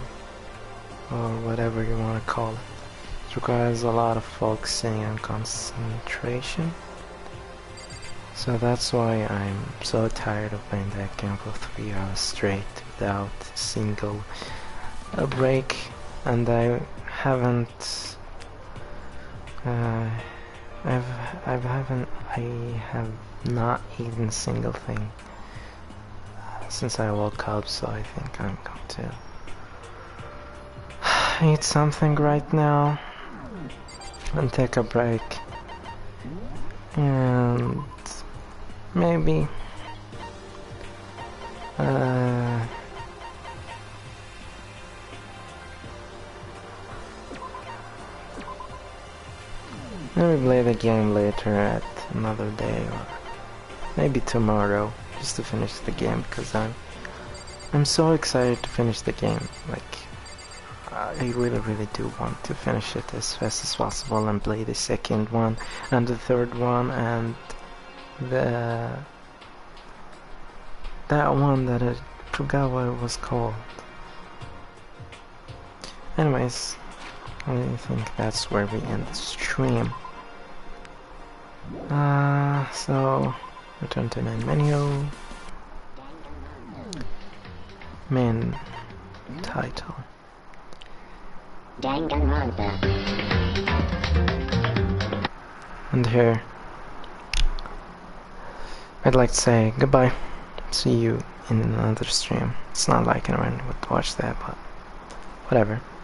or whatever you want to call it. It requires a lot of focusing and concentration. So that's why I'm so tired of playing that game for 3 hours straight without a single break, and I haven't I have not eaten a single thing since I woke up, so I think I'm going to eat something right now and take a break, and maybe maybe play the game later at another day, or maybe tomorrow, just to finish the game, because I'm so excited to finish the game. Like, I really do want to finish it as fast as possible and play the second one and the third one and that one that forgot what it was called. Anyways, I think that's where we end the stream. So return to main menu. Main title. Danganronpa. And here, I'd like to say goodbye. See you in another stream. It's not like anyone would watch that, but whatever.